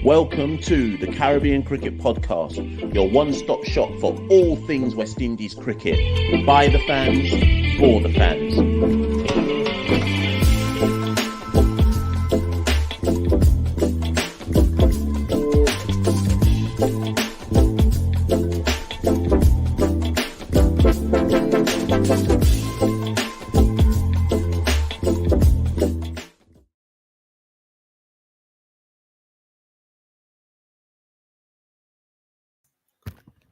Welcome to the Caribbean Cricket Podcast, your one-stop shop for all things West Indies cricket. By the fans, for the fans.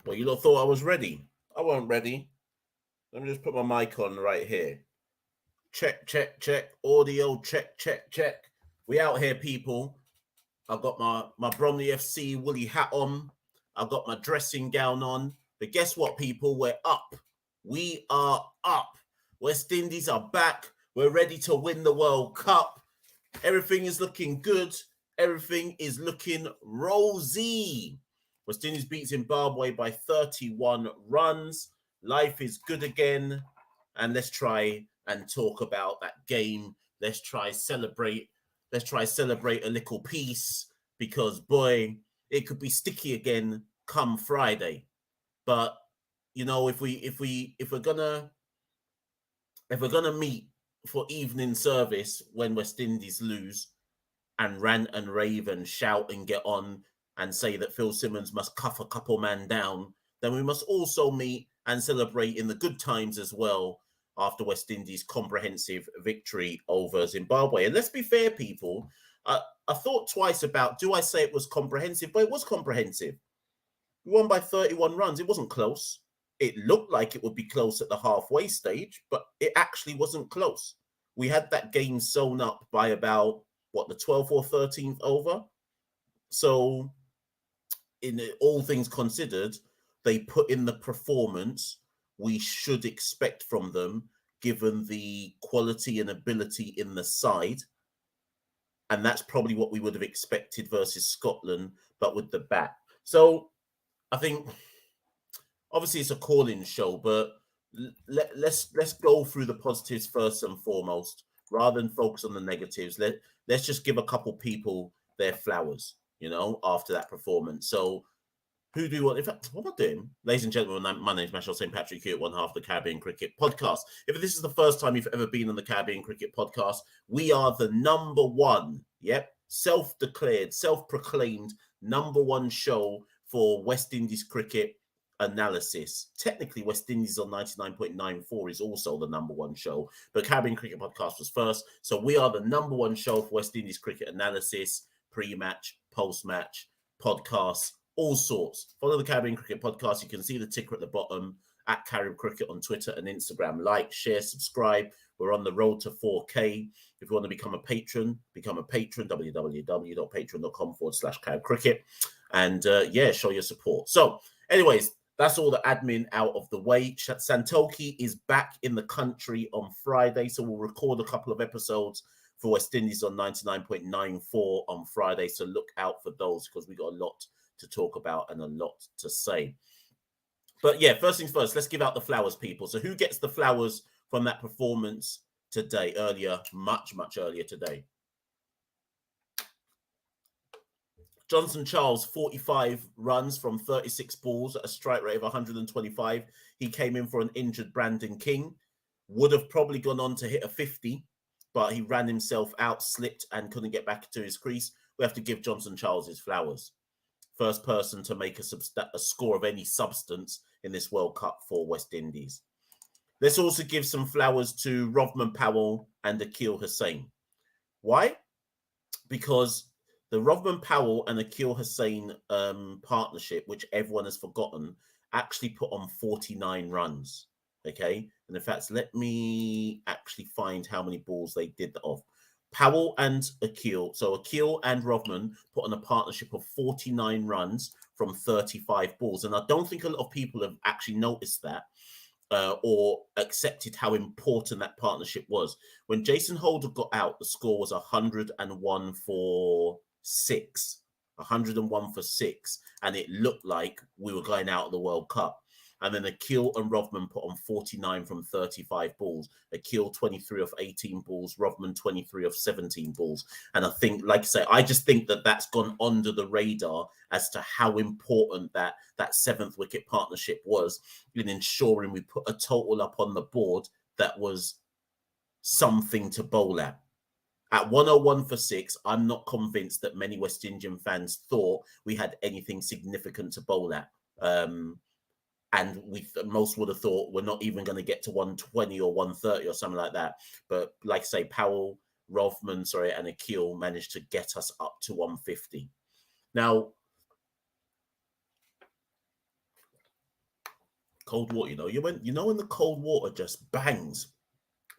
Well, you lot thought I was ready. I wasn't ready. Let me just put my mic on right here. Check, check, check. Audio, check, check, check. We out here, people. I've got my Bromley FC woolly hat on. I've got my dressing gown on. But guess what, people? We're up. We are up. West Indies are back. We're ready to win the World Cup. Everything is looking good. Everything is looking rosy. West Indies beat Zimbabwe by 31 runs. Life is good again. And let's try and talk about that game. Let's try celebrate a little peace, because boy, it could be sticky again come Friday. But you know, if we're gonna meet for evening service when West Indies lose and rant and rave and shout and get on and say that Phil Simmons must cuff a couple man down, then we must also meet and celebrate in the good times as well after West Indies' comprehensive victory over Zimbabwe. And let's be fair, people, I thought twice about, do I say it was comprehensive? But it was comprehensive. We won by 31 runs. It wasn't close. It looked like it would be close at the halfway stage, but it actually wasn't close. We had that game sewn up by about, the 12th or 13th over? So in all things considered, they put in the performance we should expect from them, given the quality and ability in the side. And that's probably what we would have expected versus Scotland, but with the bat. So I think, obviously, it's a call-in show, but let's go through the positives first and foremost, rather than focus on the negatives. Let's just give a couple people their flowers, after that performance. So who do you want? In fact, what am I doing? Ladies and gentlemen, my name is Machel St. Patrick here at one half of the Caribbean Cricket Podcast. If this is the first time you've ever been on the Caribbean Cricket Podcast, we are the number one, self-declared, self-proclaimed number one show for West Indies cricket analysis. Technically, West Indies on 99.94 is also the number one show, but Caribbean Cricket Podcast was first. So we are the number one show for West Indies cricket analysis, pre-match, post-match, podcasts, all sorts. Follow the Caribbean Cricket Podcast. You can see the ticker at the bottom, at Carib Cricket on Twitter and Instagram. Like, share, subscribe. We're on the road to 4K. If you want to become a patron, www.patreon.com/Carib Cricket. And show your support. So anyways, that's all the admin out of the way. Santoki is back in the country on Friday, so we'll record a couple of episodes for West Indies on 99.94 on Friday. So look out for those, because we got a lot to talk about and a lot to say. But first things first, let's give out the flowers, people. So who gets the flowers from that performance today, much earlier today? Johnson Charles, 45 runs from 36 balls at a strike rate of 125. He came in for an injured Brandon King. Would have probably gone on to hit a 50, but he ran himself out, slipped, and couldn't get back to his crease. We have to give Johnson Charles his flowers. First person to make a score of any substance in this World Cup for West Indies. Let's also give some flowers to Rovman Powell and Akil Hussain. Why? Because the Rovman Powell and Akil Hussain partnership, which everyone has forgotten, actually put on 49 runs. Okay? And in fact, let me actually find how many balls they did that off. Powell and Akil. So Akil and Rovman put on a partnership of 49 runs from 35 balls. And I don't think a lot of people have actually noticed that or accepted how important that partnership was. When Jason Holder got out, the score was 101 for 6. 101 for 6. And it looked like we were going out of the World Cup. And then Akil and Rovman put on 49 from 35 balls. Akil 23 of 18 balls, Rovman 23 of 17 balls. And I think, like I say, I just think that that's gone under the radar as to how important that 7th wicket partnership was in ensuring we put a total up on the board that was something to bowl at. At 101 for 6, I'm not convinced that many West Indian fans thought we had anything significant to bowl at. And most would have thought we're not even going to get to 120 or 130 or something like that. But like I say, Powell, Rovman, and Akil managed to get us up to 150. Now, cold water, when the cold water just bangs,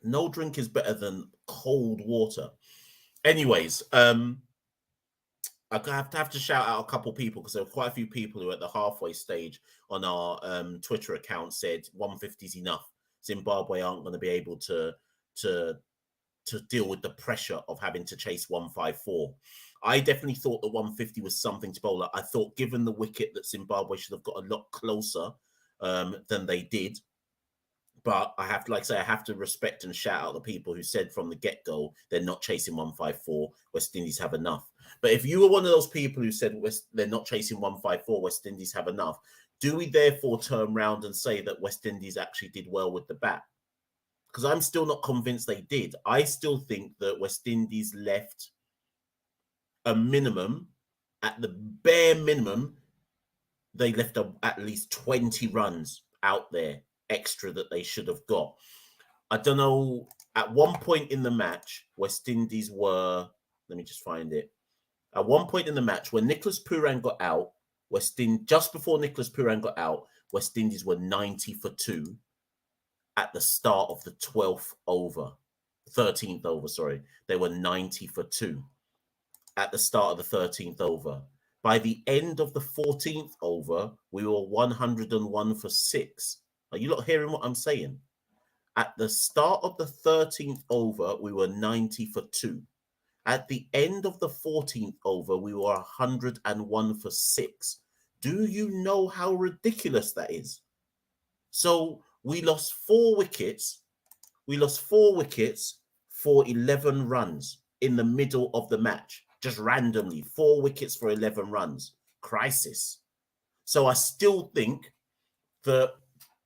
no drink is better than cold water. Anyways, I have to shout out a couple people because there were quite a few people who at the halfway stage on our Twitter account said 150 is enough. Zimbabwe aren't going to be able to deal with the pressure of having to chase 154. I definitely thought that 150 was something to bowl at. I thought given the wicket that Zimbabwe should have got a lot closer than they did. But I have to, I have to respect and shout out the people who said from the get-go they're not chasing 154. West Indies have enough. But if you were one of those people who said they're not chasing 154, West Indies have enough, do we therefore turn around and say that West Indies actually did well with the bat? Because I'm still not convinced they did. I still think that West Indies left a minimum, at the bare minimum, they left at least 20 runs out there extra that they should have got. I don't know. At one point in the match, West Indies were, let me just find it. At one point in the match, when Nicholas Pooran got out, just before Nicholas Pooran got out, West Indies were 90 for 2 at the start of the 13th over, sorry. They were 90 for 2 at the start of the 13th over. By the end of the 14th over, we were 101 for 6. Are you not hearing what I'm saying? At the start of the 13th over, we were 90 for 2. At the end of the 14th over, we were 101 for 6. Do you know how ridiculous that is? So we lost 4 wickets. We lost 4 wickets for 11 runs in the middle of the match. Just randomly, 4 wickets for 11 runs. Crisis. So I still think that,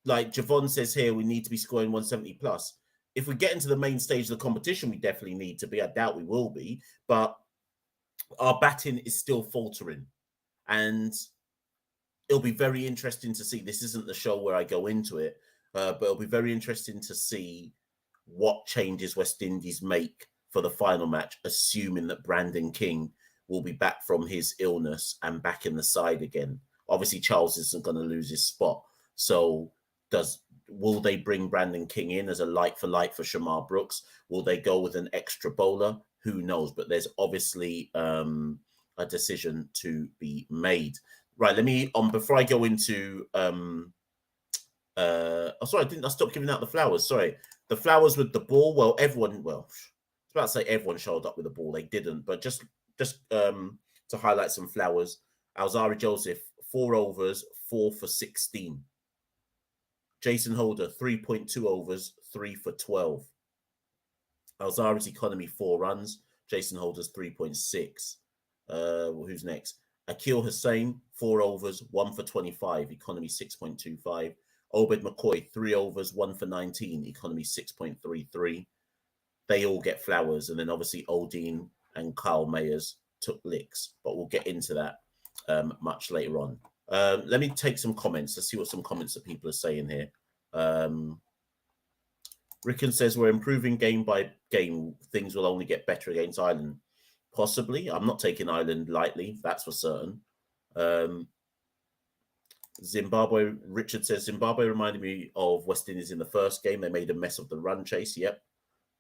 like Javon says here, we need to be scoring 170 plus. If we get into the main stage of the competition, we definitely need to be. I doubt we will be, but our batting is still faltering. And it'll be very interesting to see. This isn't the show where I go into it, but it'll be very interesting to see what changes West Indies make for the final match, assuming that Brandon King will be back from his illness and back in the side again. Obviously, Charles isn't going to lose his spot. So will they bring Brandon King in as a like for Shamar Brooks? Will they go with an extra bowler? Who knows? But there's obviously a decision to be made. Right, let me before I go into I stopped giving out the flowers. Sorry. The flowers with the ball. I was about to say everyone showed up with the ball. They didn't, but just to highlight some flowers. Alzari Joseph, 4 overs, 4 for 16. Jason Holder, 3.2 overs, 3 for 12. Alzari's economy, 4 runs. Jason Holder's 3.6. Who's next? Akil Hussain, 4 overs, 1 for 25. Economy 6.25. Obed McCoy, 3 overs, 1 for 19. Economy 6.33. They all get flowers. And then obviously Odin and Kyle Mayers took licks. But we'll get into that much later on. Let me take some comments. Let's see what some comments that people are saying here. Rickon says we're improving game by game. Things will only get better against Ireland. Possibly. I'm not taking Ireland lightly. That's for certain. Zimbabwe. Richard says Zimbabwe reminded me of West Indies in the first game. They made a mess of the run chase. Yep.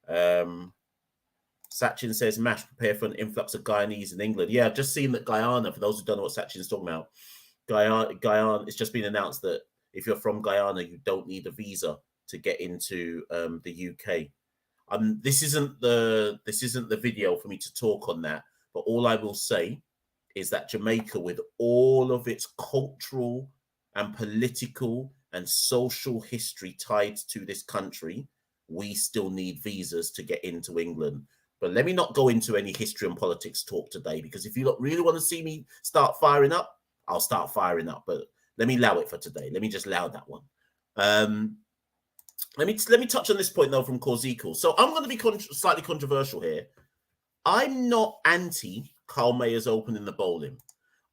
Sachin says, Mash, prepare for an influx of Guyanese in England. Yeah, I've just seen that Guyana, for those who don't know what Sachin's talking about, Guyana, it's just been announced that if you're from Guyana, you don't need a visa to get into the UK. This isn't the video for me to talk on that, but all I will say is that Jamaica, with all of its cultural and political and social history tied to this country, we still need visas to get into England. But let me not go into any history and politics talk today, because if you really want to see me start firing up, I'll start firing up. But let me allow it for today. Let me just allow that one. Let me touch on this point though from Corsical. So I'm going to be slightly controversial here. I'm not anti Carl Mayer's opening the bowling.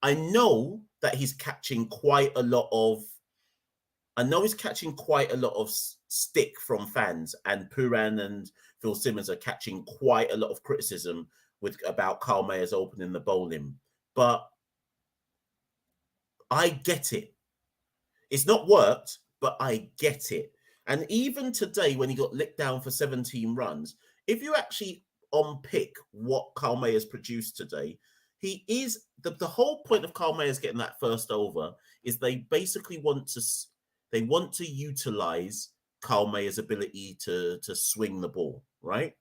I know that he's catching quite a lot of. Stick from fans, and Pooran and Phil Simmons are catching quite a lot of criticism about Carl Mayer's opening the bowling. But I get it. It's not worked, but I get it. And even today, when he got licked down for 17 runs, if you actually unpick what Carl Mayer's produced today, he is the whole point of Carl Mayer's getting that first over is they basically want to utilize Carl Mayer's ability to swing the ball, right?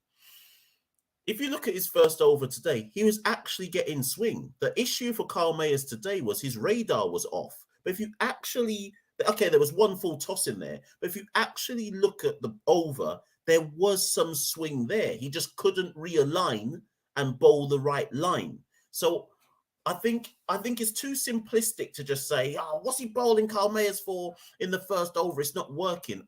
If you look at his first over today, he was actually getting swing. The issue for Carl Mayer's today was his radar was off. But if you actually, okay, there was one full toss in there, but if you actually look at the over, there was some swing there. He just couldn't realign and bowl the right line. So I think it's too simplistic to just say, oh, what's he bowling Carl Mayer's for in the first over? It's not working.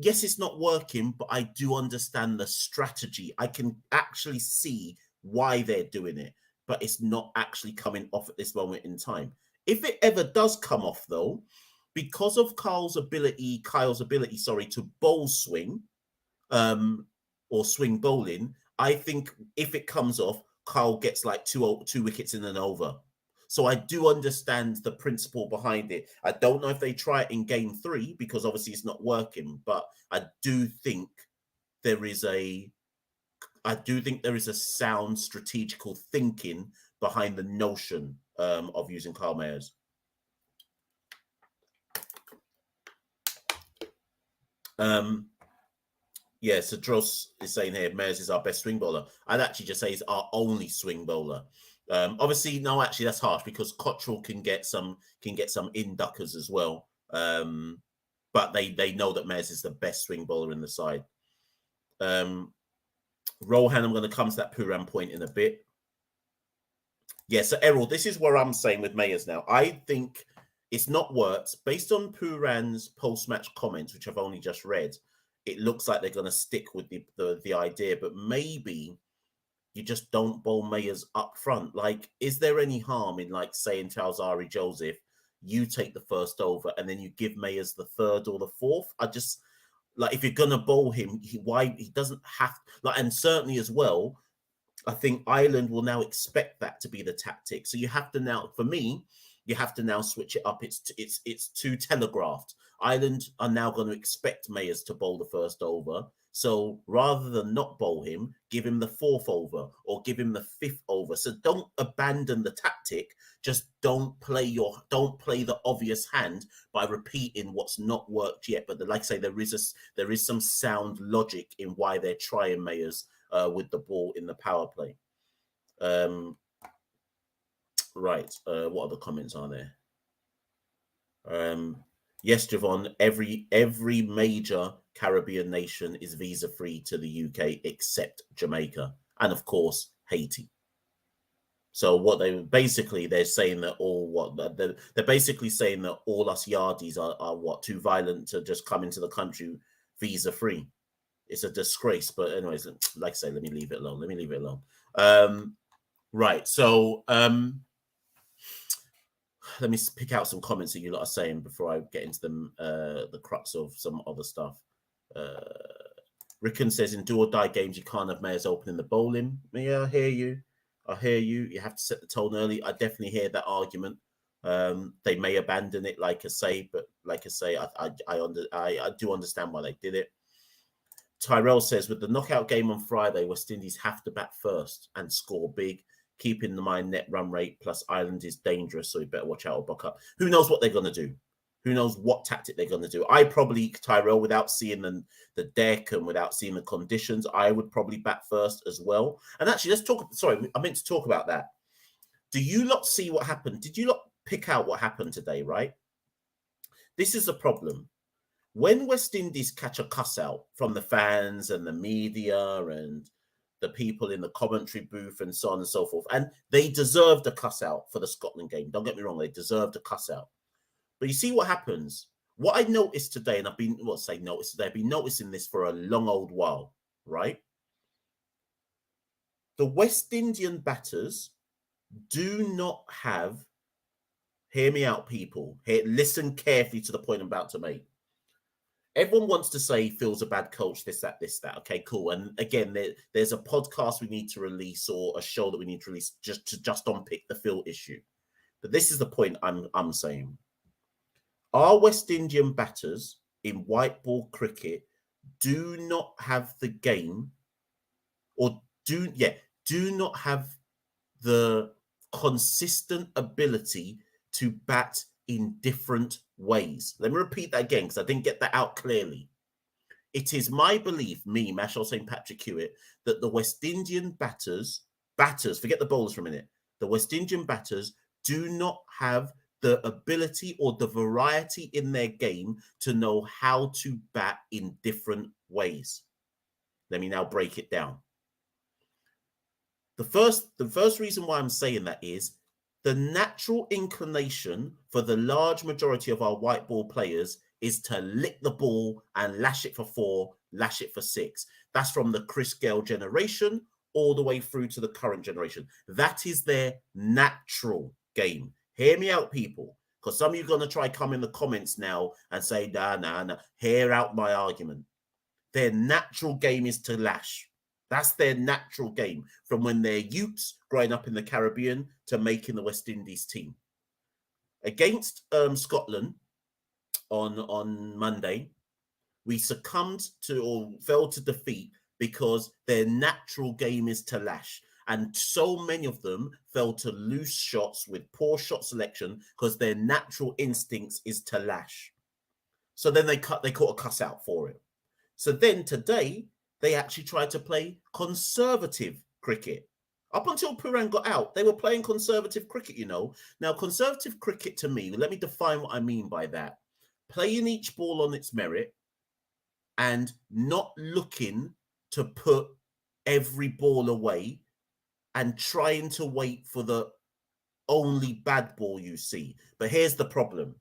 Yes, it's not working, but I do understand the strategy. I can actually see why they're doing it, but it's not actually coming off at this moment in time. If it ever does come off, though, because of Kyle's ability, to bowl swing, or swing bowling, I think if it comes off, Kyle gets like two wickets in an over. So I do understand the principle behind it. I don't know if they try it in game 3 because obviously it's not working, but I do think there is a sound strategical thinking behind the notion of using Carl Mayer's. Yeah, so Dross is saying here, Mayers is our best swing bowler. I'd actually just say he's our only swing bowler. Obviously, no, actually, that's harsh because Cottrell can get some induckers as well. But they know that Mayers is the best swing bowler in the side. Rohan, I'm going to come to that Pooran point in a bit. Yeah, so Errol, this is where I'm saying with Mayers now. I think it's not worked. Based on Pooran's post-match comments, which I've only just read, it looks like they're going to stick with the idea, but maybe you just don't bowl Mayers up front. Like, is there any harm in like saying to Alzari Joseph, you take the first over and then you give Mayers the third or the fourth? I just like, if you're going to bowl him, he doesn't have like, and certainly as well, I think Ireland will now expect that to be the tactic. So you have to now, for me, you have to now switch it up. It's too telegraphed. Ireland are now going to expect Mayers to bowl the first over. So rather than not bowl him, give him the fourth over or give him the fifth over. So don't abandon the tactic. Just don't play the obvious hand by repeating what's not worked yet. But like I say, there is some sound logic in why they're trying Mayers with the ball in the power play. Right. What other comments are there? Yes, Javon, every major Caribbean nation is visa-free to the UK except Jamaica and, of course, Haiti. So what they're saying that they're basically saying that all us yardies are too violent to just come into the country visa-free. It's a disgrace. But anyways, like I say, let me leave it alone. Right. So let me pick out some comments that you lot are saying before I get into the crux of some other stuff. Rickon says, in do or die games, you can't have Mayers opening the bowling. Yeah, I hear you. You have to set the tone early. I definitely hear that argument. They may abandon it, like I say, but like I say, I do understand why they did it. Tyrell says, with the knockout game on Friday, West Indies have to bat first and score big. Keep in mind net run rate plus Ireland is dangerous, so we better watch out or buck up. Who knows what they're going to do? Who knows what tactic they're going to do? I probably, Tyrell, without seeing the deck and without seeing the conditions, I would probably bat first as well. And actually, let's talk. Sorry, I meant to talk about that. Do you lot see what happened? Did you lot pick out what happened today, right? this is the problem. When West Indies catch a cuss out from the fans and the media and the people in the commentary booth and so on and so forth, and they deserved a cuss out for the Scotland game. Don't get me wrong, they deserved a cuss out. But you see what happens. What I noticed today, and I've been I've been noticing this for a long old while, right? The West Indian batters do not have, hear me out, people. Listen carefully to the point I'm about to make. Everyone wants to say Phil's a bad coach, this, that. Okay, cool. And again, there's a podcast we need to release or a show that we need to release just unpick the Phil issue. But this is the point I'm saying. Our West Indian batters in white ball cricket do not have the game, or do not have the consistent ability to bat in different ways. Let me repeat that again because I didn't get that out clearly. It is my belief, me, Machel St. Patrick Hewitt, that the West Indian batters, forget the bowlers for a minute, the West Indian batters do not have the ability or the variety in their game to know how to bat in different ways. Let me now break it down. The first reason why I'm saying that is the natural inclination for the large majority of our white ball players is to lick the ball and lash it for 4, lash it for 6. That's from the Chris Gale generation all the way through to the current generation. That is their natural game. Hear me out, people, because some of you are going to try come in the comments now and say, nah, hear out my argument. Their natural game is to lash. That's their natural game from when they're youths growing up in the Caribbean to making the West Indies team. Against Scotland on Monday, we succumbed to or fell to defeat because their natural game is to lash. And so many of them fell to loose shots with poor shot selection because their natural instincts is to lash. So then they caught a cuss out for it. So then today, they actually tried to play conservative cricket. Up until Pooran got out, they were playing conservative cricket, you know. Now, conservative cricket to me, let me define what I mean by that. Playing each ball on its merit and not looking to put every ball away and trying to wait for the only bad ball you see. But here's the problem.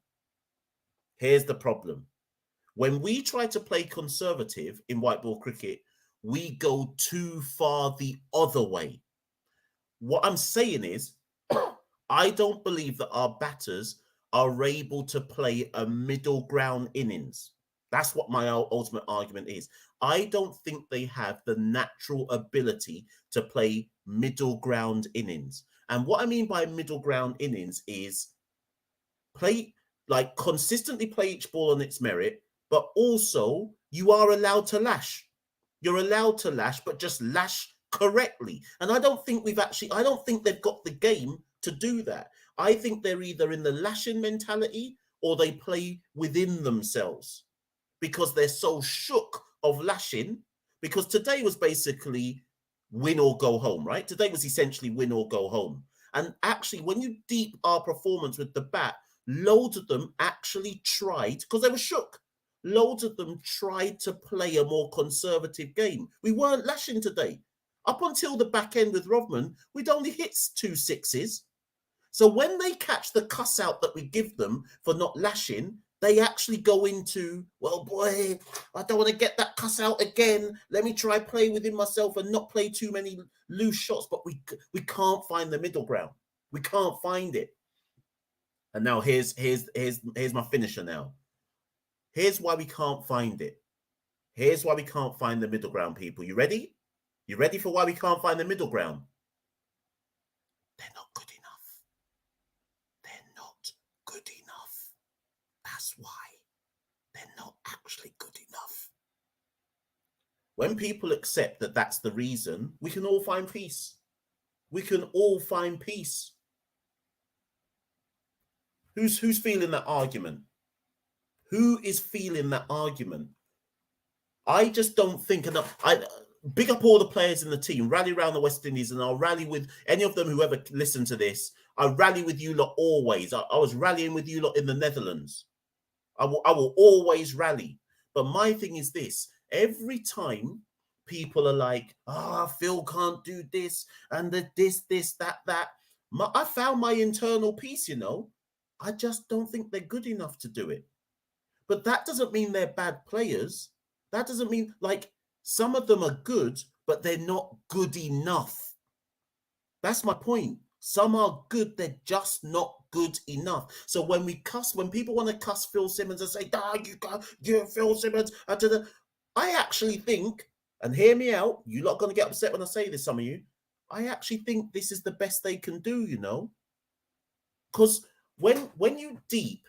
When we try to play conservative in white ball cricket, we go too far the other way. What I'm saying is, I don't believe that our batters are able to play a middle ground innings. That's what my ultimate argument is. I don't think they have the natural ability to play middle ground innings. And what I mean by middle ground innings is consistently play each ball on its merit, but also you are allowed to lash. You're allowed to lash, but just lash correctly. And I don't think they've got the game to do that. I think they're either in the lashing mentality or they play within themselves because they're so shook of lashing. Because today was basically win or go home, right? Today was essentially win or go home. And actually, when you deep our performance with the bat, loads of them actually tried, because they were shook, loads of them tried to play a more conservative game. We weren't lashing today. Up until the back end with Rovman, we'd only hit 2 6s. So when they catch the cuss out that we give them for not lashing, they actually go into, well, boy, I don't want to get that cuss out again. Let me try play within myself and not play too many loose shots. But we can't find the middle ground. We can't find it. And now here's my finisher now. Here's why we can't find it. Here's why we can't find the middle ground, people. You ready? You ready for why we can't find the middle ground? They're not good enough. They're not good enough. That's why. They're not actually good enough. When people accept that that's the reason, we can all find peace. We can all find peace. Who's feeling that argument? Who is feeling that argument? I just don't think enough. I big up all the players in the team, rally around the West Indies, and I'll rally with any of them who ever listen to this. I rally with you lot always. I was rallying with you lot in the Netherlands. I will always rally. But my thing is this: every time people are like, Phil can't do this and this, that. I found my internal peace, you know. I just don't think they're good enough to do it. But that doesn't mean they're bad players. That doesn't mean, like, some of them are good, but they're not good enough. That's my point. Some are good, they're just not good enough. So when people want to cuss Phil Simmons and say, you're Phil Simmons, I actually think, and hear me out, you're not going to get upset when I say this, some of you, I actually think this is the best they can do, you know? Because when you deep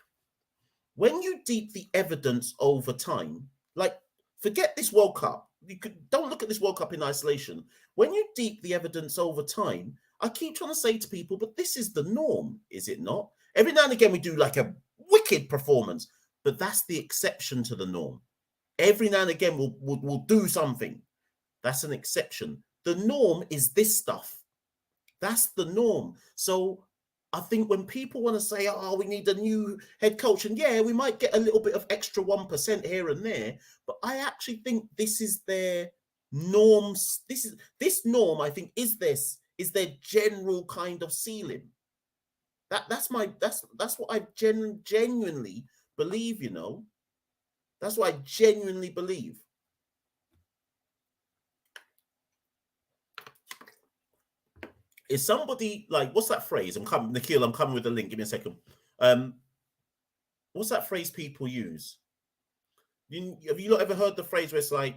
the evidence over time, like, forget this World Cup. Don't look at this World Cup in isolation. When you deep the evidence over time, I keep trying to say to people, but this is the norm, is it not? Every now and again we do like a wicked performance, but that's the exception to the norm. Every now and again we'll do something. That's an exception. The norm is this stuff. That's the norm. So I think when people want to say, we need a new head coach, and yeah, we might get a little bit of extra 1% here and there, but I actually think this is their norms. This norm, I think, is their general kind of ceiling. That's what I genuinely believe, you know. That's what I genuinely believe. Is somebody like, what's that phrase? Nikhil, I'm coming with the link. Give me a second. What's that phrase people use? Have you not ever heard the phrase where it's like,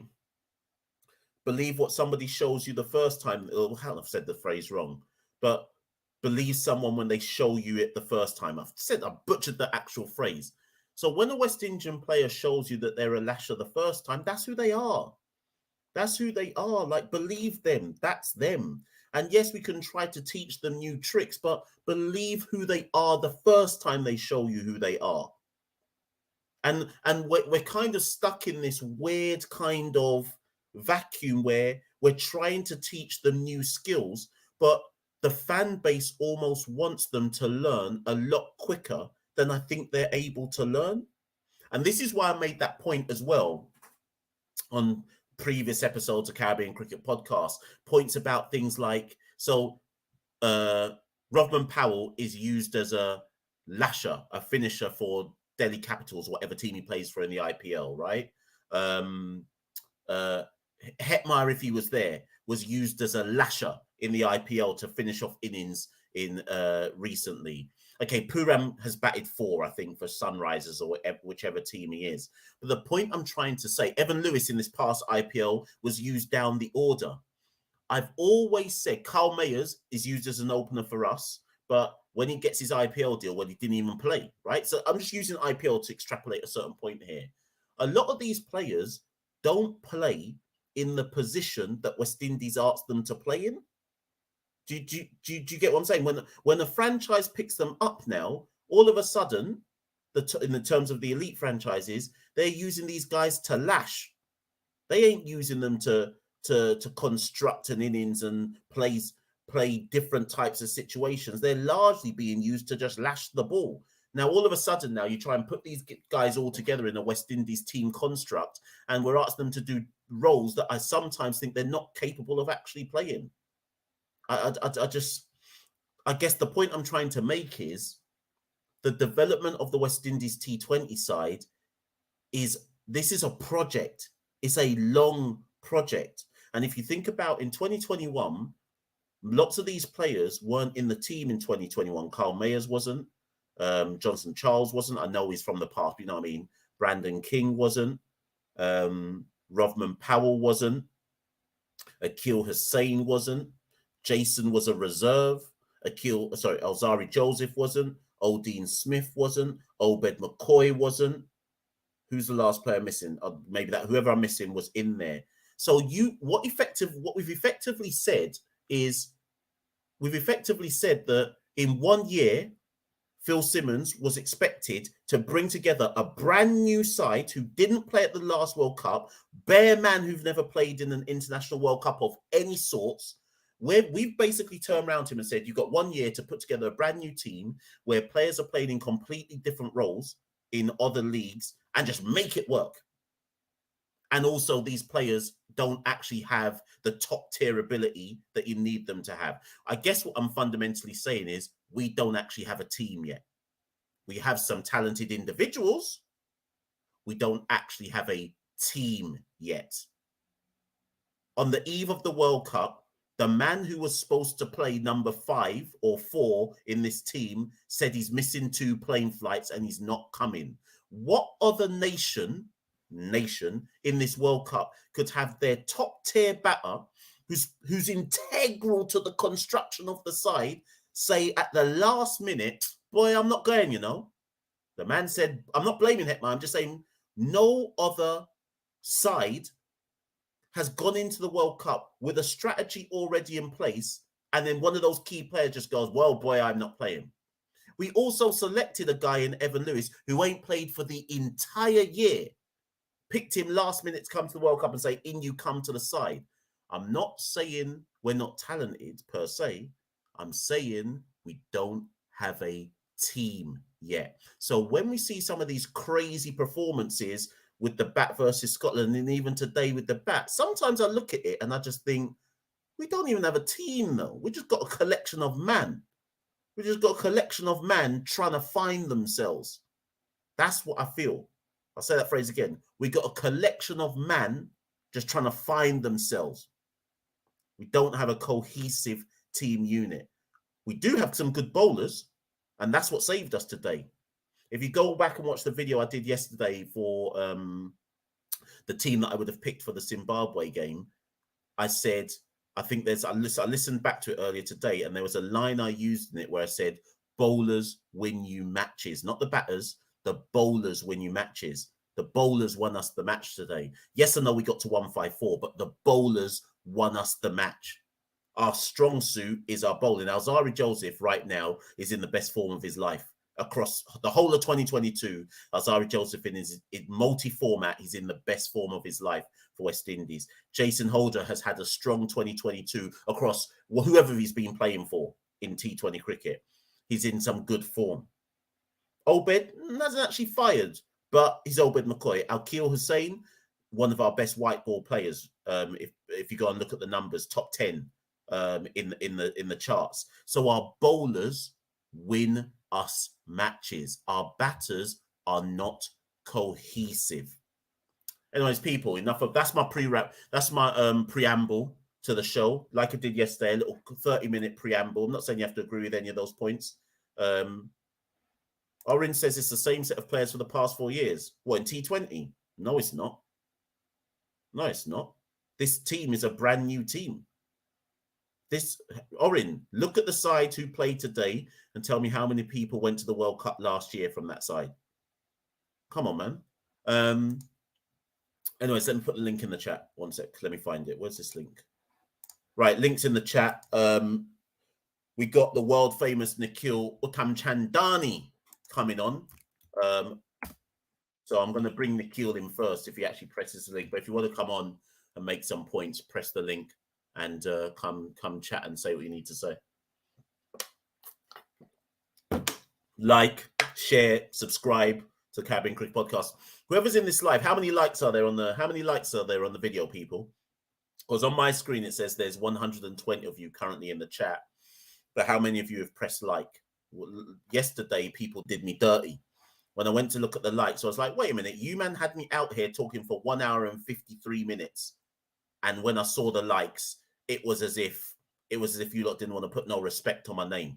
believe what somebody shows you the first time? I've said the phrase wrong, but believe someone when they show you it the first time. I butchered the actual phrase. So when a West Indian player shows you that they're a lasher the first time, that's who they are. That's who they are. Like, believe them. That's them. And yes, we can try to teach them new tricks, but believe who they are the first time they show you who they are. And we're kind of stuck in this weird kind of vacuum where we're trying to teach them new skills, but the fan base almost wants them to learn a lot quicker than I think they're able to learn. And this is why I made that point as well on previous episodes of Caribbean Cricket Podcast, points about things like, so Rovman Powell is used as a lasher, a finisher for Delhi Capitals, whatever team he plays for in the IPL, right? Hetmyer, if he was there, was used as a lasher in the IPL to finish off innings in recently. Okay, Puram has batted 4, I think, for Sunrisers or whichever team he is. But the point I'm trying to say, Evan Lewis in this past IPL was used down the order. I've always said Carl Mayers is used as an opener for us, but when he gets his IPL deal, when he didn't even play, right? So I'm just using IPL to extrapolate a certain point here. A lot of these players don't play in the position that West Indies asked them to play in. Do you get what I'm saying? When a franchise picks them up now, all of a sudden, in the terms of the elite franchises, they're using these guys to lash. They ain't using them to construct an innings and play different types of situations. They're largely being used to just lash the ball. Now, all of a sudden, now you try and put these guys all together in a West Indies team construct, and we're asking them to do roles that I sometimes think they're not capable of actually playing. I guess the point I'm trying to make is the development of the West Indies T20 side this is a project. It's a long project. And if you think about in 2021, lots of these players weren't in the team in 2021. Carl Mayers wasn't. Johnson Charles wasn't. I know he's from the past, but you know what I mean? Brandon King wasn't. Rovman Powell wasn't. Akil Hussain wasn't. Jason was a reserve. Alzari Joseph wasn't. Odin Smith wasn't. Obed McCoy wasn't. Who's the last player missing? Maybe that whoever I'm missing was in there. So what we've effectively said is that in 1 year, Phil Simmons was expected to bring together a brand new side who didn't play at the last World Cup, bare man who've never played in an international World Cup of any sorts. We've basically turned around to him and said, you've got 1 year to put together a brand new team where players are playing in completely different roles. in other leagues and just make it work. And also, these players don't actually have the top tier ability that you need them to have. I guess what I'm fundamentally saying is we don't actually have a team yet. We have some talented individuals. We don't actually have a team yet. On the eve of the World Cup, the man who was supposed to play number 5 or 4 in this team said he's missing 2 plane flights and he's not coming. What other nation in this World Cup could have their top tier batter who's integral to the construction of the side say at the last minute, boy, I'm not going, The man said, I'm not blaming Hetman, I'm just saying no other side has gone into the World Cup with a strategy already in place, and then one of those key players just goes, well, boy, I'm not playing. We also selected a guy in Evan Lewis who ain't played for the entire year, picked him last minute to come to the World Cup and say, in you come to the side. I'm not saying we're not talented per se. I'm saying we don't have a team yet. So when we see some of these crazy performances with the bat versus Scotland, and even today with the bat, sometimes I look at it and I just think, we don't even have a team though. We just got a collection of man. We just got a collection of man trying to find themselves. That's what I feel. I'll say that phrase again. We got a collection of man just trying to find themselves. We don't have a cohesive team unit. We do have some good bowlers, and that's what saved us today. If you go back and watch the video I did yesterday for the team that I would have picked for the Zimbabwe game, I said, I listened back to it earlier today, and there was a line I used in it where I said, bowlers win you matches, not the batters. The bowlers win you matches. The bowlers won us the match today. Yes or no, we got to 154, but the bowlers won us the match. Our strong suit is our bowling. Alzari Joseph right now is in the best form of his life. Across the whole of 2022, Alzari Joseph in multi-format, he's in the best form of his life for West Indies. Jason Holder has had a strong 2022 across whoever he's been playing for in T20 cricket. He's in some good form. Obed hasn't actually fired, but he's Obed McCoy. Alkeel Hussain, one of our best white ball players. If you go and look at the numbers, top 10 in the charts. So our bowlers win us matches. Our batters are not cohesive. Anyways, people, enough of that's my pre-wrap. That's my preamble to the show. Like I did yesterday, a little 30-minute preamble. I'm not saying you have to agree with any of those points. Orin says it's the same set of players for the past 4 years. What, in T20? No, it's not. No, it's not. This team is a brand new team. Orin, look at the side who played today and tell me how many people went to the World Cup last year from that side. Come on, man. Anyways, let me put the link in the chat. One sec. Let me find it. Where's this link? Right, links in the chat. We got the world famous Nikhil Uttamchandani coming on. So I'm going to bring Nikhil in first if he actually presses the link. But if you want to come on and make some points, press the link and come chat and say what you need to say. Like, share, subscribe to the Caribbean Cricket Podcast. Whoever's in this live, how many likes are there on the video, people? Because on my screen it says there's 120 of you currently in the chat. But how many of you have pressed like? Yesterday, people did me dirty. When I went to look at the likes, I was like, wait a minute, you man had me out here talking for 1 hour and 53 minutes. And when I saw the likes, it was as if you lot didn't want to put no respect on my name.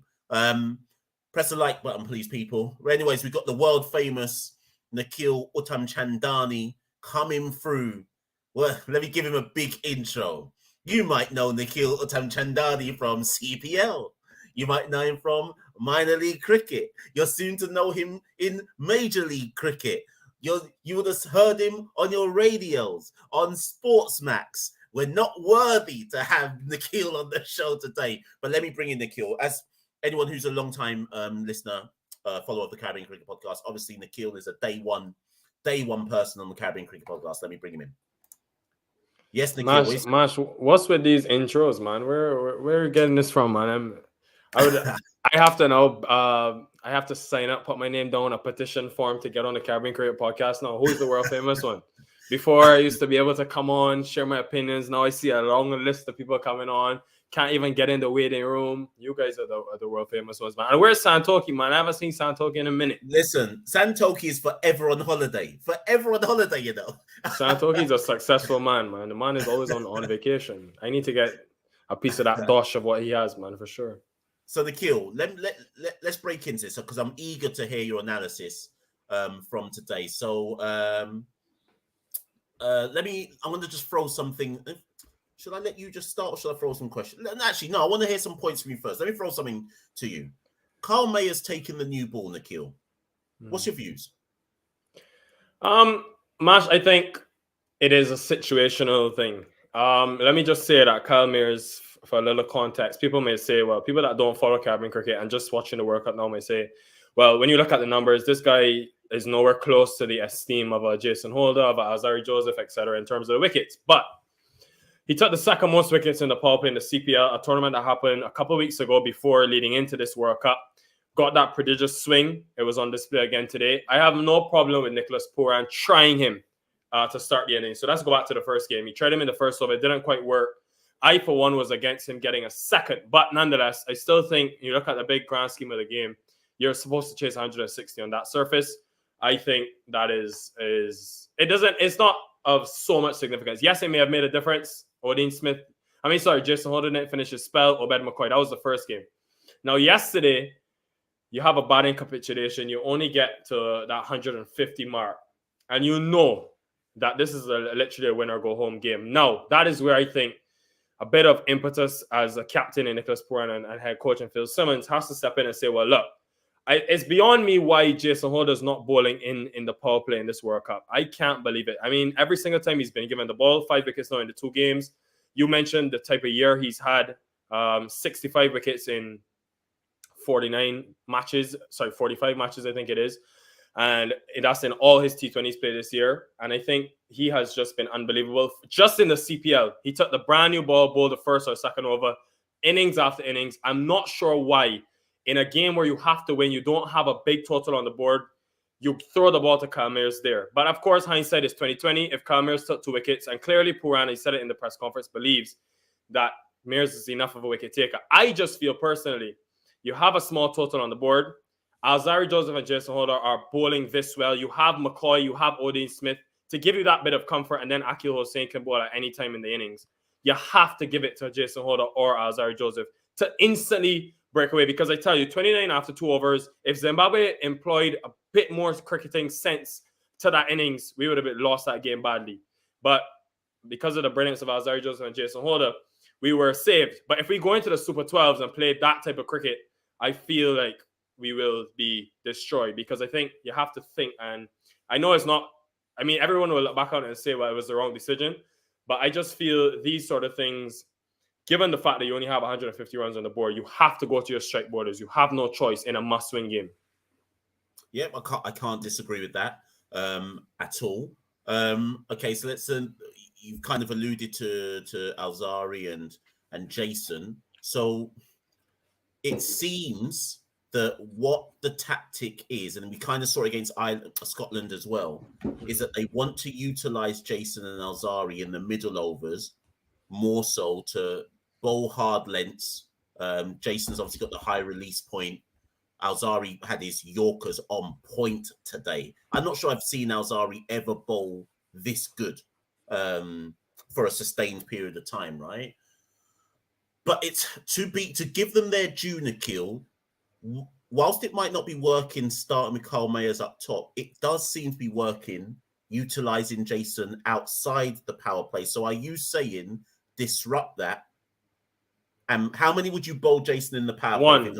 Press the like button, please, people. Anyways, we got the world famous Nikhil Uttamchandani coming through. Well, let me give him a big intro. You might know Nikhil Uttamchandani from CPL. You might know him from minor league cricket. You're soon to know him in major league cricket. You would have heard him on your radios, on Sportsmax. We're not worthy to have Nikhil on the show today, but let me bring in Nikhil. As anyone who's a long-time listener, follower of the Caribbean Cricket Podcast, obviously Nikhil is a day one person on the Caribbean Cricket Podcast. Let me bring him in. Yes, Nikhil. Mash, what's with these intros, man? Where are you getting this from, man? I have to now. I have to sign up, put my name down, a petition form to get on the Caribbean Cricket Podcast now. Who's the world famous one? Before I used to be able to come on, share my opinions. Now I see a long list of people coming on. Can't even get in the waiting room. You guys are the world famous ones, man. And where's Santoki, man? I haven't seen Santoki in a minute. Listen, Santoki is forever on holiday. Forever on holiday, you know. Santoki's a successful man, man. The man is always on vacation. I need to get a piece of that dosh of what he has, man, for sure. So Nikhil, let's break into this because I'm eager to hear your analysis from today. So I'm going to just throw something. Should I let you just start or should I throw some questions? Actually, no, I want to hear some points from you first. Let me throw something to you. Carl Mayer's taken the new ball, Nikhil. What's your views? Mash, I think it is a situational thing. Let me just say that Kyle Mayer's, for a little context, people may say, well, people that don't follow Caribbean cricket and just watching the World Cup now may say, well, when you look at the numbers, this guy is nowhere close to the esteem of a Jason Holder, of a Azari Joseph, etc., in terms of the wickets. But he took the second most wickets in the power play in the CPL, a tournament that happened a couple of weeks ago before leading into this World Cup. Got that prodigious swing. It was on display again today. I have no problem with Nicholas Pooran trying him to start the inning. So let's go back to the first game. He tried him in the first over. It didn't quite work. I, for one, was against him getting a second. But nonetheless, I still think you look at the big grand scheme of the game, you're supposed to chase 160 on that surface. I think that it's not of so much significance. Yes, it may have made a difference. Jason Holder didn't finish his spell. Obed McCoy, that was the first game. Now, yesterday, you have a batting capitulation. You only get to that 150 mark. And you know that this is literally a win-or-go-home game. Now, that is where I think a bit of impetus as a captain in Nicholas Pooran and head coach and Phil Simmons has to step in and say, well, look, it's beyond me why Jason Holder is not bowling in the power play in this World Cup. I can't believe it. I mean, every single time he's been given the ball, 5 wickets now in the 2 games. You mentioned the type of year he's had, 65 wickets in 45 matches, I think it is. And that's in all his T20s played this year. And I think he has just been unbelievable. Just in the CPL, he took the brand new ball, bowled the first or second over, innings after innings. I'm not sure why. In a game where you have to win, you don't have a big total on the board, you throw the ball to Kyle Mayers there. But of course, hindsight is 2020. If Kyle Mayers took 2 wickets, and clearly Pooran, he said it in the press conference, believes that Mayers is enough of a wicket taker. I just feel personally, you have a small total on the board. Azari Joseph and Jason Holder are bowling this well. You have McCoy, you have Odean Smith to give you that bit of comfort, and then Akil Hossain can bowl at any time in the innings. You have to give it to Jason Holder or Azari Joseph to instantly break away, because I tell you, 29 after 2 overs, if Zimbabwe employed a bit more cricketing sense to that innings, we would have lost that game badly. But because of the brilliance of Azari Joseph and Jason Holder, we were saved. But if we go into the Super 12s and play that type of cricket, I feel like we will be destroyed, because I think you have to think, and I know it's not, I mean, everyone will look back on it and say, well, it was the wrong decision. But I just feel these sort of things, given the fact that you only have 150 runs on the board, you have to go to your strike borders. You have no choice in a must-win game. Yeah, I can't disagree with that at all. Okay, so let's. You've kind of alluded to Alzari and Jason. So it seems that what the tactic is, and we kind of saw it against Scotland as well, is that they want to utilize Jason and Alzari in the middle overs more so to bowl hard lengths. Jason's obviously got the high release point. Alzari had his Yorkers on point today. I'm not sure I've seen Alzari ever bowl this good for a sustained period of time, right? But it's to give them their due, Nikhil. Whilst it might not be working starting with Carl Mayers up top, it does seem to be working utilizing Jason outside the power play. So are you saying disrupt that? And how many would you bowl Jason in the power play?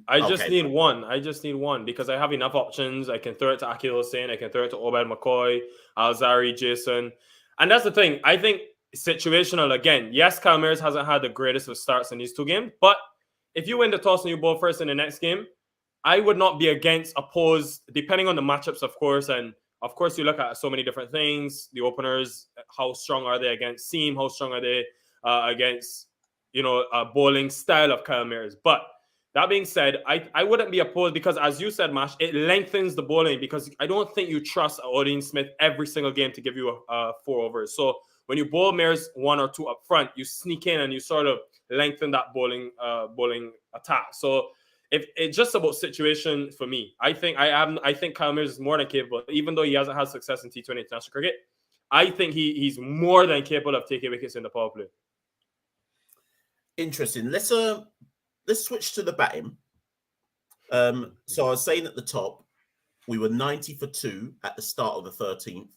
I just need one because I have enough options. I can throw it to Akil Hossain. I can throw it to Obed McCoy, Alzari, Jason. And that's the thing. I think situational again. Yes, Kyle Mayers hasn't had the greatest of starts in these 2 games. But if you win the toss and you bowl first in the next game, I would not be opposed, depending on the matchups, of course. And of course, you look at so many different things. The openers, how strong are they against seam? How strong are they against, bowling style of Kyle Mayers? But That being said, I wouldn't be opposed because, as you said, Mash, it lengthens the bowling because I don't think you trust Odean Smith every single game to give you a 4 overs. So when you bowl Mears 1 or 2 up front, you sneak in and you sort of lengthen that bowling attack. So if it's just about situation for me, I think Kyle Mears is more than capable, even though he hasn't had success in T20 international cricket. I think he's more than capable of taking wickets in the power play. Interesting. Let's switch to the batting. So I was saying at the top, we were 90 for 2 at the start of the 13th.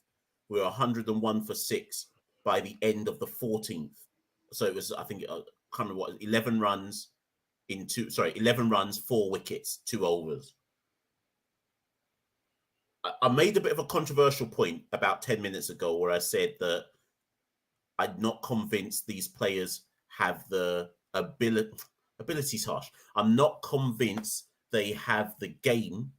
We were 101 for 6 by the end of the 14th. So it was, I think, I can't remember what, 11 runs, 4 wickets, 2 overs. I made a bit of a controversial point about 10 minutes ago where I said that I'm not convinced these players have the ability's harsh. I'm not convinced they have the game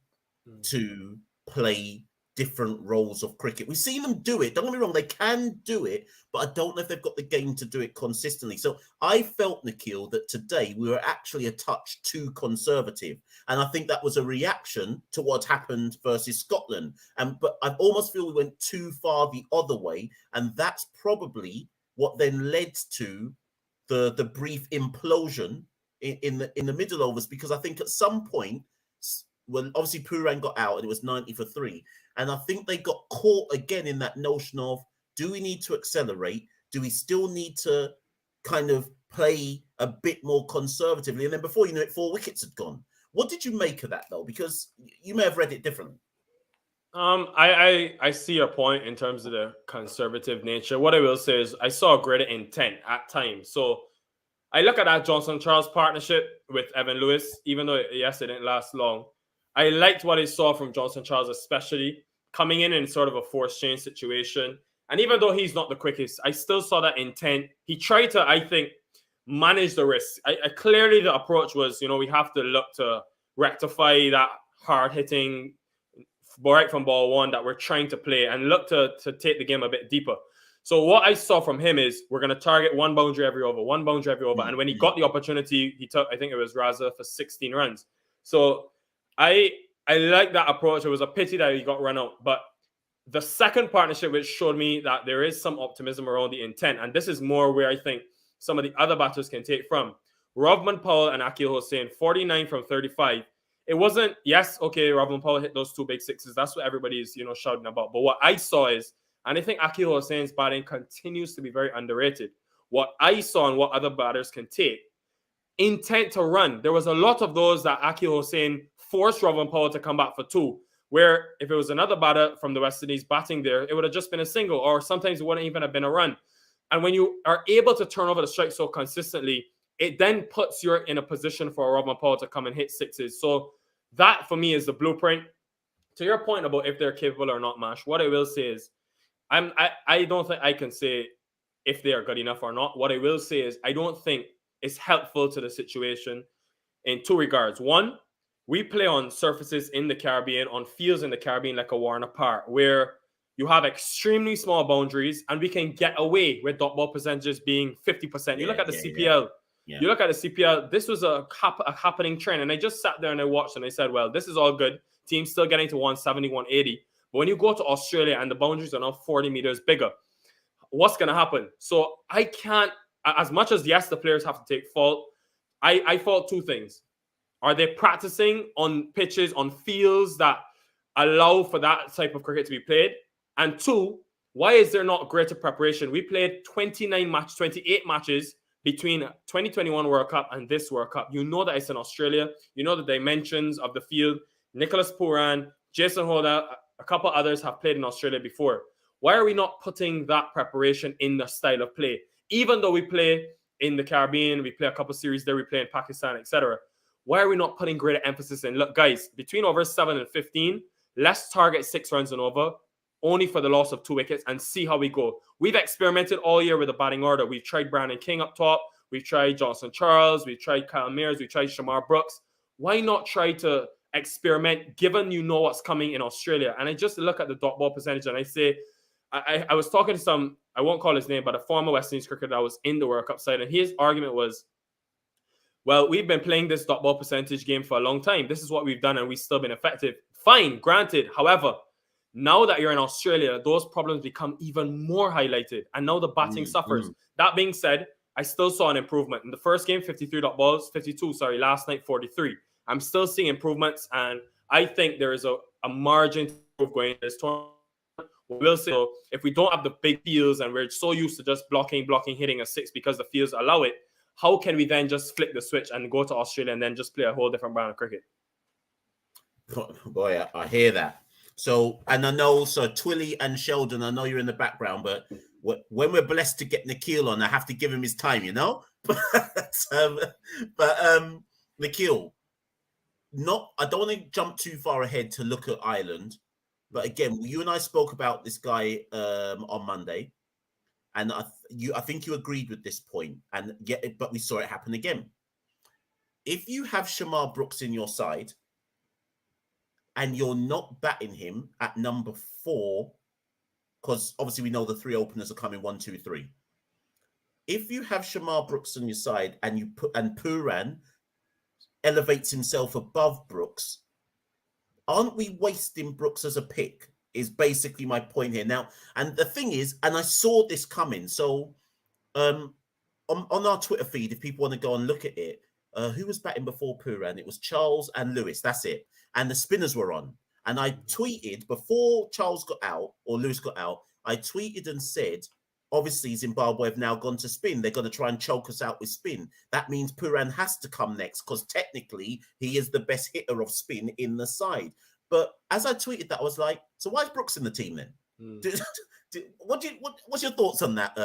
to play different roles of cricket. We've seen them do it. Don't get me wrong, they can do it, but I don't know if they've got the game to do it consistently. So I felt, Nikhil, that today we were actually a touch too conservative. And I think that was a reaction to what happened versus Scotland. But I almost feel we went too far the other way. And that's probably what then led to the brief implosion in the middle overs, because I think at some point, when obviously Pooran got out and it was 90 for 3, and I think they got caught again in that notion of, do we need to accelerate? Do we still need to kind of play a bit more conservatively? And then before you know it, 4 wickets had gone. What did you make of that, though? Because you may have read it differently. I see your point in terms of the conservative nature. What I will say is I saw a greater intent at times. So I look at that Johnson-Charles partnership with Evan Lewis, even though, yes, it didn't last long. I liked what I saw from Johnson-Charles, especially coming in sort of a forced change situation. And even though he's not the quickest, I still saw that intent. He tried to, I think, manage the risk. Clearly, the approach was, we have to look to rectify that hard-hitting right from ball 1 that we're trying to play and look to take the game a bit deeper. So what I saw from him is we're going to target 1 boundary every over, 1 boundary every over. And when he got the opportunity, he took, I think it was Raza for 16 runs. So I like that approach. It was a pity that he got run out. But the second partnership, which showed me that there is some optimism around the intent, and this is more where I think some of the other batters can take from. Rovman Powell and Akil Hussain, 49 from 35. It wasn't, yes, okay, Rovman Powell hit those 2 big sixes. That's what everybody is, shouting about. But what I saw is, and I think Akil Hussain's batting continues to be very underrated. What I saw and what other batters can take, intent to run. There was a lot of those that Akil Hussain forced Rovman Powell to come back for 2, where if it was another batter from the West Indies batting there, it would have just been a single, or sometimes it wouldn't even have been a run. And when you are able to turn over the strike so consistently, it then puts you in a position for Rovman Powell to come and hit sixes. So that, for me, is the blueprint. To your point about if they're capable or not, Mash, what I will say is, I don't think I can say if they are good enough or not. What I will say is I don't think it's helpful to the situation in 2 regards. One, we play on surfaces in the Caribbean, on fields in the Caribbean like a Warner Park, where you have extremely small boundaries and we can get away with dot ball percentages being 50%. You look at the CPL. Yeah. You look at the CPL, this was a happening trend. And I just sat there and I watched and I said, well, this is all good. Teams still getting to 170, 180. But when you go to Australia and the boundaries are now 40 meters bigger, what's going to happen? So I can't, as much as, yes, the players have to take fault, I fault 2 things. Are they practicing on pitches, on fields that allow for that type of cricket to be played? And 2, why is there not greater preparation? We played 28 matches between 2021 World Cup and this World Cup. You know that it's in Australia. You know the dimensions of the field. Nicholas Pooran, Jason Holder, a couple others have played in Australia before. Why are we not putting that preparation in the style of play? Even though we play in the Caribbean, we play a couple series there, we play in Pakistan, etc. Why are we not putting greater emphasis in, look, guys, between over 7 and 15, let's target 6 runs and over, only for the loss of 2 wickets, and see how we go. We've experimented all year with the batting order. We've tried Brandon King up top. We've tried Johnson-Charles. We've tried Kyle Mears. We've tried Shamar Brooks. Why not try to experiment, given you know what's coming in Australia? And I just look at the dot ball percentage and I say, I was talking to some, I won't call his name, but a former West Indies cricketer that was in the World Cup side, and his argument was, well, we've been playing this dot ball percentage game for a long time. This is what we've done, and we've still been effective. Fine, granted. However, now that you're in Australia, those problems become even more highlighted, and now the batting suffers. That being said, I still saw an improvement. In the first game, 53 dot balls, 52, last night, 43. I'm still seeing improvements, and I think there is a margin to improve going into this tournament. We'll say, so if we don't have the big fields and we're so used to just blocking, hitting a six because the fields allow it, how can we then just flick the switch and go to Australia and then just play a whole different brand of cricket? Boy, I hear that. So, and I know, so Twilly and Sheldon, I know you're in the background, but when we're blessed to get Nikhil on, I have to give him his time, you know? Nikhil, I don't want to jump too far ahead to look at Ireland, but again, you and I spoke about this guy on Monday, and I think you agreed with this point, and but we saw it happen again. If you have Shamar Brooks in your side, and you're not batting him at number 4, because obviously we know the 3 openers are coming 1, 2, 3. If you have Shamar Brooks on your side and Pooran elevates himself above Brooks, aren't we wasting Brooks as a pick? Is basically my point here. Now, and the thing is, and I saw this coming. So on our Twitter feed, if people want to go and look at it, who was batting before Pooran? It was Charles and Lewis. That's it. And the spinners were on. And I tweeted before Charles got out or Lewis got out, I tweeted and said, obviously Zimbabwe have now gone to spin. They're going to try and choke us out with spin. That means Pooran has to come next because technically he is the best hitter of spin in the side. But as I tweeted that, I was like, so why is Brooks in the team then? What's your thoughts on that,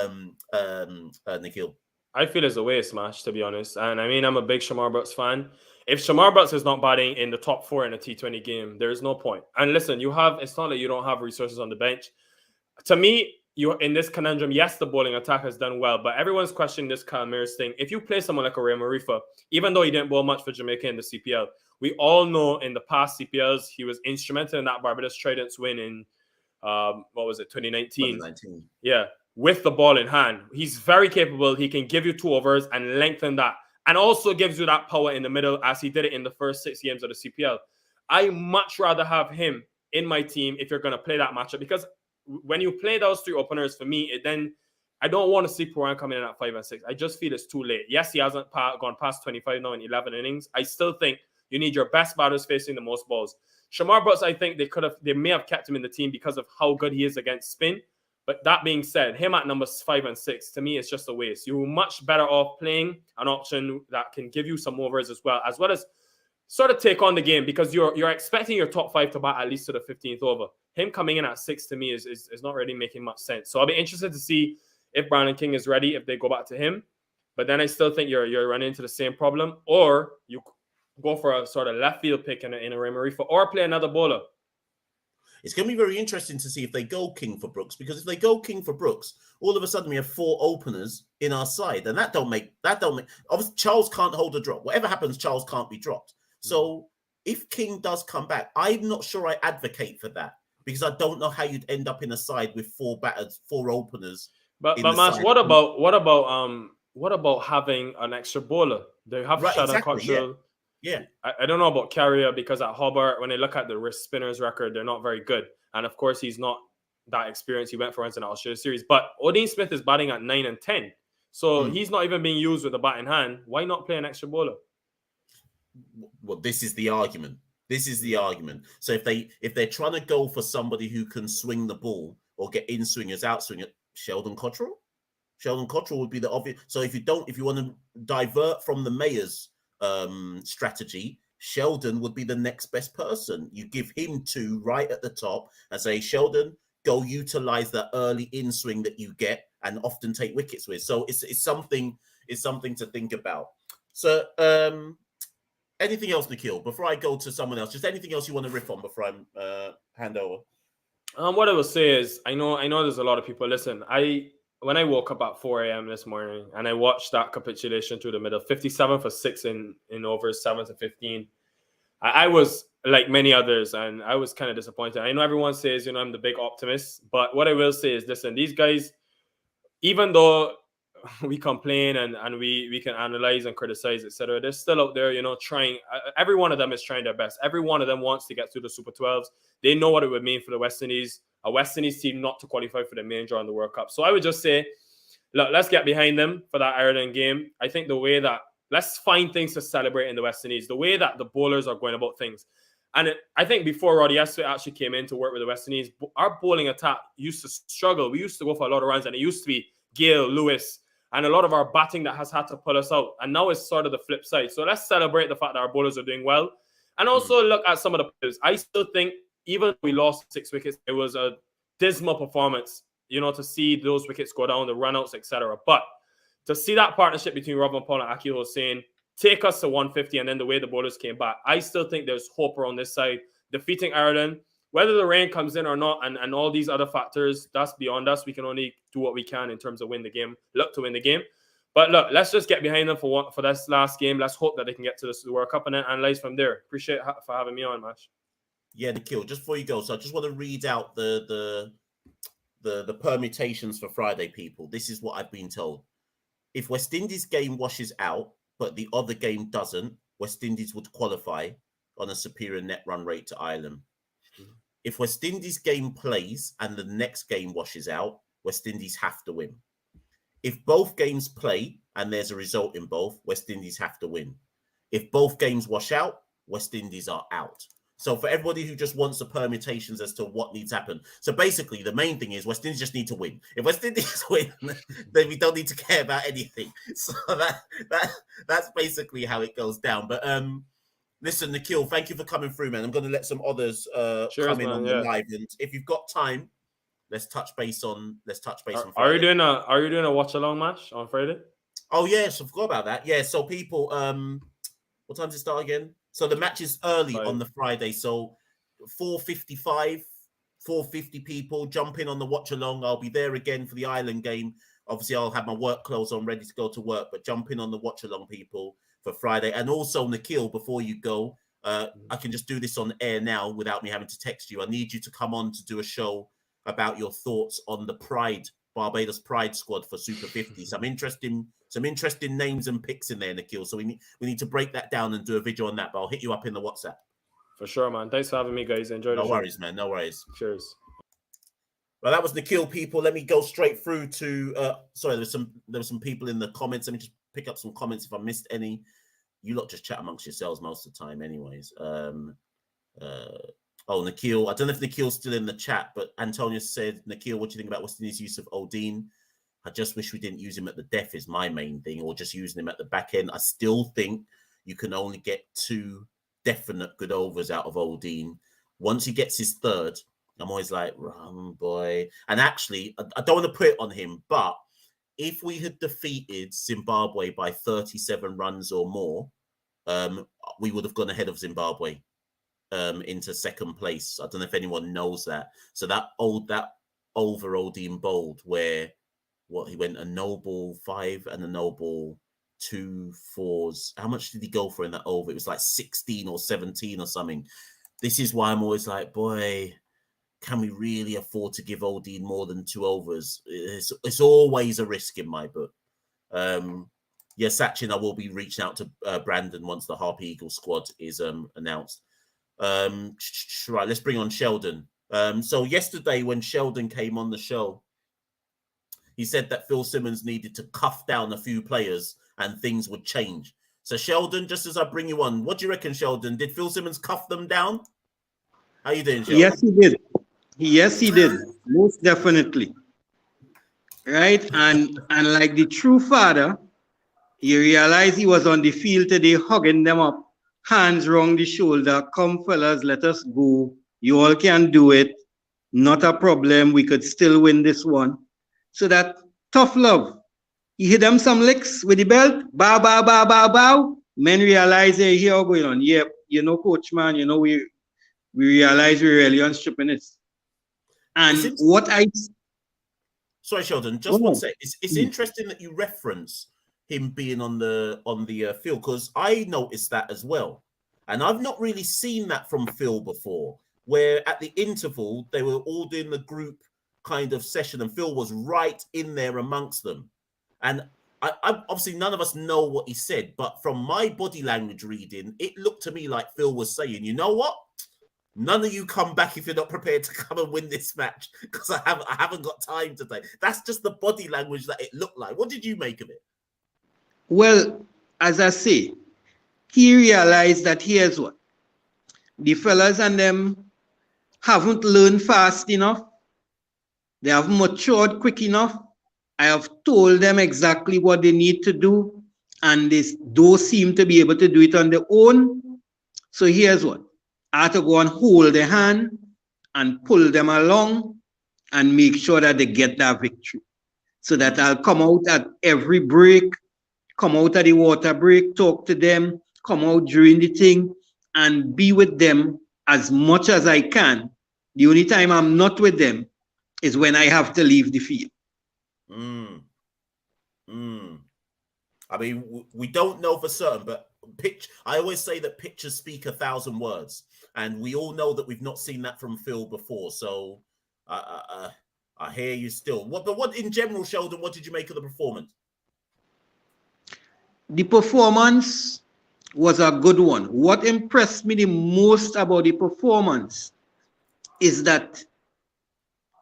Nikhil? I feel it's a waste, Smash, to be honest. And I mean, I'm a big Shamar Brooks fan. If Shamar Brooks is not batting in the top 4 in a T20 game, there is no point. And listen, it's not like you don't have resources on the bench. To me, you're in this conundrum. Yes, the bowling attack has done well, but everyone's questioning this Kyle Mears thing. If you play someone like a Ray Marifa, even though he didn't bowl much for Jamaica in the CPL, we all know in the past CPLs, he was instrumental in that Barbados Tridents win in, 2019? Yeah, with the ball in hand. He's very capable. He can give you 2 overs and lengthen that. And also gives you that power in the middle as he did it in the first 6 games of the CPL. I much rather have him in my team if you're going to play that matchup, because when you play those 3 openers, for me, I don't want to see Pooran coming in at 5 and 6. I just feel it's too late. Yes, he hasn't gone past 25 now in 11 innings. I still think you need your best batters facing the most balls. Shamar Brooks, I think they may have kept him in the team because of how good he is against spin. But that being said, him at numbers 5 and 6, to me, it's just a waste. You're much better off playing an option that can give you some overs as well as sort of take on the game, because you're expecting your top 5 to bat at least to the 15th over. Him coming in at 6 to me is not really making much sense. So I'll be interested to see if Brandon King is ready, if they go back to him. But then I still think you're running into the same problem, or you go for a sort of left field pick in a Ray Marifa, or play another bowler. It's going to be very interesting to see if they go King for Brooks, because if they go King for Brooks, all of a sudden we have 4 openers in our side, and that don't make. Obviously, Charles can't hold a drop. Whatever happens, Charles can't be dropped. So if King does come back, I'm not sure I advocate for that, because I don't know how you'd end up in a side with 4 batters, 4 openers. But Mash, what about having an extra bowler? They have Shadow Cottrell. Yeah. I don't know about Carrier, because at Hobart, when they look at the wrist spinners record, they're not very good. And of course, he's not that experienced. He went for once in the Australia series. But Odean Smith is batting at 9 and 10. So he's not even being used with the bat in hand. Why not play an extra bowler? Well, this is the argument. So if they're trying to go for somebody who can swing the ball or get in swingers, out swingers, Sheldon Cottrell would be the obvious. So if you want to divert from the mayor's strategy, Sheldon would be the next best person. You give him 2 right at the top and say, Sheldon, go utilize the early in swing that you get and often take wickets with. So it's something to think about. So anything else, Nikhil, before I go to someone else? Just anything else you want to riff on before I hand over? What I will say is, I know there's a lot of people. Listen, when I woke up at 4 a.m. this morning and I watched that capitulation through the middle, 57 for 6 in overs, 7 to 15, I was like many others, and I was kind of disappointed. I know everyone says, I'm the big optimist, but what I will say is, listen, these guys, even though we complain and we can analyze and criticize, etc. They're still out there, trying. Every one of them is trying their best. Every one of them wants to get through the Super 12s. They know what it would mean for the West Indies, a West Indies team not to qualify for the main draw in the World Cup. So I would just say, look, let's get behind them for that Ireland game. I think the way that, let's find things to celebrate in the West Indies, the way that the bowlers are going about things. And I think before Roddy Esther actually came in to work with the West Indies, our bowling attack used to struggle. We used to go for a lot of runs, and it used to be Gale, Lewis, and a lot of our batting that has had to pull us out. And now it's sort of the flip side. So let's celebrate the fact that our bowlers are doing well. And also look at some of the players. I still think, even though we lost 6 wickets, it was a dismal performance, to see those wickets go down, the runouts, etc. But to see that partnership between Robin Paul and Akil Hussain take us to 150, and then the way the bowlers came back, I still think there's hope around this side. Defeating Ireland, whether the rain comes in or not, and all these other factors, that's beyond us. We can only do what we can in terms of win the game, look to win the game. But look, let's just get behind them for this last game. Let's hope that they can get to the World Cup and then analyze from there. Appreciate for having me on, Mash. Yeah, Nikhil, just before you go, so I just want to read out the permutations for Friday, people. This is what I've been told. If West Indies game washes out, but the other game doesn't, West Indies would qualify on a superior net run rate to Ireland. If West Indies game plays and the next game washes out, West Indies have to win. If both games play and there's a result in both, West Indies have to win. If both games wash out, West Indies are out. So for everybody who just wants the permutations as to what needs to happen. So basically, the main thing is West Indies just need to win. If West Indies win, then we don't need to care about anything. So that's basically how it goes down. But listen, Nikhil, thank you for coming through, man. I'm going to let some others come in on the live. And if you've got time, let's touch base on Friday. Are you doing a watch along match on Friday? Oh yes, I forgot about that. Yeah, so people, what time does it start again? So the match is early on the Friday. So 4:55, 4:50 people jump in on the watch along. I'll be there again for the Ireland game. Obviously, I'll have my work clothes on, ready to go to work. But jump in on the watch along, people, for Friday. And also, Nikhil, before you go, I can just do this on air now without me having to text you. I need you to come on to do a show about your thoughts on the Barbados Pride squad for Super 50. Some interesting names and picks in there, Nikhil. So we need to break that down and do a video on that. But I'll hit you up in the WhatsApp. For sure, man. Thanks for having me, guys. Enjoy the show. No worries, man. No worries. Cheers. Well, that was Nikhil, people. Let me go straight through to sorry, there was some people in the comments. Let me just pick up some comments if I missed any. You lot just chat amongst yourselves most of the time anyways. Nikhil. I don't know if Nikhil's still in the chat, but Antonio said, Nikhil, what do you think about West Indies' use of Odin? I just wish we didn't use him at the death is my main thing, or just using him at the back end. I still think you can only get 2 definite good overs out of Odin. Once he gets his third, I'm always like, boy. And actually, I don't want to put it on him, but if we had defeated Zimbabwe by 37 runs or more, we would have gone ahead of Zimbabwe into second place. I don't know if anyone knows that. So that over Odin bowled where he went a no ball 5 and a no ball 2 4s. How much did he go for in that over? It was like 16 or 17 or something. This is why I'm always like, boy, can we really afford to give Odin more than 2 overs? It's always a risk in my book. Sachin, I will be reaching out to Brandon once the Harp Eagle squad is announced. Right, let's bring on Sheldon. So yesterday when Sheldon came on the show, he said that Phil Simmons needed to cuff down a few players and things would change. So Sheldon, just as I bring you on, what do you reckon, Sheldon? Did Phil Simmons cuff them down? How you doing, Sheldon? Yes, he did. Yes, he did. Most definitely. Right? And like the true father, he realized he was on the field today, hugging them up, hands round the shoulder. Come, fellas, let us go. You all can do it. Not a problem. We could still win this one. So that tough love. He hit them some licks with the belt. Bow, bow, bow, bow, bow. Men realize they hear going on. Yep, coach, man, we realize we're really on stripping it. And Sorry, Sheldon, just one sec. It's interesting that you reference him being on the field, because I noticed that as well. And I've not really seen that from Phil before, where at the interval, they were all doing the group kind of session and Phil was right in there amongst them. And obviously none of us know what he said, but from my body language reading, it looked to me like Phil was saying, you know what? None of you come back if you're not prepared to come and win this match because I haven't got time today. That's just the body language that it looked like. What did you make of it? Well, as I say, he realized that here's what the fellas and them haven't learned fast enough. They haven't matured quick enough. I have told them exactly what they need to do, and they don't seem to be able to do it on their own. So here's what. I have to go and hold their hand and pull them along and make sure that they get that victory. So that I'll come out at every break, come out at the water break, talk to them, come out during the thing, and be with them as much as I can. The only time I'm not with them is when I have to leave the field. I mean, we don't know for certain, but I always say that pictures speak 1,000 words, and we all know that we've not seen that from Phil before. So I hear you still. But what in general, Sheldon? What did you make of the performance? The performance was a good one. What impressed me the most about the performance is that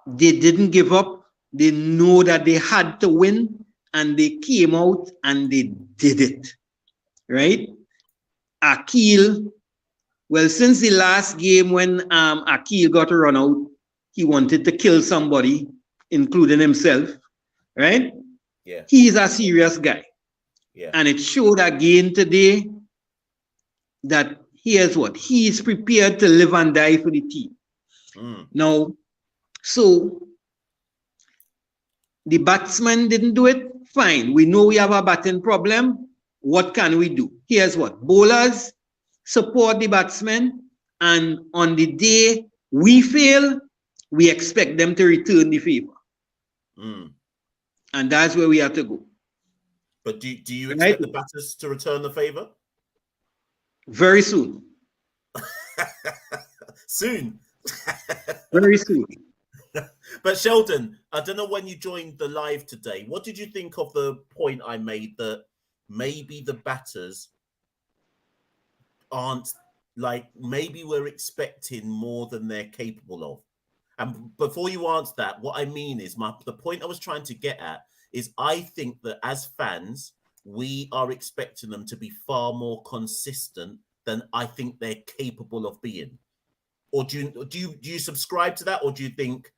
they didn't give up. They know that they had to win, and they came out and they did it, right? Akil, well, since the last game when Akil got run out, he wanted to kill somebody, including himself, right? Yeah. He's a serious guy. Yeah. And it showed again today that here's what, he is prepared to live and die for the team. Now, so the batsman didn't do it, fine. We know we have a batting problem. What can we do? Here's what, bowlers support the batsmen, and on the day we fail, we expect them to return the favor. And that's where we have to go. But do you expect the batters to return the favor? Very soon. Soon. Very soon. But Sheldon, I don't know when you joined the live today. What did you think of the point I made that maybe the batters aren't, like, maybe we're expecting more than they're capable of? And before you answer that, what I mean is the point I was trying to get at is I think that as fans, we are expecting them to be far more consistent than I think they're capable of being. Or do you subscribe to that, or do you think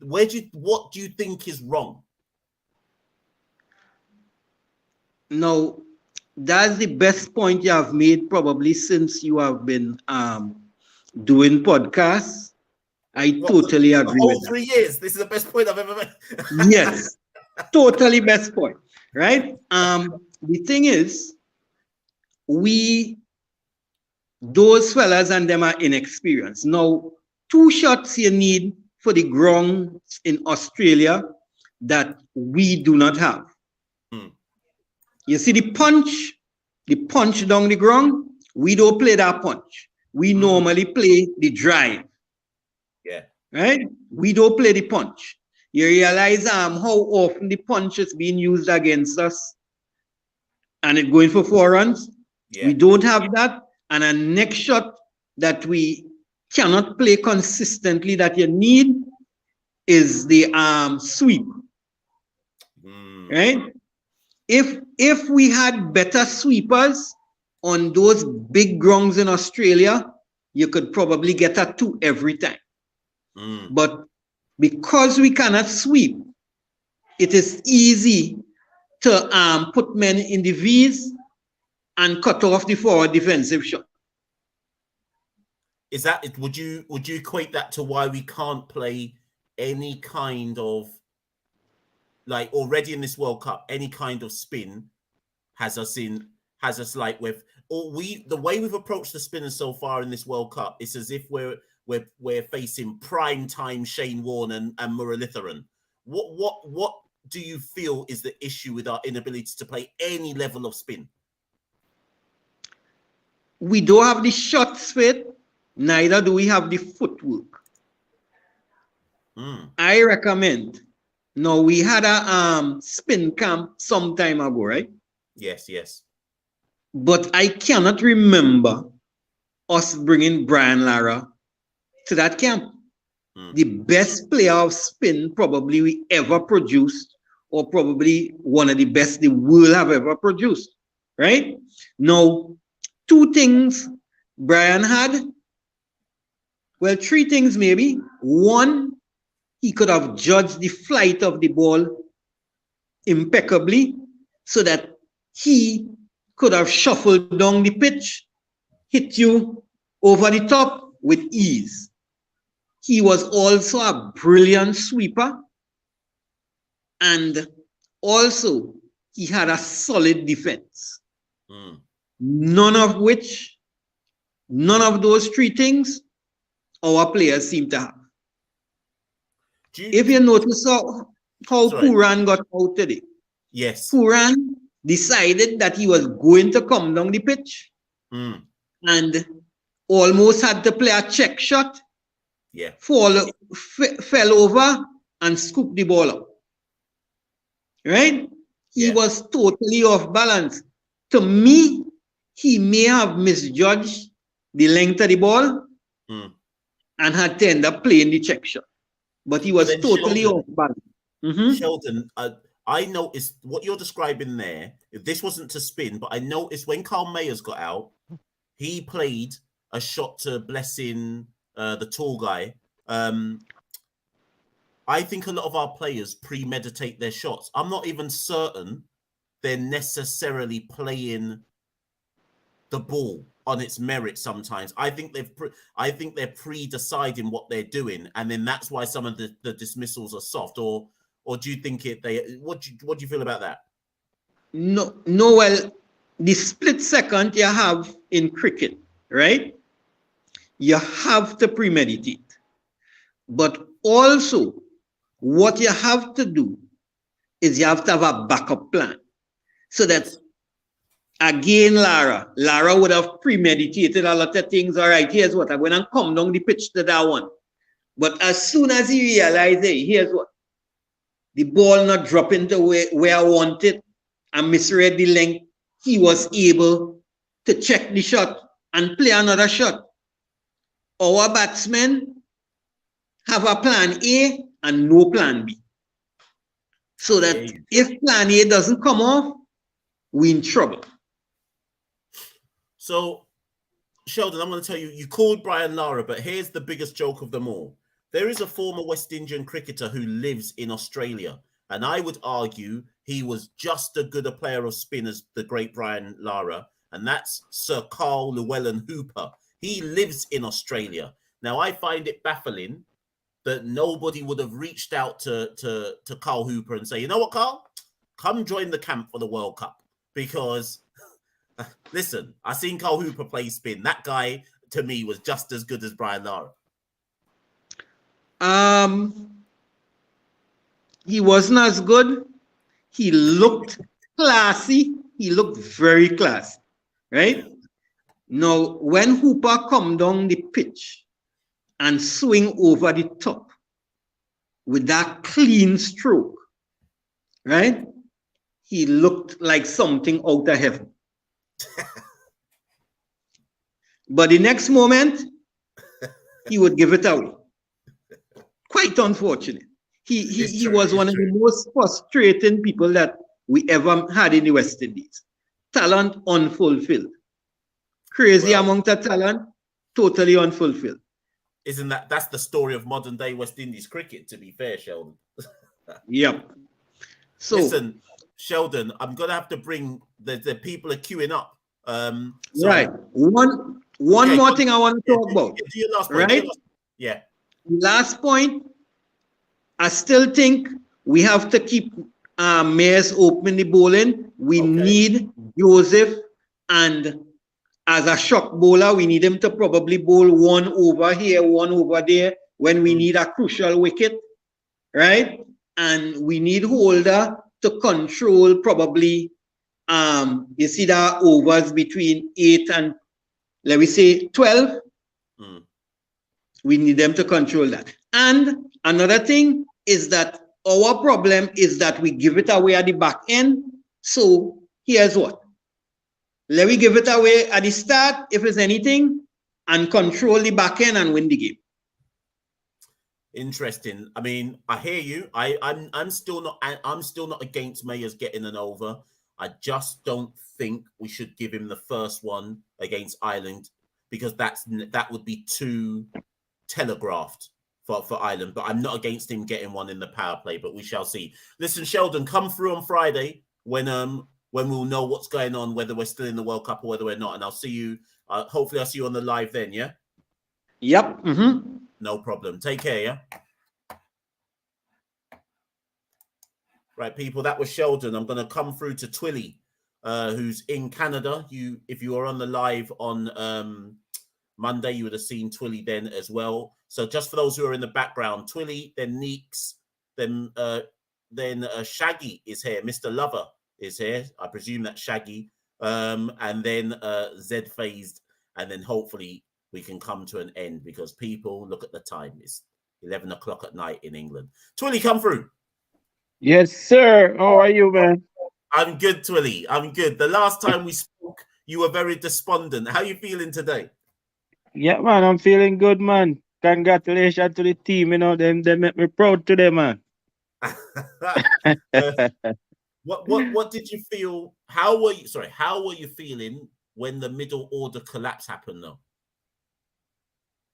what do you think is wrong? No, that's the best point you have made probably since you have been doing podcasts. I totally agree with that. 3 years. This is the best point I've ever made. Yes, totally best point, right? The thing is, those fellas and them are inexperienced. Now, 2 shots you need for the ground in Australia that we do not have. You see the punch down the ground, we don't play that punch. We normally play the drive. Yeah. Right? We don't play the punch. You realize how often the punch is being used against us and it going for 4 runs. Yeah. We don't have that. And a next shot that we cannot play consistently that you need is the sweep. Right? If we had better sweepers on those big grounds in Australia, you could probably get a 2 every time. But because we cannot sweep, it is easy to put men in the V's and cut off the forward defensive shot. Is that it? Would you equate that to why we can't play any kind of, like, already in this World Cup, any kind of spin has us like with, or the way we've approached the spinners so far in this World Cup, it's as if we're facing prime time Shane Warne and Muralitharan. What do you feel is the issue with our inability to play any level of spin? We don't have the shot fit, neither do we have the footwork. I recommend Now we had a spin camp some time ago, right? Yes, yes. But I cannot remember us bringing Brian Lara to that camp. The best player of spin probably we ever produced, or probably one of the best the world have ever produced, right? Now, two things Brian had. Well, three things maybe. One, he could have judged the flight of the ball impeccably so that he could have shuffled down the pitch, hit you over the top with ease. He was also a brilliant sweeper, and also he had a solid defense. None of those three things our players seem to have. If you notice how Puran got out today, yes, Puran decided that he was going to come down the pitch and almost had to play a check shot. Yeah, fell over and scooped the ball up. Right? He was totally off balance. To me, he may have misjudged the length of the ball and had to end up playing the check shot. But he was totally off balance. Sheldon, I noticed what you're describing there. If this wasn't to spin, but I noticed when Carl Mayers got out, he played a shot to Blessing, the tall guy. I think a lot of our players premeditate their shots. I'm not even certain they're necessarily playing the ball on its merit sometimes. I think they're pre-deciding what they're doing, and then that's why some of the dismissals are soft. Or do you think what do you feel about that? No, well, the split second you have in cricket, right? You have to premeditate. But also, what you have to do is you have to have a backup plan. So that, again, Lara would have premeditated a lot of things. All right, here's what, I'm going to come down the pitch to that one. But as soon as he realized, hey, here's what, the ball not dropping to where I want it, I misread the length, he was able to check the shot and play another shot. Our batsmen have a plan A and no plan B. So that if plan A doesn't come off, we're in trouble. So, Sheldon, I'm going to tell you, you called Brian Lara, but here's the biggest joke of them all. There is a former West Indian cricketer who lives in Australia, and I would argue he was just as good a player of spin as the great Brian Lara, and that's Sir Carl Llewellyn Hooper. He lives in Australia. Now, I find it baffling that nobody would have reached out to Carl Hooper and say, you know what, Carl? Come join the camp for the World Cup. Because, listen, I seen Carl Hooper play spin. That guy, to me, was just as good as Brian Lara. He wasn't as good. He looked classy. He looked very classy, right? Now, when Hooper come down the pitch and swing over the top with that clean stroke, right? He looked like something out of heaven. But the next moment, he would give it away. Quite unfortunate. He was one of the most frustrating people that we ever had in the West Indies. Talent unfulfilled. Crazy amount of talent, totally unfulfilled. Isn't that's the story of modern day West Indies cricket, to be fair, Sheldon? Yep. So listen, Sheldon, I'm gonna have to bring the people are queuing up. Right. One more thing I want to talk about. Do your last point, right? Yeah. Last point. I still think we have to keep Mayers open the bowling. We need Joseph, and as a shock bowler, we need him to probably bowl one over here, one over there when we need a crucial wicket, right? And we need Holder to control probably, you see that overs between 8 and, let me say, 12. We need them to control that. And another thing is that Our problem is that we give it away at the back end. So here's what. Let me give it away at the start, if it's anything, and control the back end and win the game. Interesting. I mean, I hear you. I'm still not against Mayers getting an over. I just don't think we should give him the first one against Ireland because that would be too telegraphed for Ireland. But I'm not against him getting one in the power play, but we shall see. Listen, Sheldon, come through on Friday when we'll know what's going on, whether we're still in the World Cup or whether we're not. And I'll see you. Hopefully, I'll see you on the live then. Yeah. Yep. Mm-hmm. No problem. Take care. Yeah. Right, people. That was Sheldon. I'm going to come through to Twilly, who's in Canada. If you were on the live on Monday, you would have seen Twilly then as well. So just for those who are in the background, Twilly, then Neeks, then Shaggy is here. Mr. Lover is here. I presume that's Shaggy. And then Zed Phased, and then hopefully we can come to an end because people look at the time. It's 11 o'clock at night in England. Twilly, come through. Yes, sir. How are you, man? I'm good, Twilly. I'm good. The last time we spoke, you were very despondent. How are you feeling today? Yeah, man, I'm feeling good, man. Congratulations to the team. You know, they make me proud today, man. What did you feel? How were you feeling when the middle order collapse happened though?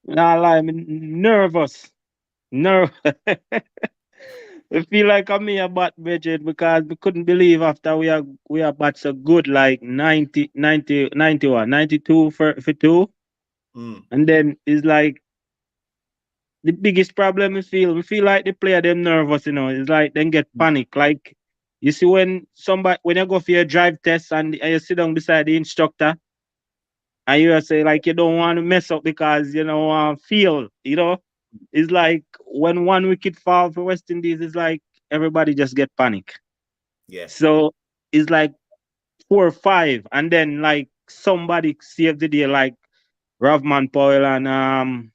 Nah, lie, I'm nervous. I feel like I'm here bat budget because we couldn't believe after we are bat so good, like 90, 91, 92 for two. And then it's like the biggest problem we feel like the player them nervous, you know. It's like then get panic. Like you see when you go for your drive test and you sit down beside the instructor and you say like you don't want to mess up because you know feel, you know. It's like when one wicket fall for West Indies, it's like everybody just get panic. Yeah. So it's like 4 or 5, and then like somebody saved the day, like Ravman Powell and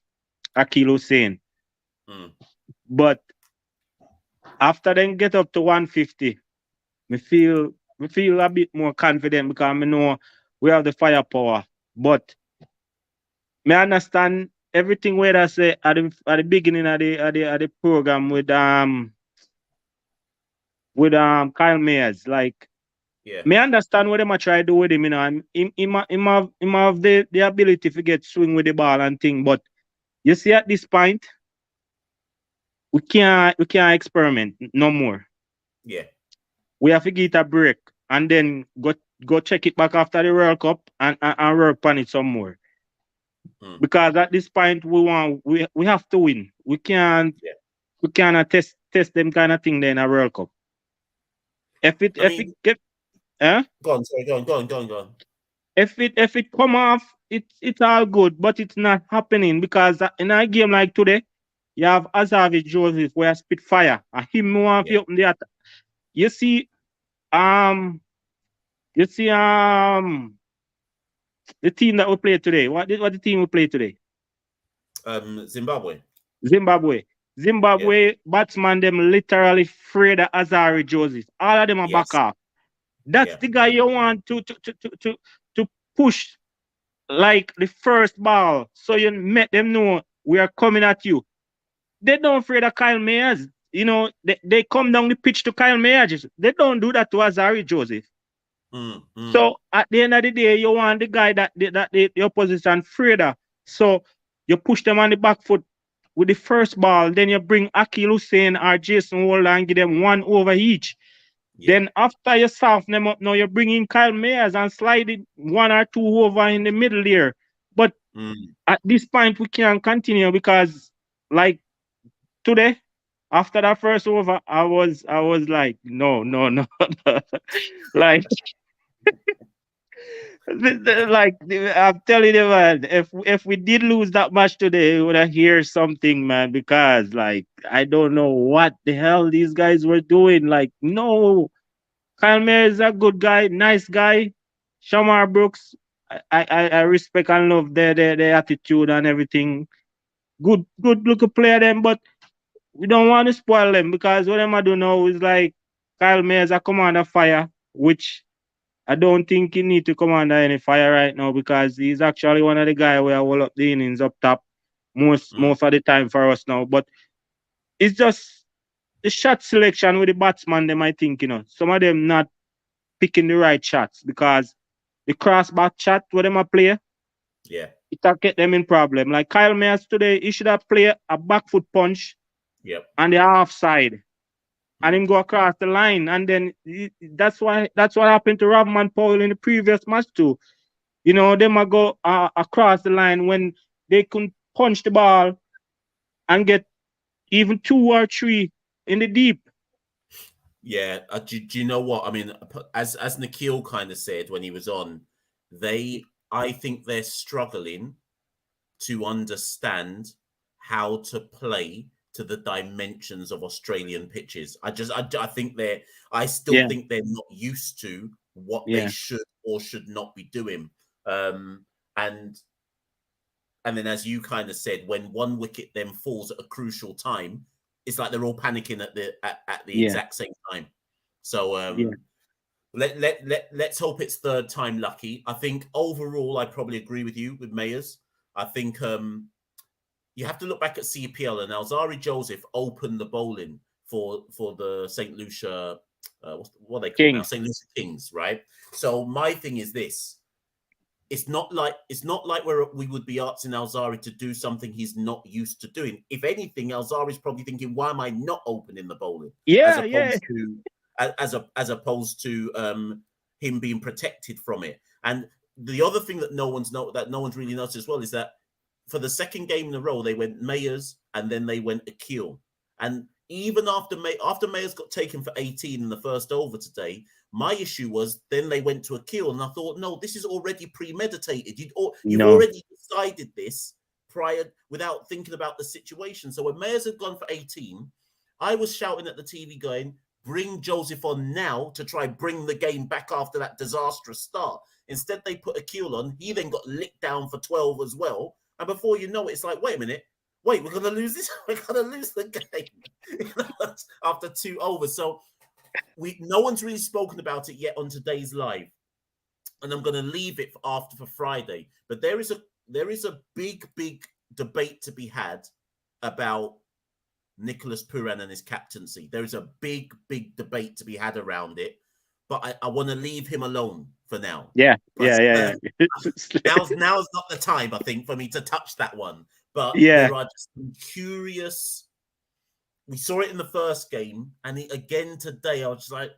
Akil Hussain. But after then get up to 150, me feel a bit more confident because I know we have the firepower. But me understand everything where I say at the beginning of the program with Kyle Mayers, like me understand what them I try to do with him, you know, and him have the ability to get swing with the ball and thing, but you see at this point we can't experiment no more. Yeah. We have to get a break and then go check it back after the World Cup and work on it some more. Because at this point we have to win. We cannot test them kind of thing there in a World Cup. Go on. If it come off, it's all good, but it's not happening because in a game like today, you have Azavi Joseph where Spitfire and him want to open the attack. You see the team that we played today. What the team we played today? Zimbabwe. Zimbabwe batsman them literally afraid of Azari Joseph. All of them are back off. That's the guy you want to push like the first ball, so you make them know we are coming at you. They don't afraid of Kyle Mayers. You know, they come down the pitch to Kyle Mayers. They don't do that to Azari Joseph. So at the end of the day, you want the guy that the opposition afraid of. So you push them on the back foot with the first ball, then you bring Akil Hussain or Jason Holder and give them one over each. Then after you soften them up, now you're bringing Kyle Mayers and slide it 1 or 2 over in the middle there. But at this point, we can't continue because, like today, after that first over, I was like, no. Like, like I'm telling you, man, if we did lose that match today, we would have heard something, man, because like I don't know what the hell these guys were doing. Like, no, Kyle Mayer is a good guy, nice guy. Shamar Brooks, I respect and love their attitude and everything. Good looking player them, but we don't want to spoil them because what them I do now is like Kyle Mayers a commander fire, which I don't think he need to command any fire right now because he's actually one of the guys where I hold up the innings up top most of the time for us now. But it's just the shot selection with the batsman, them I think, some of them not picking the right shots because the cross back shot where them a play, yeah, it will get them in problem. Like Kyle Mayers today, he should have played a back foot punch on the half side and him go across the line. And then that's what happened to Robman Powell in the previous match too. They might go across the line when they can punch the ball and get even 2 or 3 in the deep. Yeah. Do you know what? I mean, as Nikhil kind of said when he was on, I think they're struggling to understand how to play to the dimensions of Australian pitches. I think I still think they're not used to what they should or should not be doing. And then, as you kind of said, when one wicket then falls at a crucial time, it's like they're all panicking at the exact same time. So let's hope it's third time lucky. I think overall, I probably agree with you with Mayers. I think you have to look back at CPL, and Alzari Joseph opened the bowling for the St. Lucia, what they call now, St. Lucia Kings, right? So my thing is this: it's not like we would be asking Alzari to do something he's not used to doing. If anything, Alzari's probably thinking, "Why am I not opening the bowling?" As opposed to him being protected from it. And the other thing that no one's really noticed as well is that for the second game in a row, they went Mayers and then they went Akil. And even after Mayers got taken for 18 in the first over today, my issue was then they went to Akil, and I thought, no, this is already premeditated. You've already decided this prior without thinking about the situation. So when Mayers had gone for 18, I was shouting at the TV going, bring Joseph on now to try bring the game back after that disastrous start. Instead, they put Akil on. He then got licked down for 12 as well. And before you know it, it's like, wait a minute. We're going to lose this. We're going to lose the game after 2 overs. So no one's really spoken about it yet on today's live. And I'm going to leave it for Friday. But there is a big debate to be had about Nicholas Pooran and his captaincy. There is a big debate to be had around it. But I want to leave him alone for now. Yeah. Now's not the time, I think, for me to touch that one. But there are just some curious. We saw it in the first game, and again today. I was just like,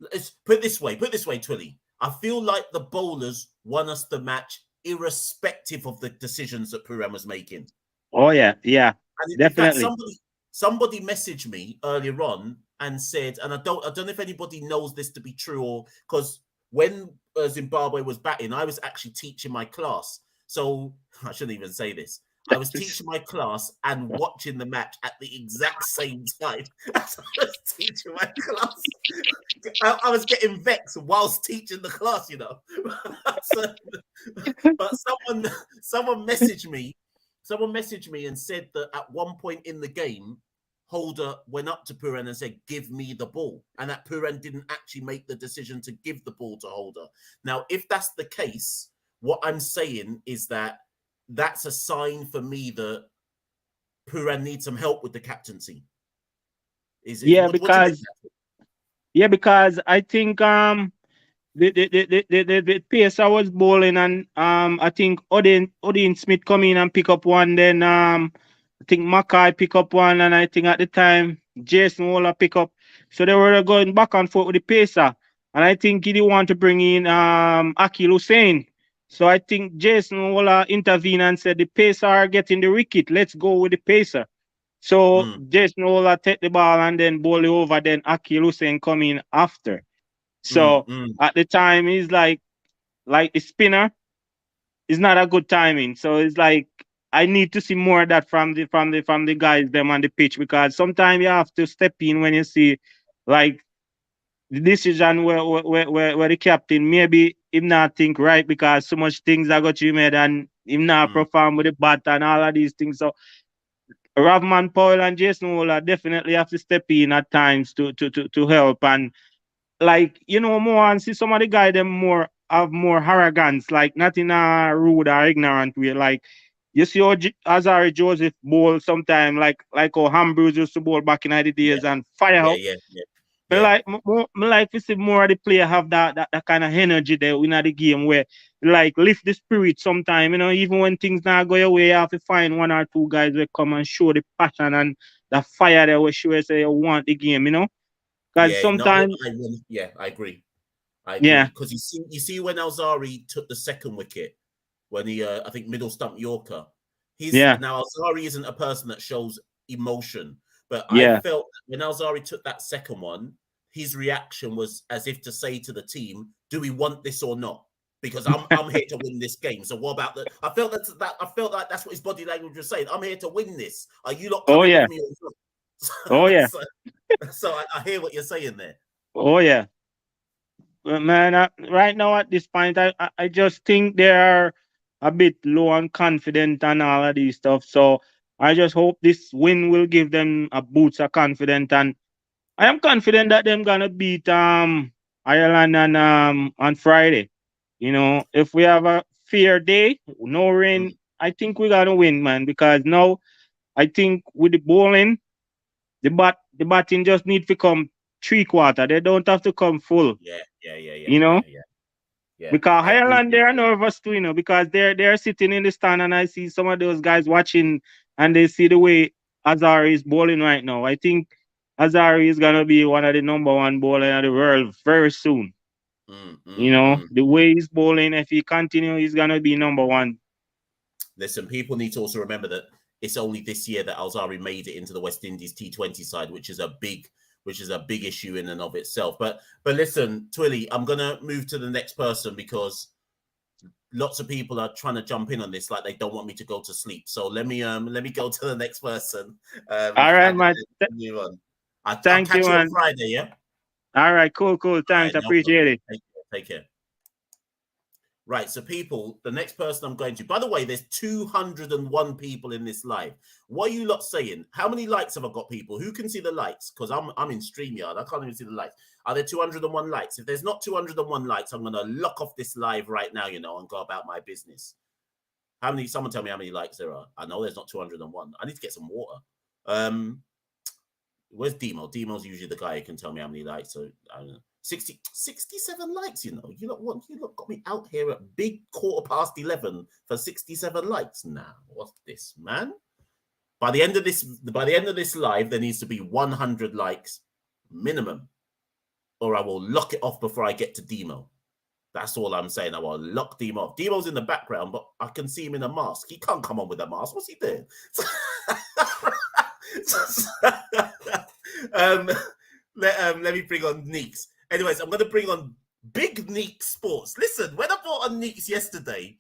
let's put it this way, Twilly. I feel like the bowlers won us the match, irrespective of the decisions that Pooran was making. Oh yeah, and definitely. In fact, somebody messaged me earlier on and said, and I don't know if anybody knows this to be true, or because when Zimbabwe was batting, I was actually teaching my class. So I shouldn't even say this. I was teaching my class and watching the match at the exact same time as I was teaching my class. I was getting vexed whilst teaching the class, but someone messaged me. Someone messaged me and said that at one point in the game, Holder went up to Pooran and said, "Give me the ball," and that Pooran didn't actually make the decision to give the ball to Holder. Now, if that's the case, what I'm saying is that that's a sign for me that Pooran needs some help with the captaincy. Because I think the pacer was bowling, and I think Odin Smith come in and pick up one. Then I think Mackay pick up one, and I think at the time Jason Waller pick up. So they were going back and forth with the pacer, and I think he didn't want to bring in Akil Hussain. So I think Jason Waller intervened and said the pacer are getting the wicket. Let's go with the pacer. So Jason Waller take the ball and then bowl it over. Then Akil Hussain come in after. So at the time, he's like the spinner is not a good timing. So it's like I need to see more of that from the guys them on the pitch, because sometimes you have to step in when you see like the decision where the captain maybe him not think right because so much things are got you made and him not perform with the bat and all of these things. So Ravman Powell and Jason Wola definitely have to step in at times to help. And like, you know, more and see some of the guys them more have more arrogance, like not in a rude or ignorant way. Like you see how Azari Joseph bowl sometime like how Ambrose used to bowl back in the Yeah, days and fire yeah, up. yeah, yeah. Me Yeah, like me like to see more of the player have that kind of energy there in the game where like lift the spirit sometime, you know, even when things not go your way, you have to find one or two guys that come and show the passion and the fire there will show say you want the game, you know. Because yeah. No, sometimes yeah, I agree. I agree. yeah, Because you see when Alzari took the second wicket, when he I think middle stump Yorker, he's yeah, now Alzari isn't a person that shows emotion, but I yeah. felt when Alzari took that second one, his reaction was as if to say to the team, "Do we want this or not?" Because I'm here to win this game. So what about the? I felt I felt like that's what his body language was saying. I'm here to win this. Are you not Oh coming yeah, with me or oh not? yeah, So I hear what you're saying there. oh yeah. Well, man, right now at this point, I just think they are a bit low on confident and all of these stuff. So I just hope this win will give them a boost of confidence, and I am confident that them gonna beat Ireland on Friday. You know, if we have a fair day, no Mm, rain, I think we're gonna win, man. Because now I think with the bowling, the batting just need to come 3/4. They don't have to come full. yeah, yeah, yeah, yeah, You know. yeah, yeah, yeah. Because I agree with Ireland, they you. are nervous too, you know, because they're sitting in the stand and I see some of those guys watching and they see the way Azari is bowling right now. I think Azari is gonna be one of the #1 bowler in the world very soon. You know, Mm. the way he's bowling, if he continue, he's gonna be #1. Listen, people need to also remember that it's only this year that Alzari made it into the West Indies T20 side, which is a big issue in and of itself. But listen, Twilly, I'm gonna move to the next person because lots of people are trying to jump in on this, like they don't want me to go to sleep. So let me go to the next person. All right, And man. move on. I'll Thank you, catch you on man. Friday, yeah? All right, cool. All Thanks. right, no Appreciate problem. it. Take care. Right, so people, the next person I'm going to, by the way, there's 201 people in this live. What are you lot saying? How many likes have I got, people? Who can see the likes? Because I'm in StreamYard. I can't even see the likes. Are there 201 likes? If there's not 201 likes, I'm going to lock off this live right now, you know, and go about my business. Someone tell me how many likes there are. I know there's not 201. I need to get some water. Where's Demo? Demo's usually the guy who can tell me how many likes. So I don't know. 67 likes, you know. You lot got me out here at big 11:15 for 67 likes. Nah, what's this, man? By the end of this live, there needs to be 100 likes minimum, or I will lock it off before I get to Demo. That's all I'm saying. I will lock Demo off. Demo's in the background, but I can see him in a mask. He can't come on with a mask. What's he doing? Let me bring on Neeks. Anyways, I'm going to bring on Big Neeks Sports. Listen, when I brought on Neeks yesterday,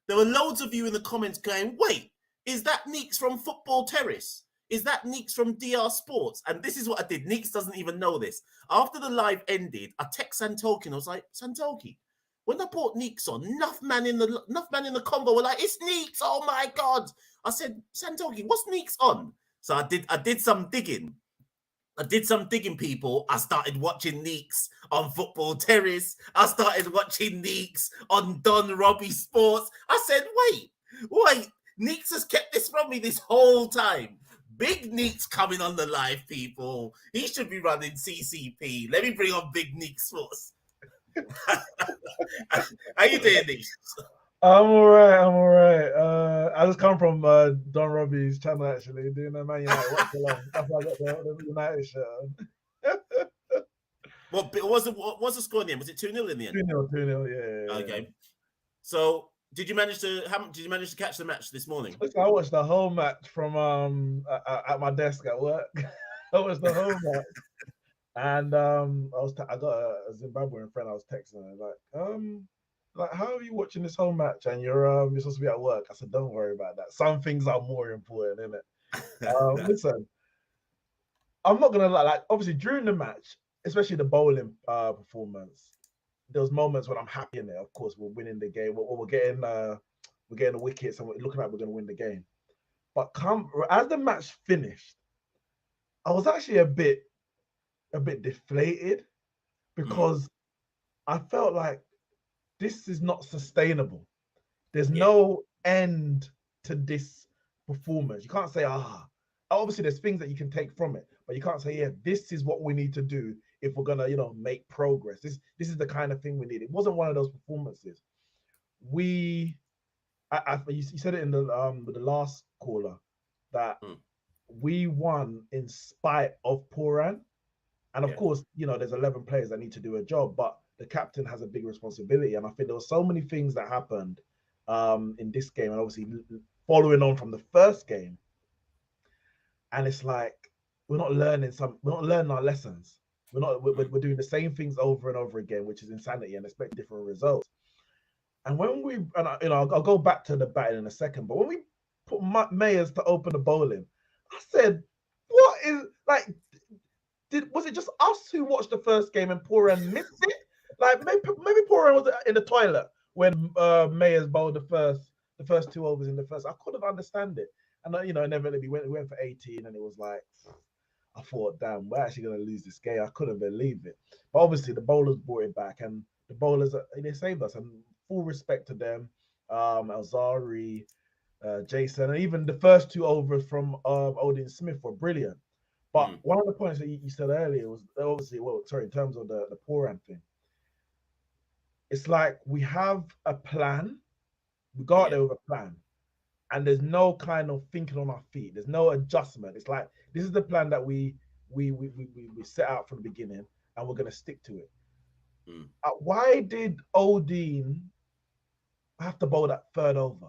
there were loads of you in the comments going, wait, is that Neeks from Football Terrace? Is that Neeks from DR Sports? And this is what I did. Neeks doesn't even know this. After the live ended, I text Santoki and I was like, Santoki, when I brought Neeks on, enough man in the convo were like, it's Neeks, oh my God. I said, Santoki, what's Neeks on? So I did some digging. People. I started watching Neeks on Football Terrace. I started watching Neeks on Don Robbie Sports. I said, wait, Neeks has kept this from me this whole time. Big Neeks coming on the live, people. He should be running CCP. Let me bring on Big Neeks Sports. How you doing, Neeks? I'm all right. I just come from Don Robbie's channel, actually, doing a Man United watch along. That's why I got the United shirt on. What was the score in the end? Was it 2-0 in the end? 2-0, yeah. Okay. So did you manage to catch the match this morning? I watched the whole match from at my desk at work. I watched the whole match. And I got a Zimbabwean friend I was texting her, like, how are you watching this whole match and you're supposed to be at work? I said, don't worry about that. Some things are more important, innit? Listen, I'm not gonna lie, like obviously during the match, especially the bowling performance, there was moments when I'm happy in there. Of course, we're winning the game. We're getting the wickets and we're looking like we're gonna win the game. But as the match finished, I was actually a bit deflated because I felt like this is not sustainable. There's no end to this performance. You can't say, obviously there's things that you can take from it, but you can't say, yeah, this is what we need to do if we're gonna, make progress. This is the kind of thing we need. It wasn't one of those performances. You said it in with the last caller that we won in spite of Poran. And of course, there's 11 players that need to do a job, but the captain has a big responsibility. And I think there were so many things that happened in this game, and obviously following on from the first game. And it's like we're not learning our lessons. We're doing the same things over and over again, which is insanity, and expect different results. And when I'll go back to the batting in a second, but when we put Mayers to open the bowling, I said, what is like? Was it just us who watched the first game and Poran missed it? Like maybe Poran was in the toilet when Mayers bowled the first 2 overs in the first. I couldn't understand it, and inevitably we went for 18, and it was like I thought, damn, we're actually gonna lose this game. I couldn't believe it, but obviously the bowlers brought it back, and the bowlers they saved us, and full respect to them, Alzari, Jason, and even the first 2 overs from Odin Smith were brilliant. But one of the points that you said earlier was obviously, in terms of the Poran thing, it's like we have a plan, we go out there with a plan, and there's no kind of thinking on our feet. There's no adjustment. It's like this is the plan that we set out from the beginning, and we're gonna stick to it. Why did Odin have to bowl that third over?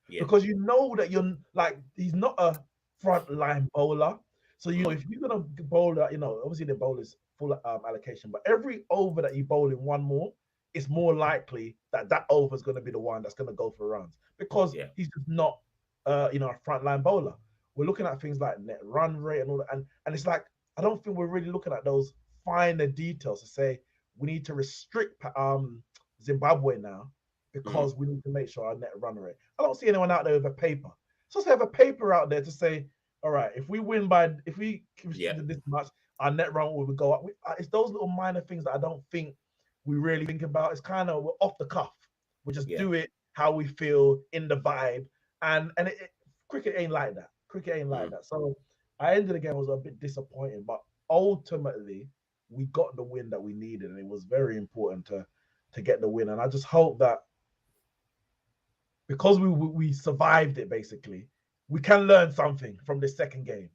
Because that you're like he's not a front line bowler. So if you're gonna bowl that, obviously the bowl is full allocation, but every over that you bowl in one more, it's more likely that over is going to be the one that's going to go for runs because he's just not, a frontline bowler. We're looking at things like net run rate and all that, and it's like I don't think we're really looking at those finer details to say we need to restrict Zimbabwe now because we need to make sure our net run rate. I don't see anyone out there with a paper. So let's have a paper out there to say, all right, if we restrict this much, our net run will go up. It's those little minor things that I don't think we really think about. It's kind of we're off the cuff. We just do it how we feel in the vibe, and cricket ain't like that. Cricket ain't like that. So I ended the game. I was a bit disappointed, but ultimately we got the win that we needed, and it was very important to get the win. And I just hope that because we survived it, basically, we can learn something from the second game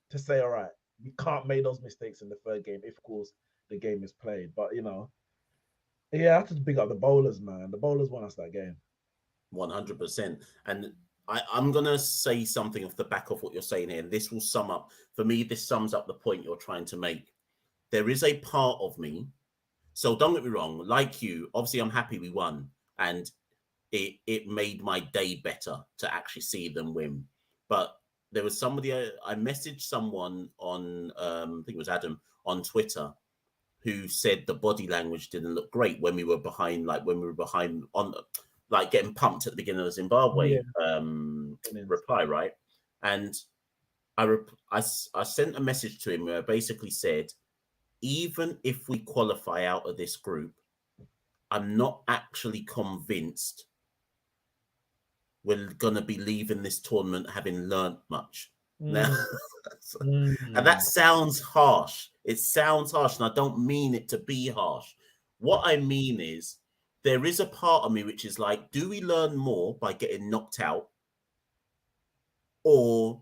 to say, all right, we can't make those mistakes in the third game if, of course, the game is played. But, I have to big up the bowlers, man. The bowlers won us that game. 100%. And I'm going to say something off the back of what you're saying here. And this will sum up, for me, this sums up the point you're trying to make. There is a part of me. So don't get me wrong. Like you, obviously, I'm happy we won. And it made my day better to actually see them win. But there was somebody, I messaged someone on, I think it was Adam, on Twitter, who said the body language didn't look great when we were behind, on, like getting pumped at the beginning of the Zimbabwe reply, right? And I sent a message to him where I basically said, even if we qualify out of this group, I'm not actually convinced we're going to be leaving this tournament having learnt much. Now, and that sounds harsh. It sounds harsh, and I don't mean it to be harsh. What I mean is there is a part of me which is like, do we learn more by getting knocked out? Or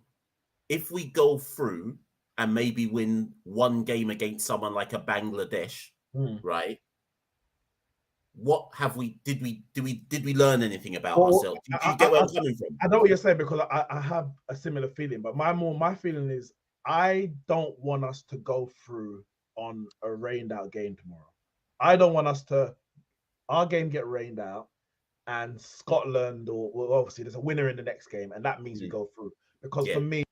if we go through and maybe win one game against someone like a Bangladesh, right? What have we? Did we learn anything about ourselves? Do you get where I'm coming from? I know what you're saying because I have a similar feeling, but my feeling is I don't want us to go through on a rained out game tomorrow. I don't want us to our game get rained out and Scotland or obviously there's a winner in the next game and that means we go through because for me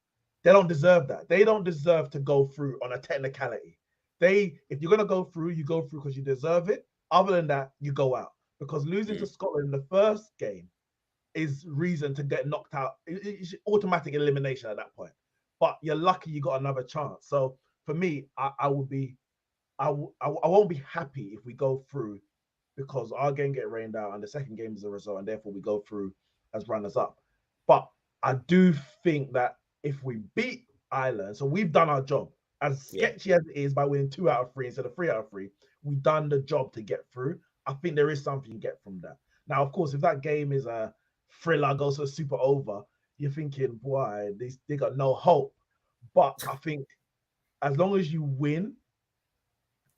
they don't deserve that. They don't deserve to go through on a technicality. If you're gonna go through, you go through because you deserve it. Other than that, you go out because losing to Scotland in the first game, is reason to get knocked out. It's automatic elimination at that point. But you're lucky you got another chance. So for me, I won't be happy if we go through because our game get rained out and the second game is a result, and therefore we go through as runners up. But I do think that if we beat Ireland, so we've done our job. As sketchy as it is by winning 2 out of 3 instead of 3 out of 3, we've done the job to get through. I think there is something you get from that. Now, of course, if that game is a thriller, goes to a super over, you're thinking, boy, they got no hope. But I think as long as you win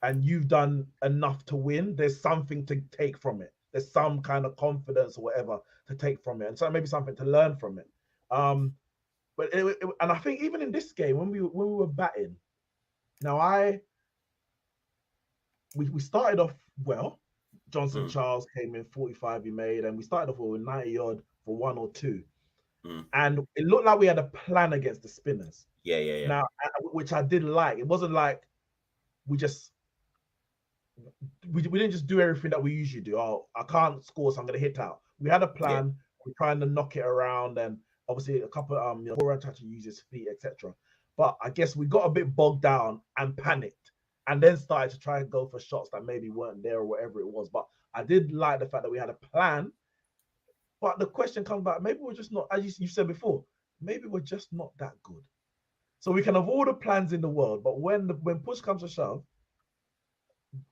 and you've done enough to win, there's something to take from it. There's some kind of confidence or whatever to take from it. And so maybe something to learn from it. And I think even in this game, when we were batting, now we started off well. Johnson Charles came in 45 he made, and we started off with 90 odd for 1 or 2. And it looked like we had a plan against the spinners. Yeah. Now, which I did like. It wasn't like we didn't just do everything that we usually do. Oh, I can't score, so I'm going to hit out. We had a plan. Yeah. We're trying to knock it around, and obviously a couple forehand touch to use his feet, etc. But I guess we got a bit bogged down and panicked, and then started to try and go for shots that maybe weren't there or whatever it was. But I did like the fact that we had a plan. But the question comes back, maybe we're just not, as you said before, maybe we're just not that good. So we can have all the plans in the world, but when push comes to shove,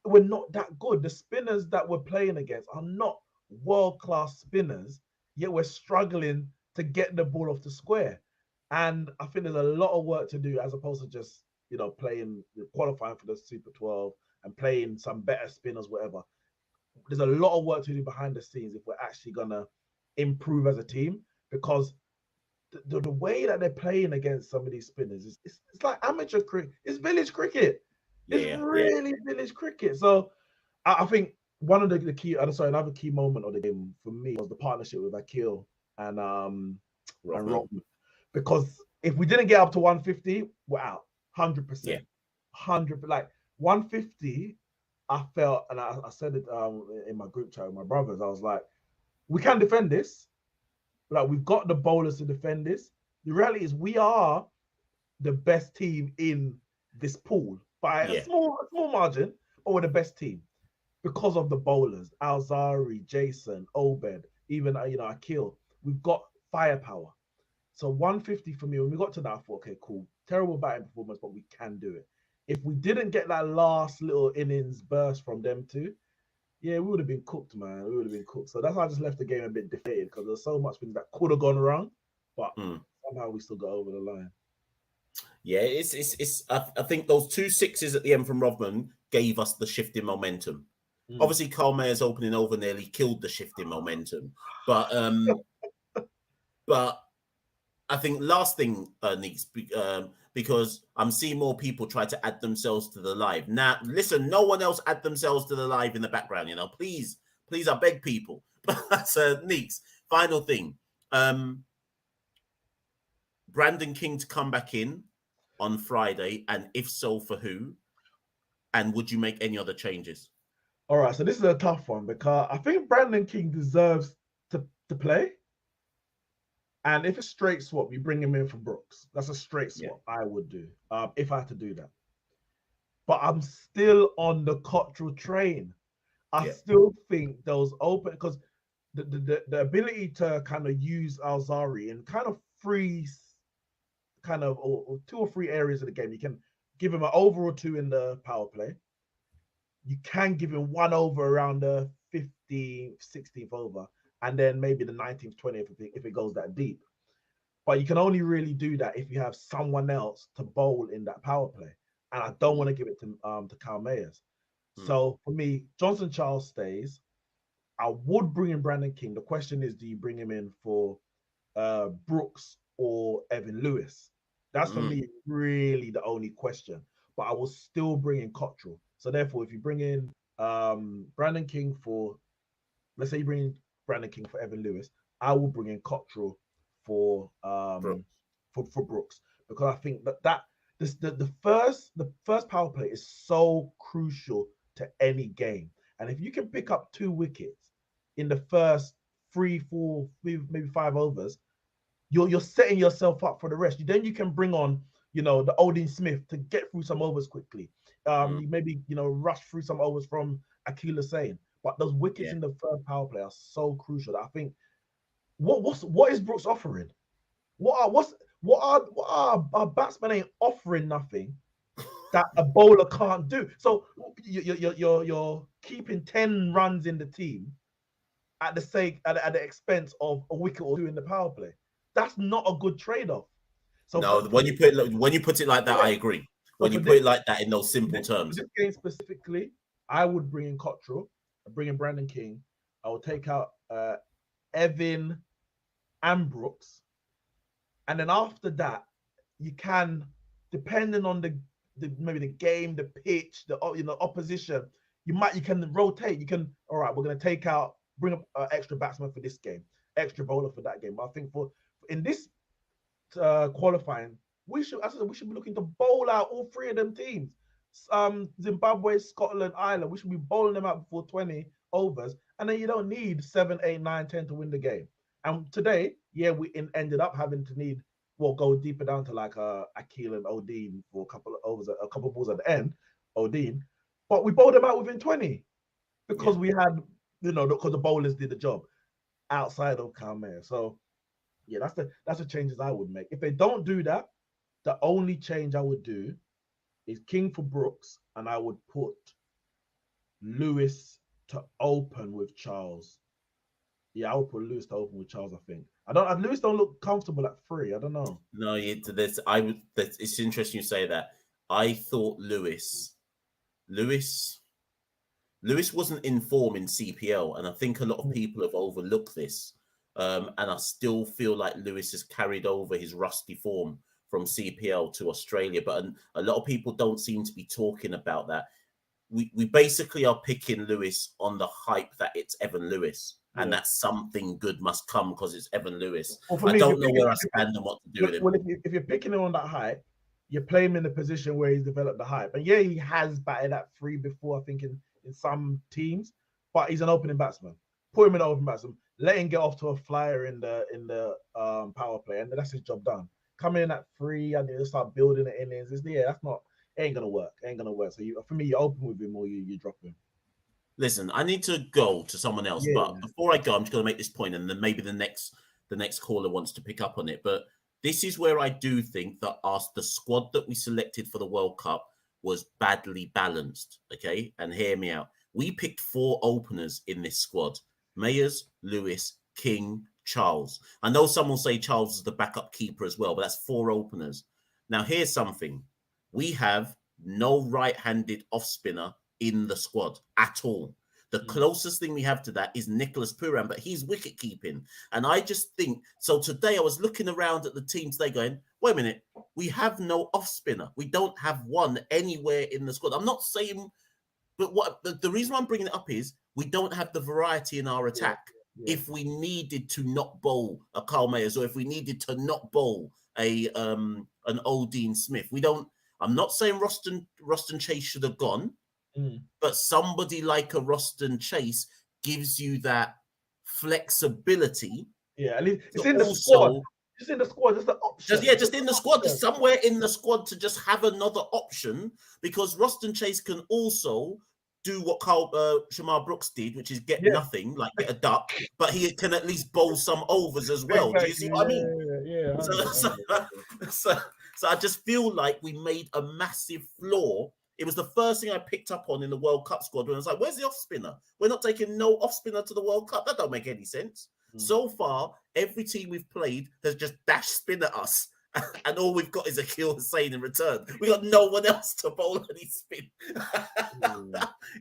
we're not that good. The spinners that we're playing against are not world-class spinners, yet we're struggling to get the ball off the square. And I think there's a lot of work to do as opposed to just, playing, qualifying for the Super 12 and playing some better spinners, whatever. There's a lot of work to do behind the scenes if we're actually going to improve as a team, because the way that they're playing against some of these spinners is it's like amateur cricket. It's village cricket. It's really village cricket. So I think one of the key, another key moment of the game for me was the partnership with Akil and Rockman. Because if we didn't get up to 150, we're out 100%. 100, like 150. I felt, and I said it in my group chat with my brothers. I was like, we can defend this. Like, we've got the bowlers to defend this. The reality is we are the best team in this pool by a small margin, but we're the best team because of the bowlers. Alzari, Jason, Obed, even Akil. We've got firepower. So 150 for me, when we got to that, I thought, okay, cool. Terrible batting performance, but we can do it. If we didn't get that last little innings burst from them too, we would have been cooked, man. We would have been cooked. So that's why I just left the game a bit deflated, because there's so much things that could have gone wrong, but somehow we still got over the line. Yeah, it's. I think those 2 sixes at the end from Rodman gave us the shift in momentum. Obviously, Carl Mayer's opening over nearly killed the shift in momentum, but I think last thing, Neeks, because I'm seeing more people try to add themselves to the live. Now, listen, no one else add themselves to the live in the background, Please, I beg people. But that's Neeks. Final thing. Brandon King to come back in on Friday, and if so, for who? And would you make any other changes? All right, so this is a tough one because I think Brandon King deserves to play. And if it's straight swap, you bring him in for Brooks. That's a straight swap I would do if I had to do that. But I'm still on the Cottrell train. I still think those open, because the ability to kind of use Alzari in kind of freeze, or 2 or 3 areas of the game. You can give him an over or 2 in the power play. You can give him 1 over around the 15th, 16th over, and then maybe the 19th, 20th if it goes that deep. But you can only really do that if you have someone else to bowl in that power play. And I don't want to give it to Kyle Mayers. So for me, Johnson Charles stays. I would bring in Brandon King. The question is, do you bring him in for Brooks or Evan Lewis? That's for me really the only question. But I will still bring in Cottrell. So therefore, if you bring in Brandon King for, let's say you bring in Brandon King for Evan Lewis, I will bring in Cottrell for Brooks, because I think that the first power play is so crucial to any game. And if you can pick up 2 wickets in the first 3, 4, maybe 5 overs, you're setting yourself up for the rest. Then you can bring on, you know, the Odin Smith to get through some overs quickly. You maybe, you know, rush through some overs from Akil Hussain. But those wickets in the third power play are so crucial that I think what is Brooks offering? What are our batsmen ain't offering nothing that a bowler can't do. So you're keeping 10 runs in the team at the expense of a wicket or two in the power play. That's not a good trade-off. So no, when you put it like that, I agree. When you put it like that in those simple terms. For this game specifically, I would bring in Cottrell, bring in Brandon King. I would take out Evan and Brooks. And then after that, you can, depending on maybe the game, the pitch, the opposition, you can rotate. You can, all right, we're going to bring up extra batsman for this game, extra bowler for that game. But I think in this qualifying, we should be looking to bowl out all 3 of them teams. Zimbabwe, Scotland, Ireland. We should be bowling them out before 20 overs, and then you don't need 7, 8, 9, 10 to win the game. And today, we ended up having to go deeper down to like Akil and Odin for a couple of overs, a couple of balls at the end, Odin. But we bowled them out within 20 because we had, because the bowlers did the job outside of Kalmare. So that's the changes I would make. If they don't do that, the only change I would do is King for Brooks, and I would put Lewis to open with Charles. Yeah, I would put Lewis to open with Charles. I think Lewis don't look comfortable at 3. I don't know. No, it's interesting you say that. I thought Lewis wasn't in form in CPL, and I think a lot of people have overlooked this. And I still feel like Lewis has carried over his rusty form from CPL to Australia, but a lot of people don't seem to be talking about that. We basically are picking Lewis on the hype that it's Evan Lewis, and that something good must come because it's Evan Lewis. I don't know where I stand and what to do with him. Well, if you're picking him on that hype, you play him in the position where he's developed the hype. And he has batted at 3 before, I think, in some teams, but he's an opening batsman. Put him in an open batsman. Let him get off to a flyer in the power play, and that's his job done. Coming in at 3 and you start building the innings. That's not. It ain't gonna work. So for me, you open with him or you drop him. Listen, I need to go to someone else, but before I go, I'm just going to make this point, and then maybe the next caller wants to pick up on it. But this is where I do think that the squad that we selected for the World Cup was badly balanced. Okay, and hear me out. We picked 4 openers in this squad: Mayers, Lewis, King, Charles. I know some will say Charles is the backup keeper as well, but that's 4 openers. Now, here's something. We have no right-handed off-spinner in the squad at all. The closest thing we have to that is Nicholas Puran, but he's wicket-keeping. And I just think, so today I was looking around at the team today going, wait a minute, we have no off-spinner. We don't have one anywhere in the squad. I'm not saying, but the reason I'm bringing it up is we don't have the variety in our attack. If we needed to not bowl a Carl Mayers, or if we needed to not bowl an Odin Smith, we don't. I'm not saying Roston Chase should have gone, but somebody like a Roston Chase gives you that flexibility. Yeah, at least it's in the squad. Just in the squad, just the option. Just in the squad, just somewhere in the squad to just have another option, because Roston Chase can also do what Shamar Brooks did, which is get nothing, like get a duck, but he can at least bowl some overs as well. Do you see what I mean? Yeah. So I just feel like we made a massive flaw. It was the first thing I picked up on in the World Cup squad when I was like, where's the off spinner? We're not taking no off spinner to the World Cup. That don't make any sense. So far, every team we've played has just dash spin at us. And all we've got is Akil Hussain in return. We got no one else to bowl any spin.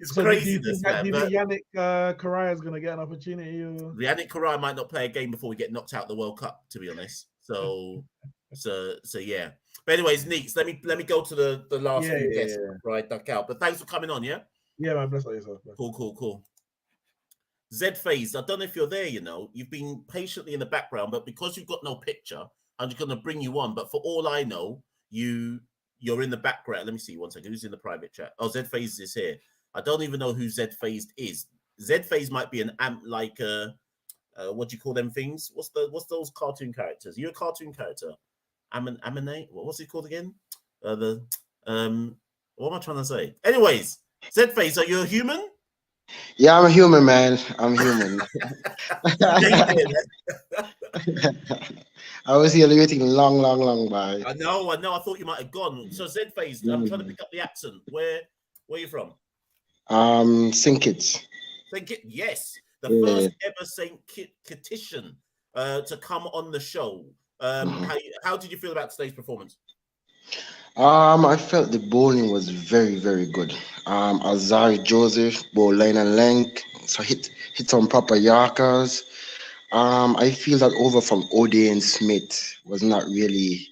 It's craziness, man. Do you think Yannick Correa is going to get an opportunity? Yannick Correa might not play a game before we get knocked out of the World Cup, to be honest. So yeah. But anyways, Neeks, let me go to the last guest before I duck out. But thanks for coming on, yeah? Yeah, man. Bless yourself. Cool. Z-Phase, I don't know if you're there, You've been patiently in the background, but because you've got no picture, I'm just going to bring you on. But for all I know, you're in the background. Let me see one second. Who's in the private chat? Oh, Z-Phase is here. I don't even know who Z-Phase is. Z-Phase might be an amp like what do you call them things? What's those cartoon characters? You're a cartoon character. Aminate? What's it called again? What am I trying to say? Anyways, Z-Face, are you a human? Yeah, I'm a human, man. I'm human. I was here waiting long by. I know. I thought you might have gone. So Z-Face, I'm trying to pick up the accent. Where are you from? St. Kitts. St. Kitts, yes. The first ever St. Kittitian to come on the show. How did you feel about today's performance? I felt the bowling was very, very good. Azari Joseph, bowl line and length, so hit some proper Yorkers. I feel that over from Odean Smith was not really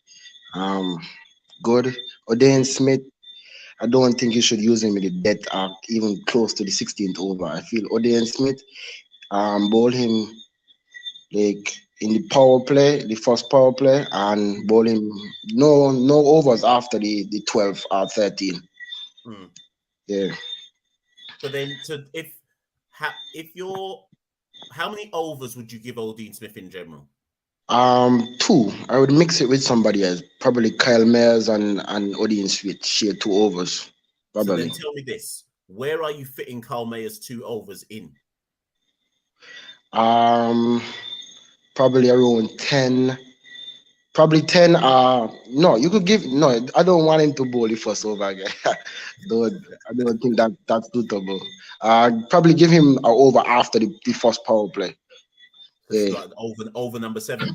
good. Odean Smith, I don't think you should use him in the death arc, even close to the 16th over. I feel Odean Smith, bowl him like in the power play, the first power play, and bowl him no overs after the 12 or 13. Yeah. So then, how many overs would you give Odean Smith in general? 2. I would mix it with somebody else, probably Kyle Mayers and Odean Smith share 2 overs. Probably. So then tell me this: where are you fitting Kyle Mayers' 2 overs in? Probably around 10. Probably 10. No, you could give. No, I don't want him to bowl the first over again. I don't think that's suitable. Probably give him an over after the first power play. Yeah. Like over number 7.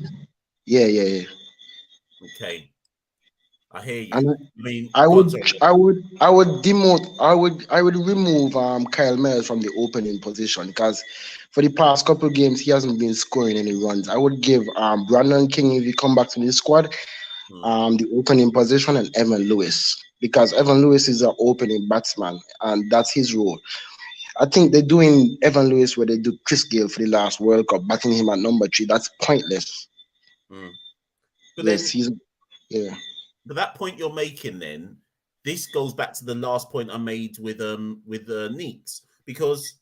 Yeah. Okay, I hear you. And I would remove Kyle Mayers from the opening position, because for the past couple of games he hasn't been scoring any runs. I would give Brandon King, if he come back to the squad, the opening position, and Evan Lewis, because Evan Lewis is an opening batsman and that's his role. I think they're doing Evan Lewis where they do Chris Gale for the last World Cup, batting him at number 3. That's pointless. But but that point you're making, then this goes back to the last point I made with Neeks, because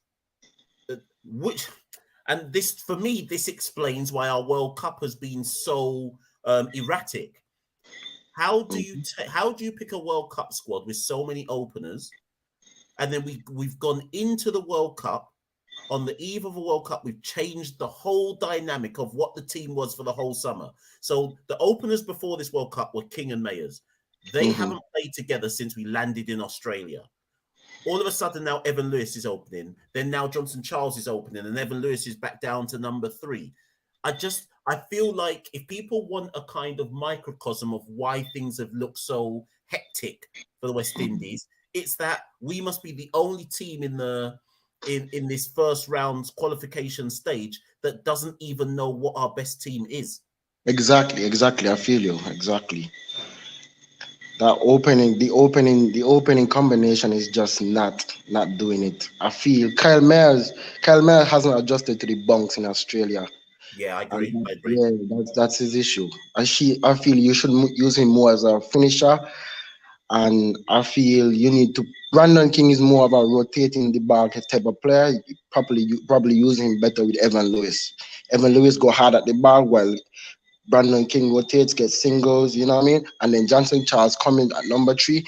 this for me, this explains why our World Cup has been so erratic. How do you pick a World Cup squad with so many openers? And then we've gone into the World Cup. On the eve of a World Cup, we've changed the whole dynamic of what the team was for the whole summer. So the openers before this World Cup were King and Mayers. They haven't played together since we landed in Australia. All of a sudden now Evan Lewis is opening. Then now Johnson Charles is opening, and Evan Lewis is back down to number 3. I feel like if people want a kind of microcosm of why things have looked so hectic for the West Indies, it's that we must be the only team in this first round's qualification stage that doesn't even know what our best team is. Exactly. I feel you. Exactly. That opening combination is just not doing it. I feel Kyle Mayers hasn't adjusted to the bunks in Australia. Yeah, I agree. Yeah, that's his issue. I feel you should use him more as a finisher. And I feel you need to. Brandon King is more about rotating the ball type of player. You probably use him better with Evan Lewis. Evan Lewis go hard at the ball while Brandon King rotates, gets singles. You know what I mean? And then Johnson Charles coming at number 3,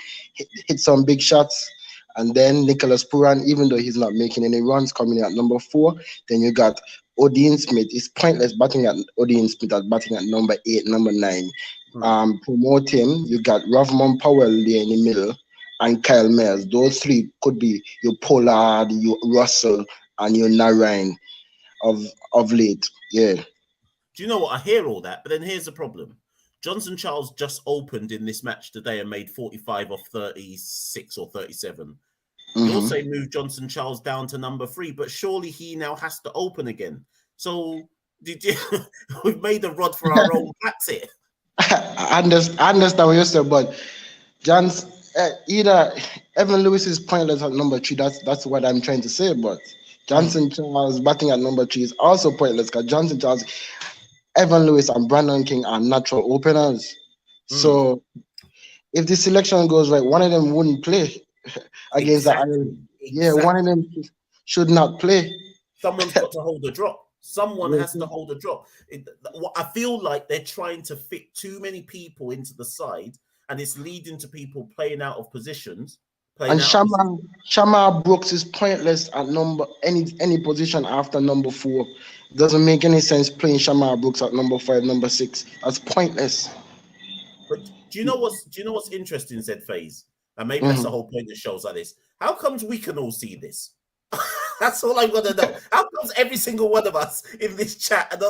hit some big shots. And then Nicholas Puran, even though he's not making any runs, coming in at number 4. Then you got Odean Smith. It's pointless batting at Odean Smith at batting at number 8, number 9. Promote him. You got Ravman Powell there in the middle and Kyle Mayers. Those 3 could be your Pollard, your Russell, and your Narayan of late. Yeah. Do you know what? I hear all that, but then here's the problem. Johnson Charles just opened in this match today and made 45 off 36 or 37. You're saying move Johnson Charles down to number 3, but surely he now has to open again. So we've made a rod for our own backs here. I understand what you're saying, but either Evan Lewis is pointless at number 3. That's what I'm trying to say. But Johnson Charles batting at number 3 is also pointless, because Johnson Charles, Evan Lewis, and Brandon King are natural openers. So if the selection goes right, one of them wouldn't play against the Ireland. Yeah, one of them should not play. Someone's got to hold the drop. Someone has to hold a drop. I feel like they're trying to fit too many people into the side, and it's leading to people playing out of positions. And Shamar Brooks is pointless at any position after number 4. It doesn't make any sense playing Shamar Brooks at number 5, number 6. That's pointless. But do you know what's interesting, Zed Phase? And maybe that's the whole point of shows like this. How comes we can all see this? That's all I want to know. How comes every single one of us in this chat and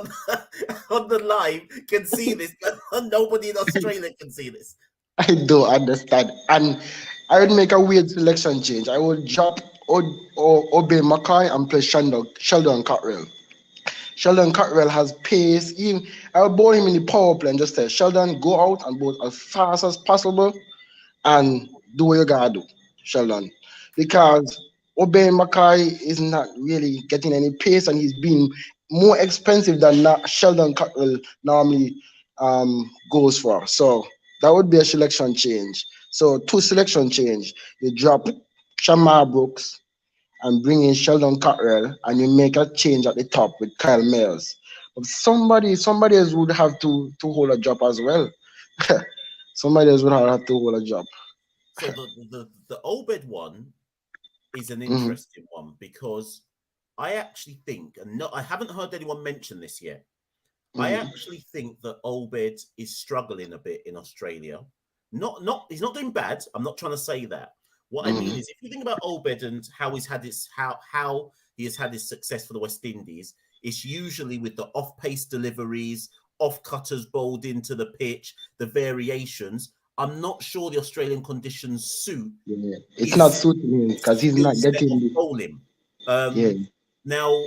on the live can see this, but nobody in Australia can see this? I don't understand. And I would make a weird selection change. I would drop Obey Mackay and play Sheldon Cottrell. Sheldon Cottrell has pace. I would bowl him in the power play and just say, Sheldon, go out and bowl as fast as possible and do what you gotta do, Sheldon. Because Obey Mackay is not really getting any pace, and he's been more expensive than Sheldon Cottrell normally goes for. So that would be a selection change. So 2 selection change. You drop Shamar Brooks and bring in Sheldon Cottrell, and you make a change at the top with Kyle Mayers. But somebody else would have to hold a drop as well. Somebody else would have to hold a drop. So the Obed one is an interesting one, because I actually think, and no, I haven't heard anyone mention this yet. I actually think that Obed is struggling a bit in Australia. He's not doing bad. I'm not trying to say that. What I mean is, if you think about Obed and how he's had his how he has had his success for the West Indies, it's usually with the off-pace deliveries, off-cutters bowled into the pitch, the variations. I'm not sure the Australian conditions suit. Yeah, it's not suiting him because he's not getting the bowling. Now,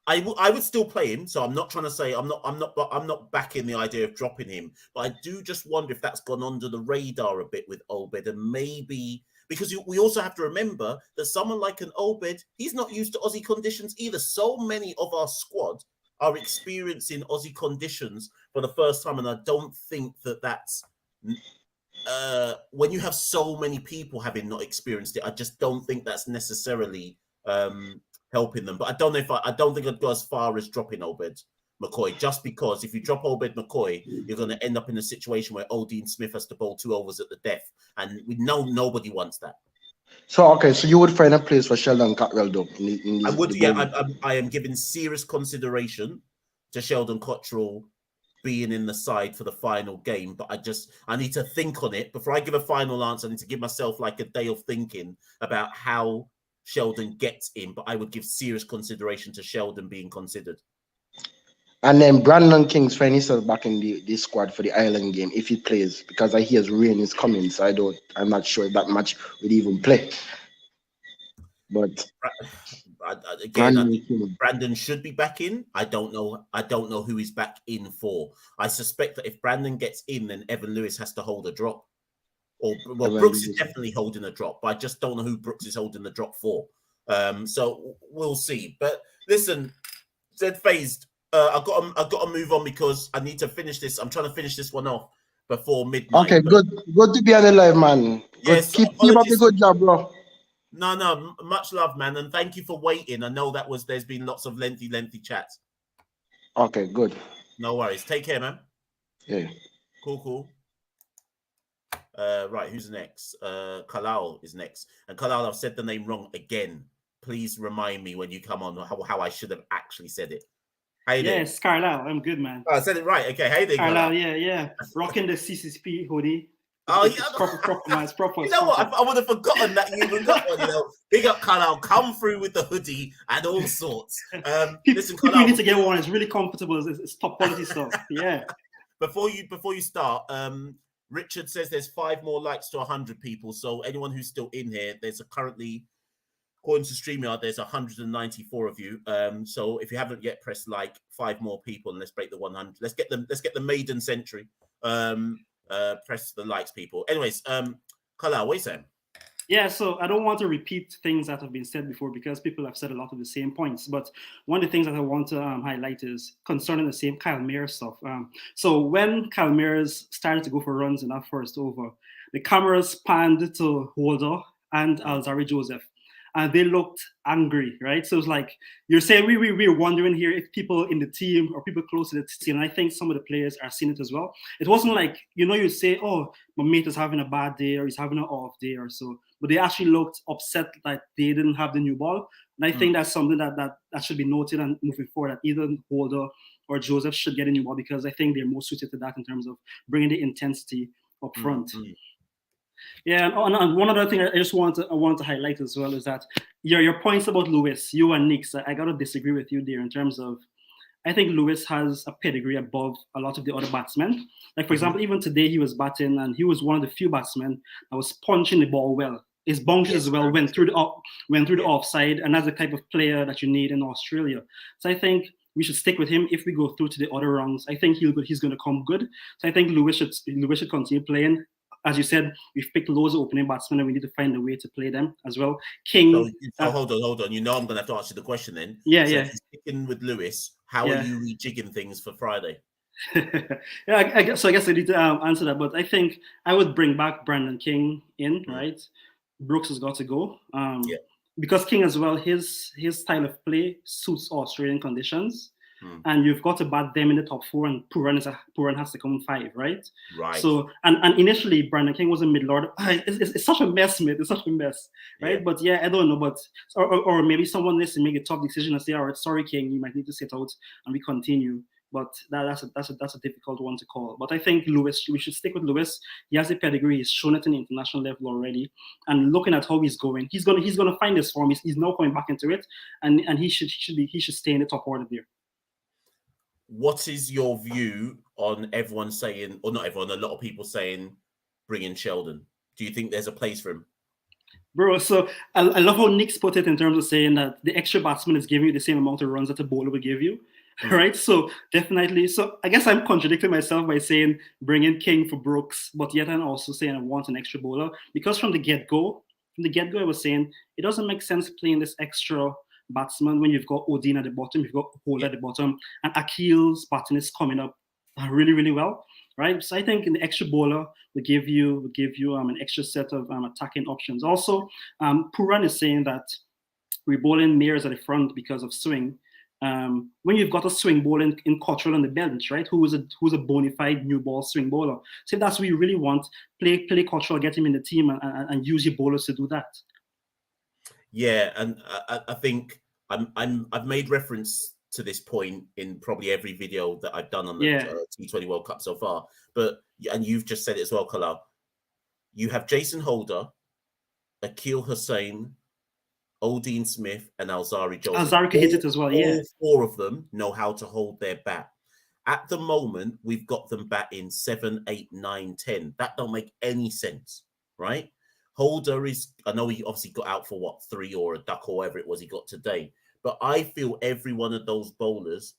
I would still play him, so I'm not trying to say I'm not backing the idea of dropping him, but I do just wonder if that's gone under the radar a bit with Obed, and maybe because we also have to remember that someone like an Obed, he's not used to Aussie conditions either. So many of our squad are experiencing Aussie conditions for the first time, and I don't think that's when you have so many people having not experienced it. I just don't think that's necessarily helping them. But I don't think I'd go as far as dropping Obed McCoy, just because if you drop Obed McCoy, you're going to end up in a situation where Dean Smith has to bowl 2 overs at the death, and we know nobody wants that. So you would find a place for Sheldon Cottrell though. I would, yeah. I am giving serious consideration to Sheldon Cottrell being in the side for the final game, but I need to think on it before I give a final answer. I need to give myself like a day of thinking about how Sheldon gets in, but I would give serious consideration to Sheldon being considered. And then Brandon King's find himself back in the squad for the Ireland game if he plays, because I hear rain is coming, so I'm not sure if that match would even play. But again, Brandon should be back in. I don't know who he's back in for. I suspect that if Brandon gets in, then Evan Lewis has to hold a drop. Brooks is definitely holding a drop, but I just don't know who Brooks is holding the drop for. So we'll see. But listen, Zed Phased, I've got to move on because I need to finish this. I'm trying to finish this one off before midnight. Okay, good to be on the live, man. Yes, keep up the good job, bro. No, much love, man, and thank you for waiting. I know there's been lots of lengthy chats. Okay, good. No worries. Take care, man. Yeah. Cool. Right, who's next? Kalal is next. And Kalal, I've said the name wrong again. Please remind me when you come on how I should have actually said it. How you doing? Yes, Carlisle. I'm good, man. Oh, I said it right. Okay, how you doing, Carlisle? Yeah. Rocking the CCP hoodie. Oh, yeah. It's proper, man. It's proper. You know what? I would have forgotten that you even got one. Big up, Carlisle. Come through with the hoodie and all sorts. Listen, people need to get one. It's really comfortable. It's top quality stuff. Yeah. Before you start, Richard says there's 5 more likes to 100 people. So anyone who's still in here, there's currently, according to StreamYard, there's 194 of you. So if you haven't yet pressed like, 5 more people, and let's break the 100. Let's get the maiden century. Press the likes, people. Anyways, Kalal, what are you saying? Yeah, so I don't want to repeat things that have been said before because people have said a lot of the same points. But one of the things that I want to highlight is concerning the same Kyle Mayers stuff. So when Kyle Mayers started to go for runs in that first over, the cameras panned to Holder and Alzarri Joseph. and they looked angry, right? So it's like you're saying we're wondering here if people in the team or people close to the team, and I think some of the players are seeing it as well. It wasn't like, you say, oh, my mate is having a bad day or he's having an off day or so, but they actually looked upset that they didn't have the new ball. And I think that's something that should be noted and moving forward, that either Holder or Joseph should get a new ball, because I think they're more suited to that in terms of bringing the intensity up front. Yeah, and one other thing I just want to highlight as well is that your points about Lewis, you and Nix, I got to disagree with you there in terms of, I think Lewis has a pedigree above a lot of the other batsmen. Like, for example, even today he was batting and he was one of the few batsmen that was punching the ball well. His bounces as well went through the offside, and that's the type of player that you need in Australia. So I think we should stick with him if we go through to the other rounds. I think he's going to come good. So I think Lewis should continue playing. As you said, we've picked loads of opening batsmen and we need to find a way to play them as well. King. So hold on. You know I'm going to have to ask you the question then. Yeah, so yeah. If you're sticking with Lewis, how are you rejigging things for Friday? I guess I need to answer that, but I think I would bring back Brandon King in, right? Brooks has got to go. Because King as well, his style of play suits Australian conditions. And you've got to bat them in the top 4, and Pooran has to come in 5, right? Right. So and initially Brandon King was a mid order. It's such a mess, mate. It's such a mess, right? Yeah. But yeah, I don't know. But or maybe someone needs to make a tough decision and say, all right, sorry, King, you might need to sit out and we continue. But that's a difficult one to call. But I think Lewis, we should stick with Lewis. He has a pedigree. He's shown it in the international level already. And looking at how he's going, he's gonna find his form. He's now coming back into it, and he should stay in the top order there. What is your view on everyone saying, or not everyone, a lot of people saying, bring in Sheldon? Do you think there's a place for him? Bro, so I love how Nick's put it in terms of saying that the extra batsman is giving you the same amount of runs that a bowler would give you, right? So definitely. So I guess I'm contradicting myself by saying bring in King for Brooks, but yet I'm also saying I want an extra bowler, because from the get-go, I was saying it doesn't make sense playing this extra batsman when you've got Odin at the bottom, you've got Holder at the bottom, and Akil's batting is coming up really, really well, right? So I think in the extra bowler would give you an extra set of attacking options. Also, Pooran is saying that we're bowling Mears at the front because of swing. When you've got a swing bowler in Cottrell on the bench, right, who's a bona fide new ball swing bowler. So if that's what you really want, play Cottrell, get him in the team, and use your bowlers to do that. Yeah, and I think I've made reference to this point in probably every video that I've done on the T20 World Cup so far. And you've just said it as well, Kala. You have Jason Holder, Akil Hussain, Odin Smith, and Alzari Joseph. Alzari can hit it as well, yeah. All 4 of them know how to hold their bat. At the moment, we've got them batting 7, 8, 9, 10. That don't make any sense, right? Holder I know he obviously got out for 3 or a duck or whatever it was he got today. But I feel every one of those bowlers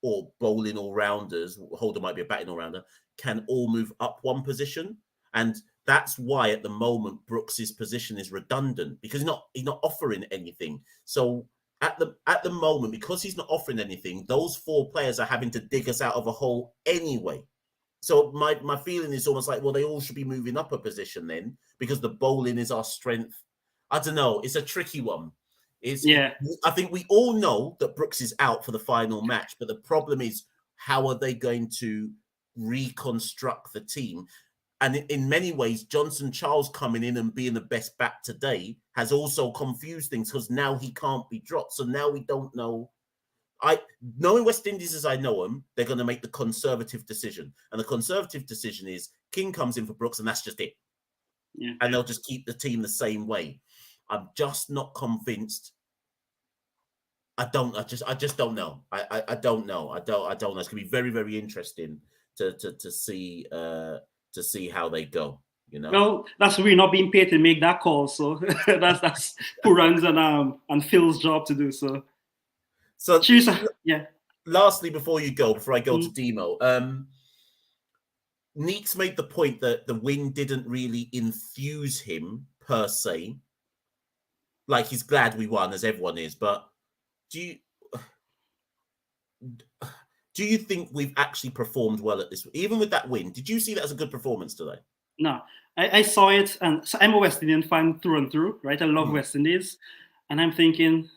or bowling all-rounders, Holder might be a batting all-rounder, can all move up 1 position. And that's why at the moment Brooks's position is redundant, because he's not offering anything. So at the moment, because he's not offering anything, those 4 players are having to dig us out of a hole anyway. So my feeling is almost like, well, they all should be moving up a position then, because the bowling is our strength. I don't know. It's a tricky one. I think we all know that Brooks is out for the final match, but the problem is, how are they going to reconstruct the team? And in many ways, Johnson Charles coming in and being the best bat today has also confused things, because now he can't be dropped. So now we don't know. Knowing West Indies as I know them, they're going to make the conservative decision. And the conservative decision is King comes in for Brooks, and that's just it. Yeah. And they'll just keep the team the same way. I'm just not convinced. I just don't know. I don't know. I don't know. It's going to be very, very interesting to see how they go. You know. Well, that's we're not being paid to make that call, so that's Pooran's and Phil's job to do. So cheers. Yeah. Lastly, before I go to Demo, Neeks made the point that the win didn't really enthuse him per se. Like, he's glad we won, as everyone is, but do you think we've actually performed well at this? Even with that win, did you see that as a good performance today? No, I saw it, and so I'm a West Indian fan through and through, right? I love West Indies, and I'm thinking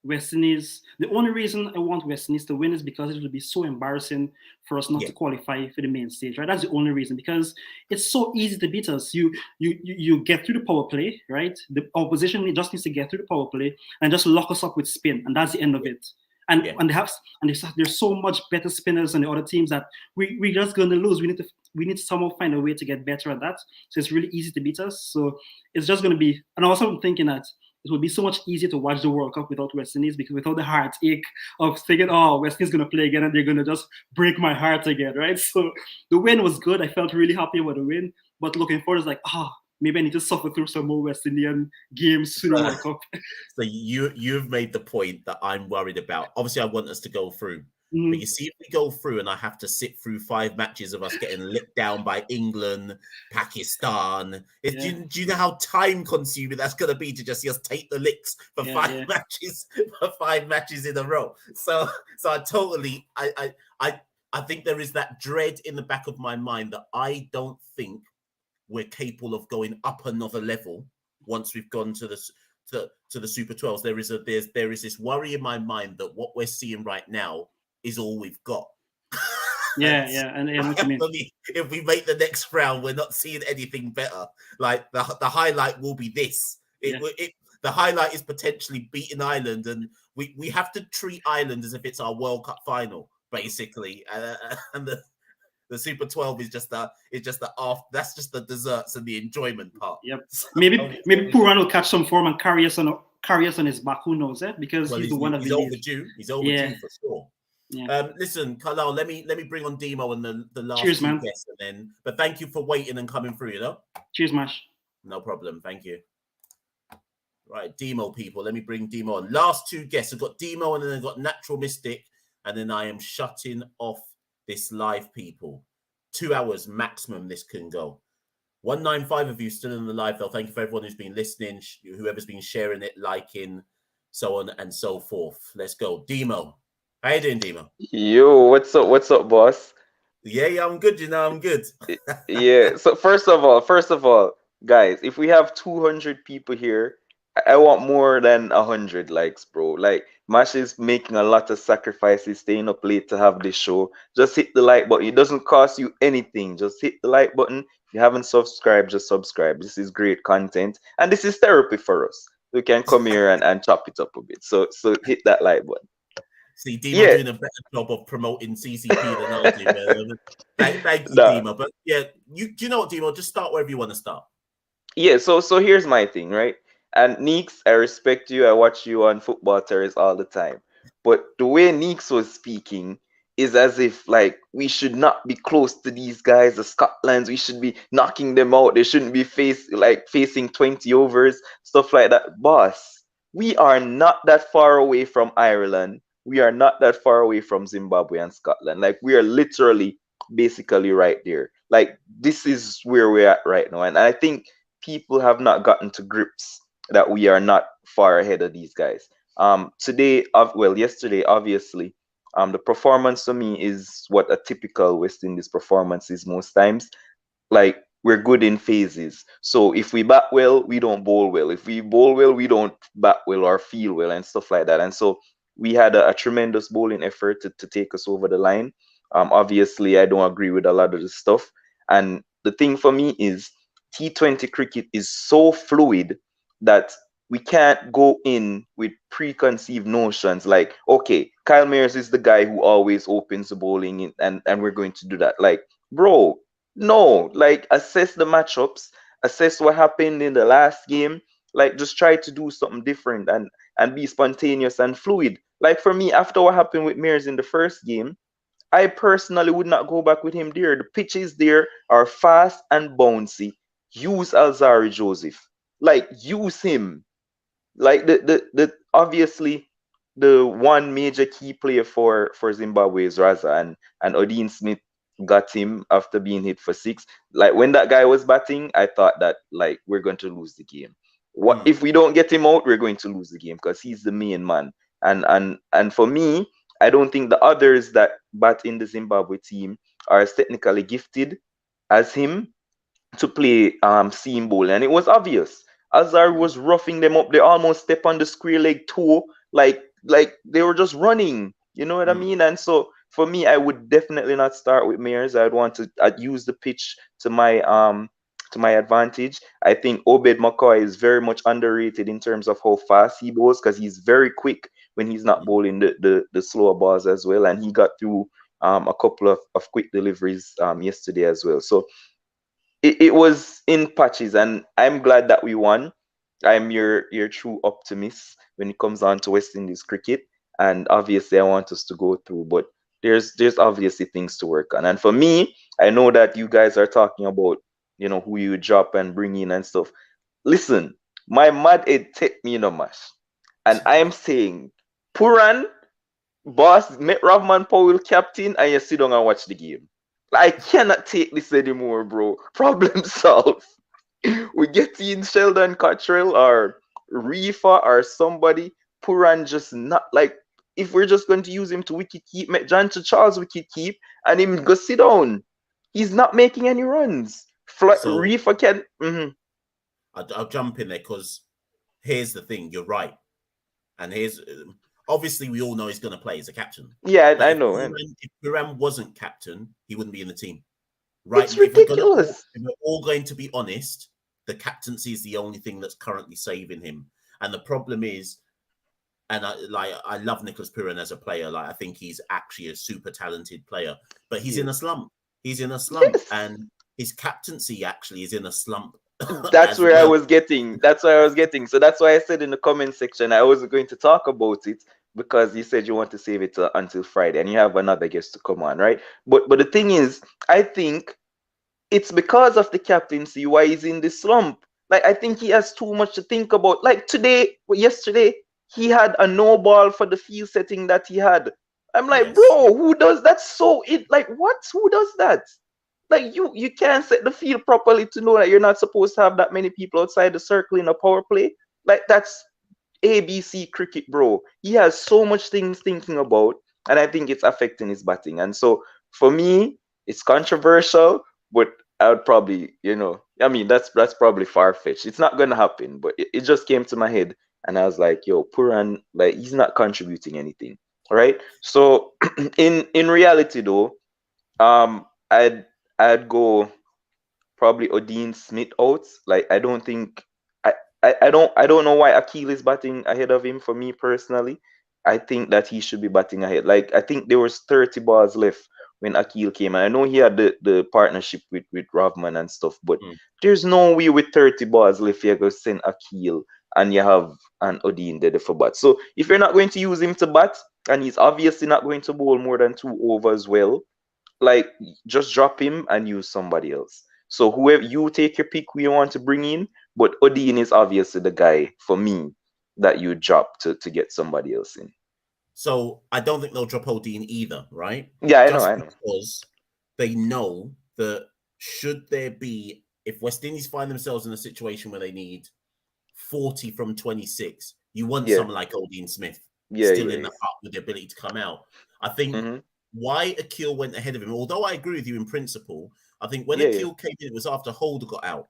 West Indies. The only reason I want West Indies to win is because it would be so embarrassing for us not Yeah. to qualify for the main stage, right? That's the only reason, because it's so easy to beat us. You get through the power play, right? The opposition just needs to get through the power play and just lock us up with spin, and that's the end of it. And Yeah. and there's so much better spinners than the other teams that we're just going to lose. We need to somehow find a way to get better at that. So it's really easy to beat us. So it's just going to be. And also I'm thinking that it would be so much easier to watch the World Cup without West Indies, because without the heartache of thinking, oh, West Indies going to play again and they're going to just break my heart again, right? So the win was good. I felt really happy with the win. But looking forward is like, maybe I need to suffer through some more West Indian games to the World Cup. So you've made the point that I'm worried about. Obviously, I want us to go through. But you see, if we go through and I have to sit through 5 matches of us getting licked down by England, Pakistan, do you know how time consuming that's going to be to just take the licks for 5 matches, for 5 matches in a row? So I totally, I think there is that dread in the back of my mind that I don't think we're capable of going up another level once we've gone to the Super 12s. There is this worry in my mind that what we're seeing right now is all we've got. And what you mean. If we make the next round, we're not seeing anything better. Like the highlight will be this. The highlight is potentially beating Ireland, and we have to treat Ireland as if it's our World Cup final, basically. And the Super 12 is just that's just the desserts and the enjoyment part. Yep. Maybe Puran will catch some form and carry us on his back. Who knows? Because he's the one of the overdue. He's overdue for sure. Yeah. Listen, Carlisle, let me bring on Demo and the last Cheers, two man. guests, but thank you for waiting and coming through. Cheers, Mash. No problem. Thank you. Right, Demo people. Let me bring Demo on. Last 2 guests. I've got Demo and then I've got Natural Mystic, and then I am shutting off this live, people. 2 hours maximum this can go. 195 of you still in the live, though. Thank you for everyone who's been listening, whoever's been sharing it, liking, so on and so forth. Let's go. Demo. How you doing, Demo? Yo, what's up, boss? Yeah, I'm good. I'm good. Yeah. So first of all, guys, if we have 200 people here, I want more than 100 likes, bro. Like, Mash is making a lot of sacrifices, staying up late to have this show. Just hit the like button. It doesn't cost you anything. Just hit the like button. If you haven't subscribed, just subscribe. This is great content, and this is therapy for us. We can come here and chop it up a bit. So hit that like button. See, Demo doing a better job of promoting CCP than I do. Thank you, Demo. But yeah, do you know what, Demo? Just start wherever you want to start. Yeah, so here's my thing, right? And Neeks, I respect you. I watch you on Football Terrace all the time. But the way Neeks was speaking is as if, like, we should not be close to these guys, the Scotlands. We should be knocking them out. They shouldn't be facing 20 overs, stuff like that. Boss, we are not that far away from Ireland. We are not that far away from Zimbabwe and Scotland. Like, we are literally basically right there. Like, this is where we're at right now. And I think people have not gotten to grips that we are not far ahead of these guys. Yesterday, obviously, the performance for me is what a typical West Indies performance is most times. Like, we're good in phases. So if we bat well, we don't bowl well. If we bowl well, we don't bat well or feel well and stuff like that. And so we had a tremendous bowling effort to take us over the line. Obviously, I don't agree with a lot of the stuff. And the thing for me is T20 cricket is so fluid that we can't go in with preconceived notions like, okay, Kyle Mayers is the guy who always opens the bowling and we're going to do that. Like, bro, no, like, assess the matchups, assess what happened in the last game, like, just try to do something different and be spontaneous and fluid. Like, for me, after what happened with Mayers in the first game, I personally would not go back with him there. The pitches there are fast and bouncy. Use Alzari Joseph. Like, use him. Like, the obviously the one major key player for Zimbabwe is Raza, and Odin Smith got him after being hit for 6. Like, when that guy was batting, I thought that, like, we're going to lose the game. What if we don't get him out? We're going to lose the game because he's the main man. And for me, I don't think the others that bat in the Zimbabwe team are as technically gifted as him. to play seam ball, and it was obvious. Ajar was roughing them up. They almost step on the square leg toe, like they were just running. You know what I mean? And so for me, I would definitely not start with Mears. I'd use the pitch to my advantage. I think Obed McCoy is very much underrated in terms of how fast he bowls, because he's very quick when he's not bowling the slower balls as well. And he got through a couple of quick deliveries yesterday as well. So it was in patches, and I'm glad that we won. I'm your true optimist when it comes on to West Indies cricket, and obviously I want us to go through, but there's obviously things to work on. And for me, I know that you guys are talking about, you know, who you drop and bring in and stuff. Listen, my mad head take me in a mash, and I am saying, Puran, boss, make Rahman Powell captain, and you sit down and watch the game. I cannot take this anymore, bro. Problem solved. We get in Sheldon Cottrell or Reefa or somebody. Puran just not like, if we're just going to use him to wicket keep, make John Charles wicket keep, and him go sit down. He's not making any runs. So- Reefa can. I'll jump in there because here's the thing. You're right, and here's obviously we all know he's going to play as a captain. Yeah, But I know. If Puran wasn't captain, he wouldn't be in the team. Right? It's ridiculous. If we're all going to be honest, the captaincy is the only thing that's currently saving him. And the problem is, and I love Nicholas Puran as a player. Like, I think he's actually a super talented player, but he's in a slump. He's in a slump, and his captaincy actually is in a slump. That's where I was getting. That's why I was getting. So that's why I said in the comment section I wasn't going to talk about it, because you said you want to save it until Friday, and you have another guest to come on, right? But the thing is, I think it's because of the captaincy why he's in this slump. Like, I think he has too much to think about. Like yesterday, he had a no ball for the field setting that he had. I'm like, bro, who does that? Like, what? Who does that? Like, you can't set the field properly to know that you're not supposed to have that many people outside the circle in a power play. Like, that's ABC cricket, bro. He has so much things thinking about, and I think it's affecting his batting. And so for me, it's controversial, but I would probably, I mean, that's probably far-fetched. It's not gonna happen, but it just came to my head, and I was like, yo, Puran, like, he's not contributing anything. All right. So in reality though, I'd go probably Odin Smith out. Like, I don't think I don't know why Akil is batting ahead of him. For me personally, I think that he should be batting ahead. Like, I think there was 30 balls left when Akil came, and I know he had the partnership with Rovman and stuff, but there's no way with 30 balls left you're going to send Akil and you have an Odin there for bat. So if you're not going to use him to bat, and he's obviously not going to bowl more than 2 overs well, like, just drop him and use somebody else. So whoever, you take your pick who you want to bring in, but Odin is obviously the guy for me that you drop to get somebody else in. So I don't think they'll drop Odin either, right? Yeah, I know. Because they know that should there be, if West Indies find themselves in a situation where they need 40 from 26, you want someone like Odin Smith still in the up with the ability to come out. I think why Akil went ahead of him, although I agree with you in principle, I think when Akil came in, it was after Holder got out,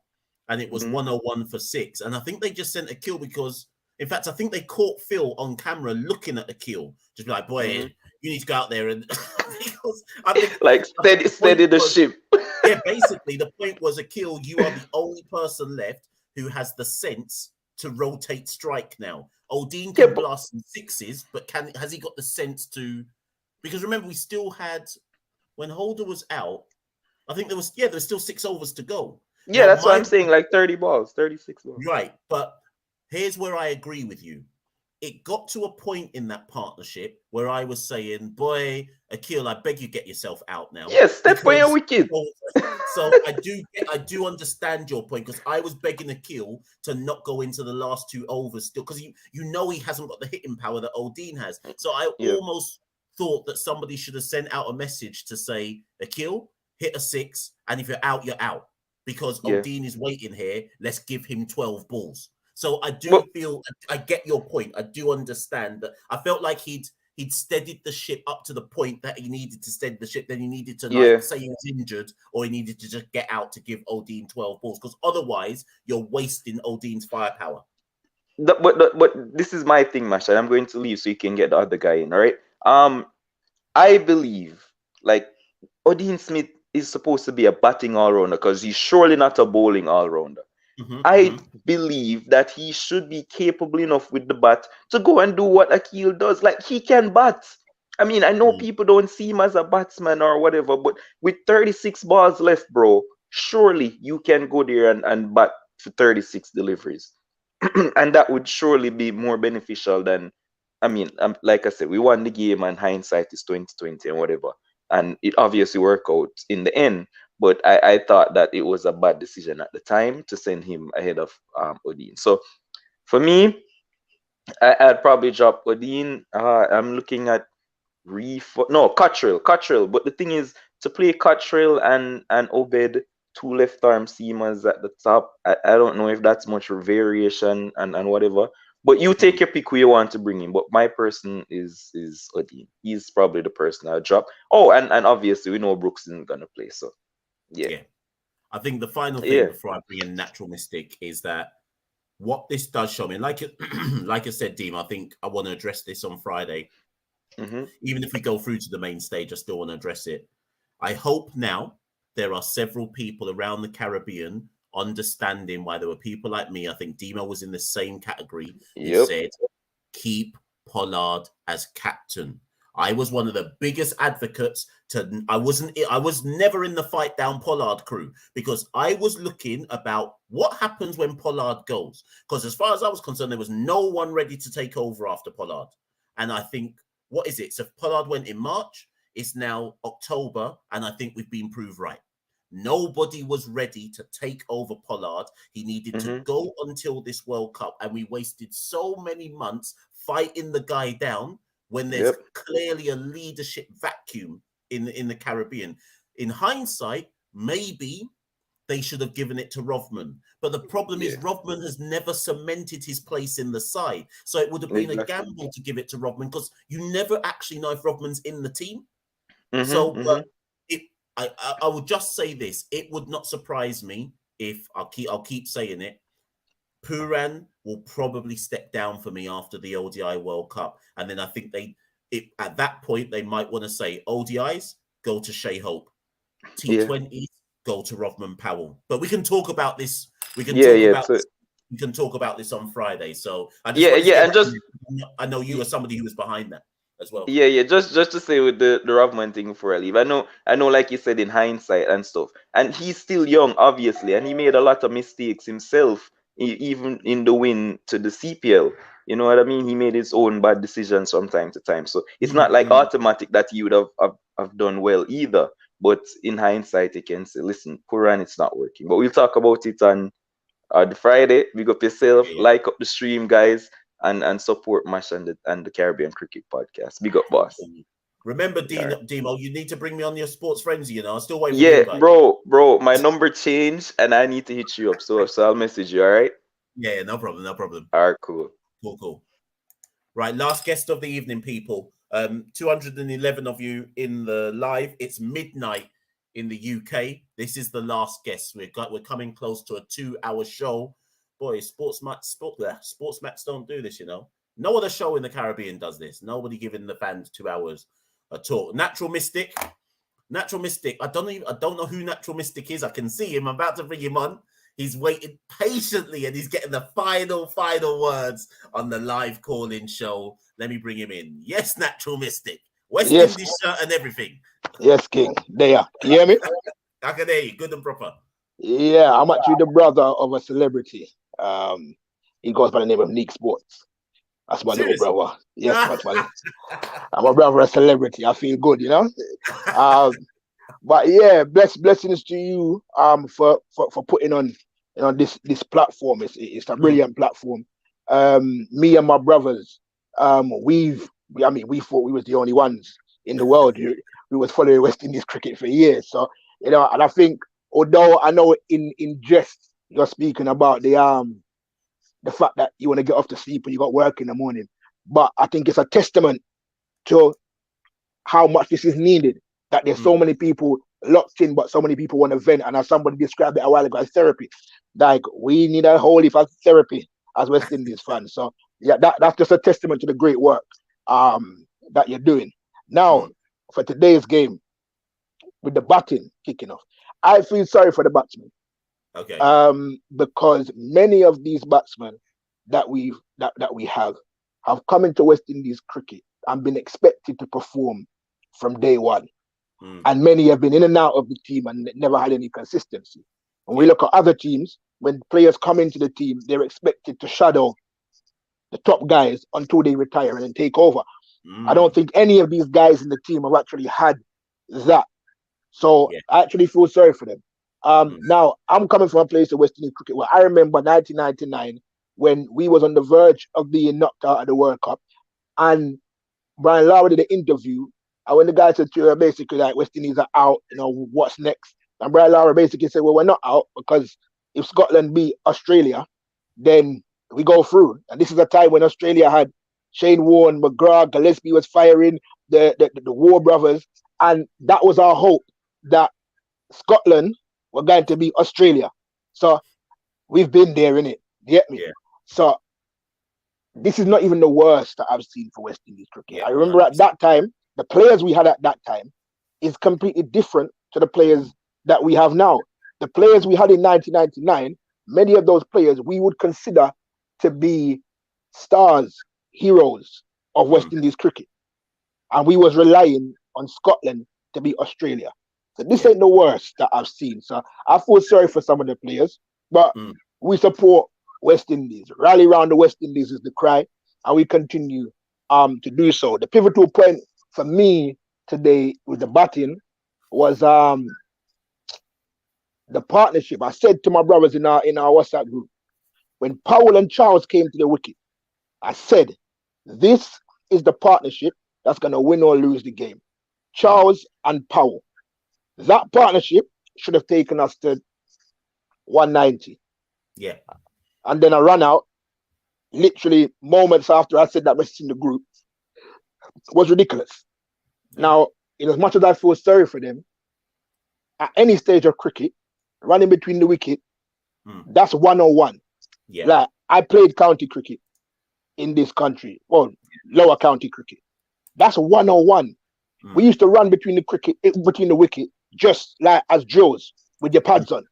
and it was 101 for 6. And I think they just sent Akil because, in fact, I think they caught Phil on camera looking at Akil, just be like, boy, you need to go out there and because I think like steady the ship. Yeah, basically the point was, Akil, you are the only person left who has the sense to rotate strike now. Odin can blast some 6s, but has he got the sense to? Because remember, we still had, when Holder was out, I think there was still 6 overs to go. Yeah, now, that's what I'm saying, like 30 balls, 36 balls. Right, but here's where I agree with you. It got to a point in that partnership where I was saying, boy, Akil, I beg you, get yourself out now. Yes, step on your wicket. So I do understand your point, because I was begging Akil to not go into the last 2 overs still, because he hasn't got the hitting power that Odin has. So I almost thought that somebody should have sent out a message to say, Akil, hit a 6, and if you're out, you're out. Because Odin is waiting here, let's give him 12 balls. So I do feel, I get your point. I do understand that. I felt like he'd he'd steadied the ship up to the point that he needed to steady the ship. Then he needed to, Yeah. like, say he was injured, or he needed to just get out to give Odin 12 balls, because otherwise you're wasting Odin's firepower. But this is my thing, Machel. I'm going to leave so you can get the other guy in. All right. I believe like Odin Smith is supposed to be a batting all rounder because he's surely not a bowling all rounder. I believe that he should be capable enough with the bat to go and do what Akil does. Like, he can bat. I mean, I know people don't see him as a batsman or whatever, but with 36 balls left, bro, surely you can go there and bat for 36 deliveries. And that would surely be more beneficial than, I mean, like I said, we won the game and hindsight is 2020 and whatever. And it obviously worked out in the end. But I thought that it was a bad decision at the time to send him ahead of Odin. So for me, I'd probably drop Odin. I'm looking at Cottrell. But the thing is, to play Cottrell and Obed, two left arm seamers at the top, I don't know if that's much variation and whatever. But you take your pick who you want to bring in. But my person is Odin. He's probably the person I'll drop. Oh, and obviously we know Brooks isn't gonna play, so yeah. I think the final thing before I bring in Natural Mystic is that what this does show me, like I said, Deem, I think I want to address this on Friday. Even if we go through to the main stage, I still want to address it. I hope now there are several people around the Caribbean understanding why there were people like me. I think Demo was in the same category. Who said, keep Pollard as captain. I was one of the biggest advocates I was never in the fight down Pollard crew, because I was looking about what happens when Pollard goes. Because as far as I was concerned, there was no one ready to take over after Pollard. And I think, what is it? So Pollard went in March, it's now October, and I think we've been proved right. Nobody was ready to take over Pollard. He needed to go until this World Cup, and we wasted so many months fighting the guy down when there's clearly a leadership vacuum in the Caribbean. In hindsight, maybe they should have given it to Rovman. But the problem is Rovman has never cemented his place in the side. So it would have been a gamble to give it to Rovman, because you never actually know if Rovman's in the team. But I would just say this. It would not surprise me if, I'll keep saying it, Puran will probably step down for me after the ODI World Cup. And then I think at that point, they might want to say ODIs, go to Shea Hope. T20s, go to Rovman Powell. But we can talk about this. We can talk about this on Friday. So I know you are somebody who was behind that as well. Just to say with the Rovman thing before I leave. I know, like you said, in hindsight and stuff. And he's still young, obviously, and he made a lot of mistakes himself, even in the win to the CPL. You know what I mean? He made his own bad decisions from time to time. So it's not like automatic that he would have done well either. But in hindsight, you can say, listen, Puran, it's not working. But we'll talk about it on the Friday. Big up yourself, like up the stream, guys, and support Mash and the Caribbean Cricket Podcast. Big up, boss. Remember, Demo, you need to bring me on your Sports Frenzy, I'm still waiting for you. Bro, my number changed and I need to hit you up. So I'll message you, all right? Yeah, no problem. All right, cool. Cool. Right, last guest of the evening, people. 211 of you in the live. It's midnight in the UK. This is the last guest. We're coming close to a 2-hour show. Boy, sports mats don't do this, No other show in the Caribbean does this. Nobody giving the fans 2 hours a talk. Natural Mystic. I don't know who Natural Mystic is. I can see him. I'm about to bring him on. He's waited patiently and he's getting the final words on the live call-in show. Let me bring him in. Yes, Natural Mystic. West Indies shirt and everything. Yes, King. There. You hear me? I can hear you. Good and proper. Yeah, I'm actually the brother of a celebrity. He goes by the name of Nick Sports. That's my little brother. Yes, I'm a brother of a celebrity. I feel good, But yeah, blessings to you for putting on this platform. It's a brilliant platform. Me and my brothers, we thought we was the only ones in the world who was following West Indies cricket for years. So and I think, although I know in jest you're speaking about the fact that you want to get off to sleep and you got work in the morning, but I think it's a testament to how much this is needed. That there's so many people locked in, but so many people want to vent. And as somebody described it a while ago, as therapy. Like, we need a whole heap of therapy as West Indies fans. So yeah, that's just a testament to the great work that you're doing. Now, for today's game, with the batting kicking off, I feel sorry for the batsmen. Okay. Because many of these batsmen that we have come into West Indies cricket and been expected to perform from day one. And many have been in and out of the team and never had any consistency. When we look at other teams, when players come into the team, they're expected to shadow the top guys until they retire and then take over. I don't think any of these guys in the team have actually had that. So I actually feel sorry for them. Now, I'm coming from a place of West Indies cricket where I remember 1999 when we was on the verge of being knocked out of the World Cup, and Brian Lara did an interview, and when the guy said to her, basically, like, West Indies are out, you know, what's next? And Brian Lara basically said, well, we're not out, because if Scotland beat Australia, then we go through. And this is a time when Australia had Shane Warne, McGrath, Gillespie was firing, the War brothers, and that was our hope, that Scotland were going to beat Australia. So we've been there, innit? You get me? Yeah. So this is not even the worst that I've seen for West Indies cricket. I remember at that time, the players we had at that time is completely different to the players that we have now. The players we had in 1999, many of those players we would consider to be stars, heroes of West Indies cricket. And we was relying on Scotland to beat Australia. So this ain't the worst that I've seen. So I feel sorry for some of the players, but we support West Indies. Rally around the West Indies is the cry, and we continue to do so. The pivotal point for me today with the batting was the partnership. I said to my brothers in our WhatsApp group, when Powell and Charles came to the wicket, I said, this is the partnership that's going to win or lose the game. Charles and Powell. That partnership should have taken us to 190. Yeah. And then I ran out, literally moments after I said that message in the group. It was ridiculous. Now, in as much as I feel sorry for them, at any stage of cricket, running between the wicket, that's 101. Yeah. Like, I played county cricket in this country, well, lower county cricket. That's 101. We used to run between the wicket, just like as drills with your pads on.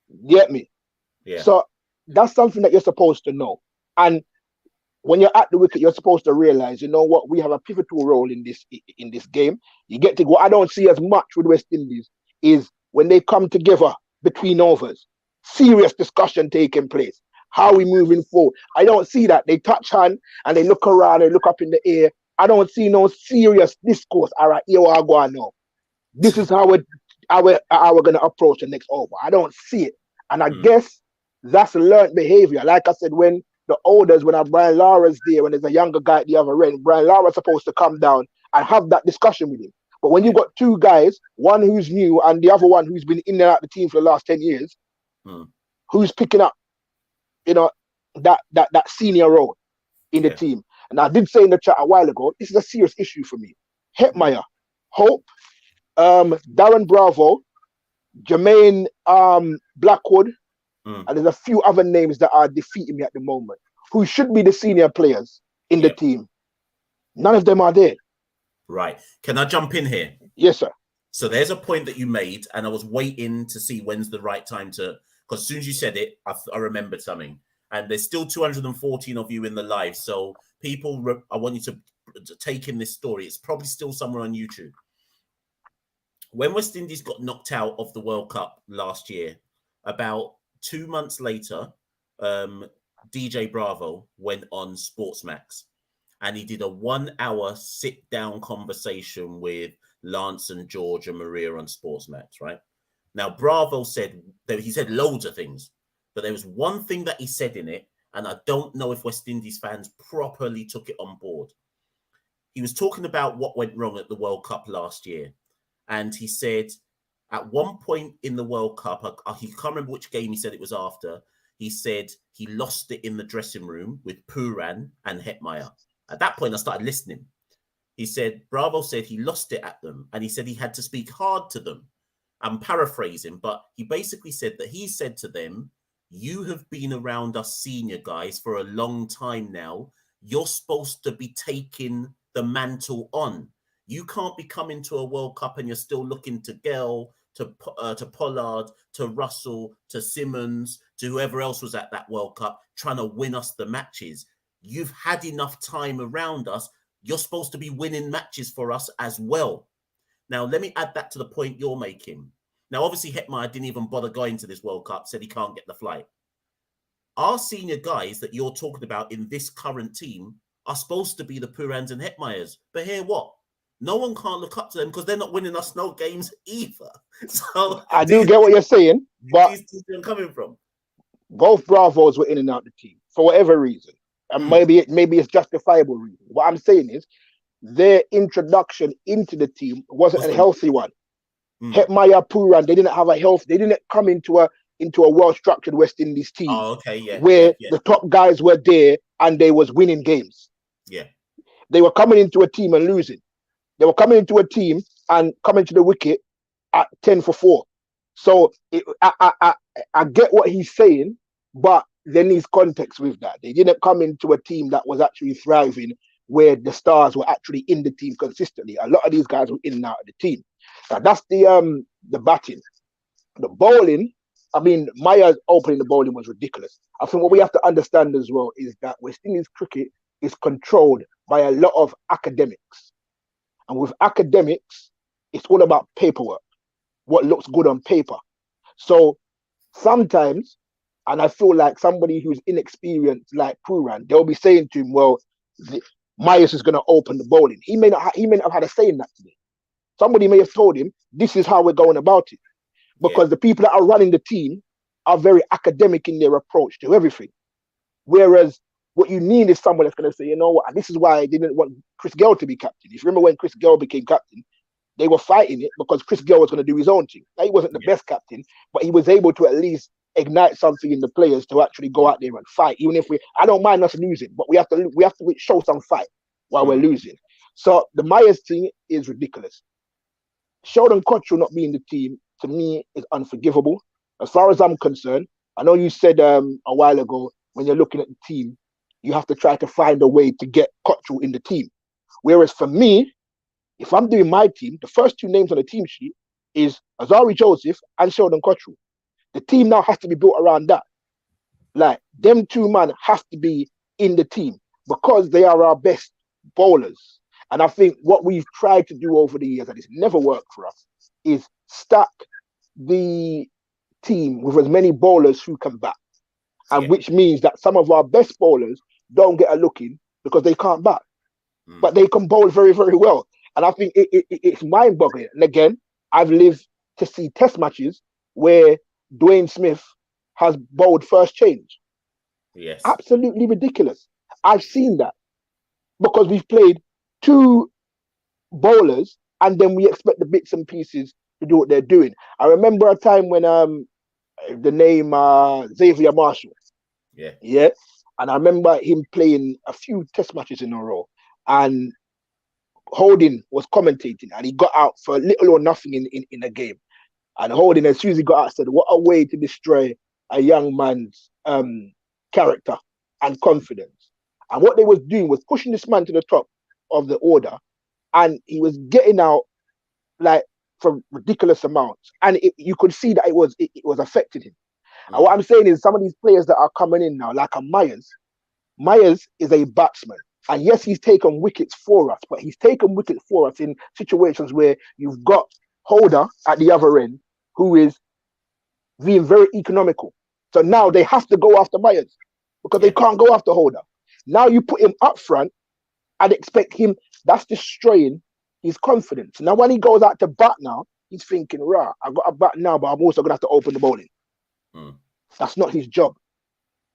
You get me? Yeah. So that's something that you're supposed to know. And when you're at the wicket, you're supposed to realize, you know what, we have a pivotal role in this game. You get to what I don't see as much with West Indies is when they come together between overs, serious discussion taking place. How are we moving forward? I don't see that. They touch hand and they look around, they look up in the air. I don't see no serious discourse. All right, here I go now. This is how we're going to approach the next over. I don't see it. And I guess that's learned behavior. Like I said, when Brian Lara's there, when there's a younger guy at the other end, Brian Lara's supposed to come down and have that discussion with him. But when you've got two guys, one who's new and the other one who's been in and out of the team for the last 10 years, who's picking up, you know, that senior role in the team. And I did say in the chat a while ago, this is a serious issue for me. Hetmeyer, Hope, Darren Bravo, Jermaine Blackwood, and there's a few other names that are defeating me at the moment, who should be the senior players in the team. None of them are there. Right. Can I jump in here? Yes, sir. So there's a point that you made, and I was waiting to see when's the right time to, because as soon as you said it, I remembered something. And there's still 214 of you in the live. So people, I want you to take in this story. It's probably still somewhere on YouTube. When West Indies got knocked out of the World Cup last year, about 2 months later, DJ Bravo went on Sportsmax and he did a 1 hour sit down conversation with Lance and George and Maria on Sportsmax, right? Now, Bravo said that he said loads of things, but there was one thing that he said in it, and I don't know if West Indies fans properly took it on board. He was talking about what went wrong at the World Cup last year. And he said at one point in the World Cup, he can't remember which game he said it was after, he said he lost it in the dressing room with Puran and Hetmeyer. At that point, I started listening. He said, Bravo said he lost it at them, and he said he had to speak hard to them. I'm paraphrasing, but he basically said that he said to them, you have been around us senior guys for a long time now. You're supposed to be taking the mantle on. You can't be coming to a World Cup and you're still looking to Gell, to Pollard, to Russell, to Simmons, to whoever else was at that World Cup, trying to win us the matches. You've had enough time around us. You're supposed to be winning matches for us as well. Now, let me add that to the point you're making. Now, obviously, Hetmeyer didn't even bother going to this World Cup, said he can't get the flight. Our senior guys that you're talking about in this current team are supposed to be the Purans and Hetmeyers. But hear what? No one can't look up to them because they're not winning us no games either. So I do get what you're saying, but these teams I'm coming from. Both Bravos were in and out the team for whatever reason. And maybe it's justifiable reason. What I'm saying is their introduction into the team wasn't a healthy one. Hetmeyer, Puran, they didn't have a health. They didn't come into a well-structured West Indies team where the top guys were there and they was winning games. Yeah. They were coming into a team and losing. They were coming into a team and coming to the wicket at 10 for 4. So I get what he's saying, but there needs context with that. They didn't come into a team that was actually thriving, where the stars were actually in the team consistently. A lot of these guys were in and out of the team. Now that's the batting. The bowling, I mean, Maya's opening the bowling was ridiculous. I think what we have to understand as well is that West Indies cricket is controlled by a lot of academics. And with academics, it's all about paperwork, what looks good on paper. So sometimes, and I feel like somebody who's inexperienced like Puran, they'll be saying to him, well, Myers is going to open the bowling. He may not have had a say in that today. Somebody may have told him, this is how we're going about it. Because the people that are running the team are very academic in their approach to everything. Whereas what you need is someone that's going to say, you know what, and this is why I didn't want Chris Gell to be captain. If you remember when Chris Gell became captain, they were fighting it because Chris Gell was going to do his own thing. Now, he wasn't the best captain, but he was able to at least ignite something in the players to actually go out there and fight. Even if I don't mind us losing, but we have to show some fight while we're losing. So the Myers thing is ridiculous. Sheldon Cottrell not being the team, to me, is unforgivable. As far as I'm concerned, I know you said a while ago, when you're looking at the team, you have to try to find a way to get Cottrell in the team. Whereas for me, if I'm doing my team, the first two names on the team sheet is Azari Joseph and Sheldon Cottrell. The team now has to be built around that. Like, them two men have to be in the team because they are our best bowlers. And I think what we've tried to do over the years, and it's never worked for us, is stack the team with as many bowlers who can bat. And which means that some of our best bowlers don't get a look in because they can't bat. But they can bowl very, very well. And I think it's mind-boggling. And again, I've lived to see test matches where Dwayne Smith has bowled first change. Yes. Absolutely ridiculous. I've seen that because we've played two bowlers and then we expect the bits and pieces to do what they're doing. I remember a time when the name Xavier Marshall. Yeah. And I remember him playing a few test matches in a row. And Holding was commentating and he got out for little or nothing in a game. And Holding, as soon as he got out, said, what a way to destroy a young man's character and confidence. And what they was doing was pushing this man to the top of the order. And he was getting out like for ridiculous amounts. And you could see that it was affecting him. And what I'm saying is some of these players that are coming in now, like a Myers is a batsman. And yes, he's taken wickets for us, but he's taken wickets for us in situations where you've got Holder at the other end, who is being very economical. So now they have to go after Myers because they can't go after Holder. Now you put him up front and expect him, that's destroying his confidence. Now when he goes out to bat now, he's thinking, rah, I've got a bat now, but I'm also going to have to open the bowling. That's not his job.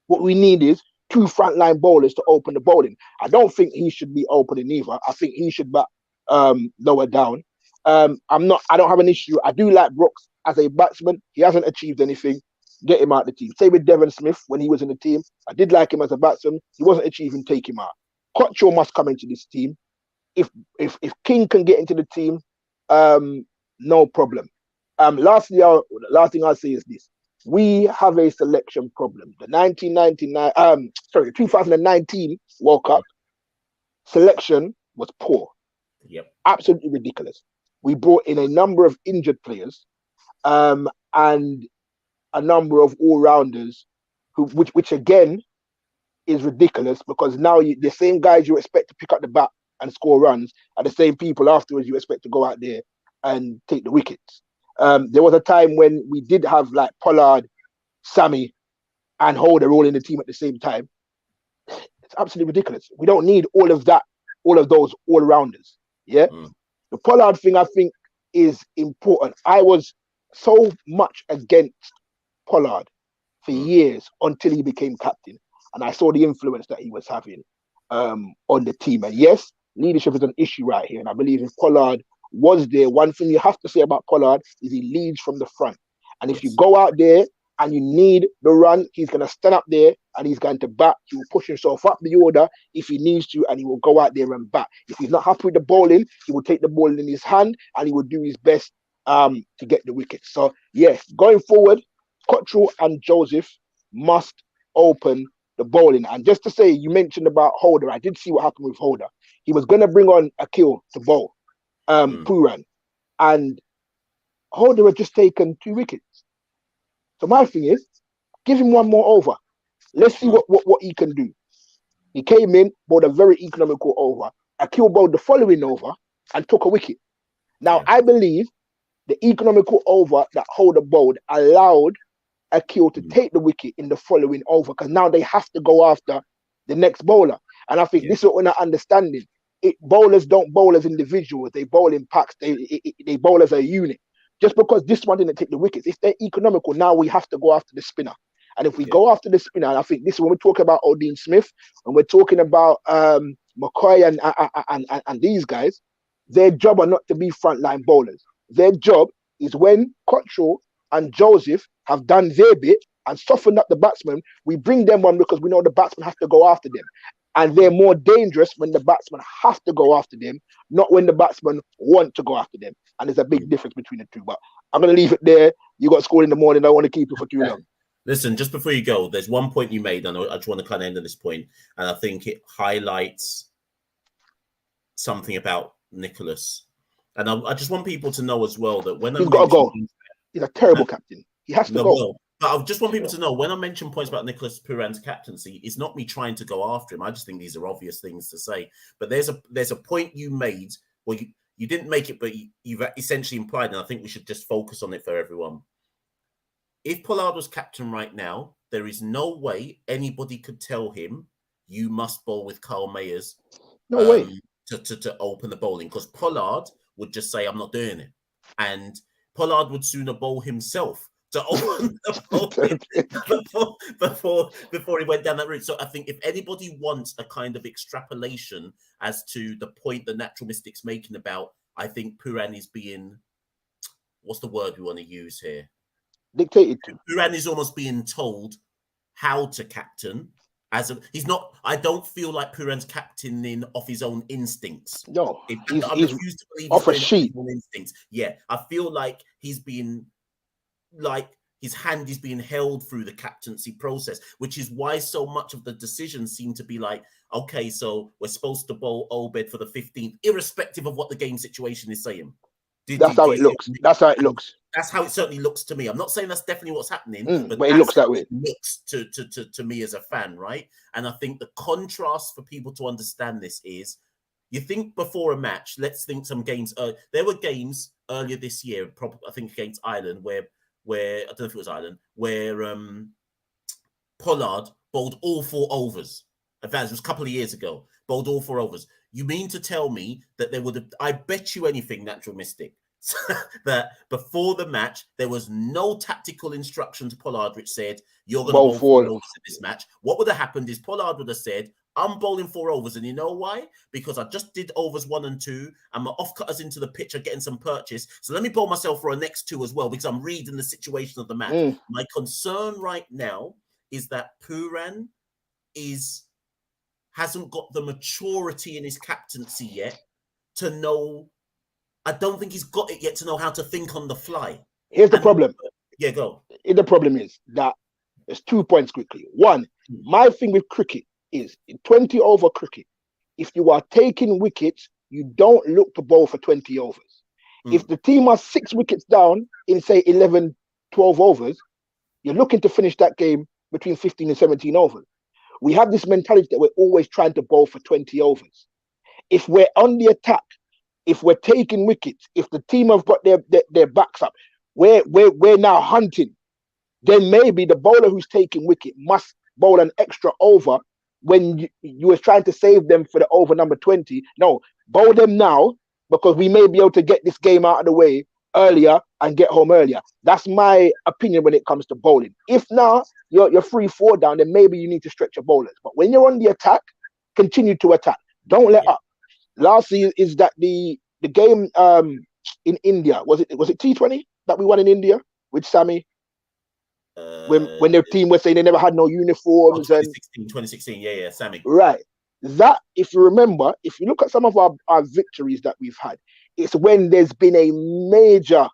What we need is two frontline bowlers to open the bowling. I don't think he should be opening either. I think he should bat lower down. I don't have an issue. I do like Brooks as a batsman. He hasn't achieved anything. Get him out of the team. Same with Devon Smith when he was in the team. I did like him as a batsman. He wasn't achieving, take him out. Cottrell must come into this team. if King can get into the team, no problem. Last thing I'll say is this: we have a selection problem. The 2019 World Cup selection was poor. Yep. Absolutely ridiculous. We brought in a number of injured players, and a number of all-rounders, which again is ridiculous, because now the same guys you expect to pick up the bat and score runs are the same people afterwards you expect to go out there and take the wickets. There was a time when we did have like Pollard, Sammy, and Holder all in the team at the same time. It's absolutely ridiculous. We don't need all of those all-rounders. Yeah. The Pollard thing, I think, is important. I was so much against Pollard for years until he became captain, and I saw the influence that he was having on the team. And yes, leadership is an issue right here, and I believe if Pollard was there, one thing you have to say about Pollard is he leads from the front. And if you go out there and you need the run, he's going to stand up there and he's going to bat. He will push himself up the order if he needs to, and he will go out there and bat. If he's not happy with the bowling, he will take the ball in his hand and he will do his best to get the wicket. So yeah, going forward, Cottrell and Joseph must open the bowling. And just to say, you mentioned about Holder. I did see what happened with Holder. He was going to bring on Akil to bowl, Pooran, and Holder had just taken 2 wickets. So my thing is, give him one more over. Let's see what he can do. He came in, bowled a very economical over. Akil bowled the following over and took a wicket. Now, I believe the economical over that Holder bowled allowed Akil to take the wicket in the following over, because now they have to go after the next bowler. And I think this is what we're not understanding. Bowlers don't bowl as individuals. They bowl in packs. They bowl as a unit. Just because this one didn't take the wickets, if they're economical, now we have to go after the spinner. And if we go after the spinner, and I think this is when we're talking about O'Dean Smith, and we're talking about McCoy and these guys, their job are not to be frontline bowlers. Their job is when Cottrell and Joseph have done their bit and softened up the batsmen, we bring them on because we know the batsmen have to go after them. And they're more dangerous when the batsmen have to go after them, not when the batsmen want to go after them. And there's a big difference between the two. But I'm going to leave it there. You got school in the morning. I don't want to keep it for too long. Listen, just before you go, there's one point you made, and I just want to kind of end on this point, and I think it highlights something about Nicholas. And I just want people to know as well that when he's got to go. He's a terrible captain. He has to go. Well, but I just want people to know, when I mention points about Nicholas Pooran's captaincy, it's not me trying to go after him. I just think these are obvious things to say. But there's a point you made, well, you didn't make it, but you've essentially implied, and I think we should just focus on it for everyone. If Pollard was captain right now, there is no way anybody could tell him, you must bowl with Kyle Mayers no way to open the bowling, because Pollard would just say, I'm not doing it. And Pollard would sooner bowl himself to open the bowling before he went down that route. So I think if anybody wants a kind of extrapolation as to the point the Natural Mystic's making about, I think Pooran is being, what's the word we want to use here? Dictated to. Pooran is almost being told how to captain. He's not. I don't feel like Pooran's captaining off his own instincts. No, I refuse to believe off a sheet. Instincts. Yeah, I feel like he's being, like his hand is being held through the captaincy process, which is why so much of the decisions seem to be like, okay, so we're supposed to bowl Obed for the 15th, irrespective of what the game situation is saying. That's how it looks. That's how it looks. That's how it certainly looks to me. I'm not saying that's definitely what's happening, but it looks that way. It looks to me as a fan, right? And I think the contrast for people to understand this is, you think before a match, let's think some games. There were games earlier this year, probably I think against Ireland, where I don't know if it was Ireland, where Pollard bowled all 4 overs. In fact, it was a couple of years ago. Bowled all 4 overs. You mean to tell me that there would have? I bet you anything, Natural Mystic, that before the match there was no tactical instruction to Pollard which said you're going to bowl 4 overs in this match. What would have happened is Pollard would have said, I'm bowling 4 overs, and you know why? Because I just did overs 1 and 2, and my off-cutters into the pitch are getting some purchase. So let me bowl myself for a next 2 as well, because I'm reading the situation of the match. My concern right now is that Pooran hasn't got the maturity in his captaincy yet to know. I don't think he's got it yet to know how to think on the fly. Here's the problem. Yeah, go. The problem is that there's 2 points quickly. One, my thing with cricket is in 20 over cricket, if you are taking wickets, you don't look to bowl for 20 overs. If the team has 6 wickets down in, say, 11, 12 overs, you're looking to finish that game between 15 and 17 overs. We have this mentality that we're always trying to bowl for 20 overs. If we're on the attack, if we're taking wickets, if the team have got their backs up, we're now hunting, then maybe the bowler who's taking wicket must bowl an extra over when you were trying to save them for the over number 20. No, bowl them now because we may be able to get this game out of the way earlier and get home earlier. That's my opinion when it comes to bowling. If now you're 3-4 down, then maybe you need to stretch your bowlers. But when you're on the attack, continue to attack. Don't let up. Lastly, is that the game in India, was it T20 that we won in India with Sammy? When their team was saying they never had no uniforms. 2016, yeah, Sammy. Right. That, if you remember, if you look at some of our victories that we've had, it's when there's been a major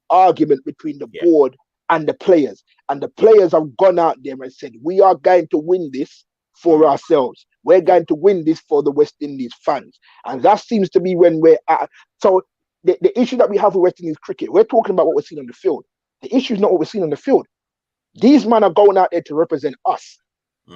argument between the board and the players. And the players have gone out there and said, we are going to win this for ourselves. We're going to win this for the West Indies fans. And that seems to be when we're at. So the issue that we have with West Indies cricket, we're talking about what we're seeing on the field. The issue is not what we're seeing on the field. These men are going out there to represent us.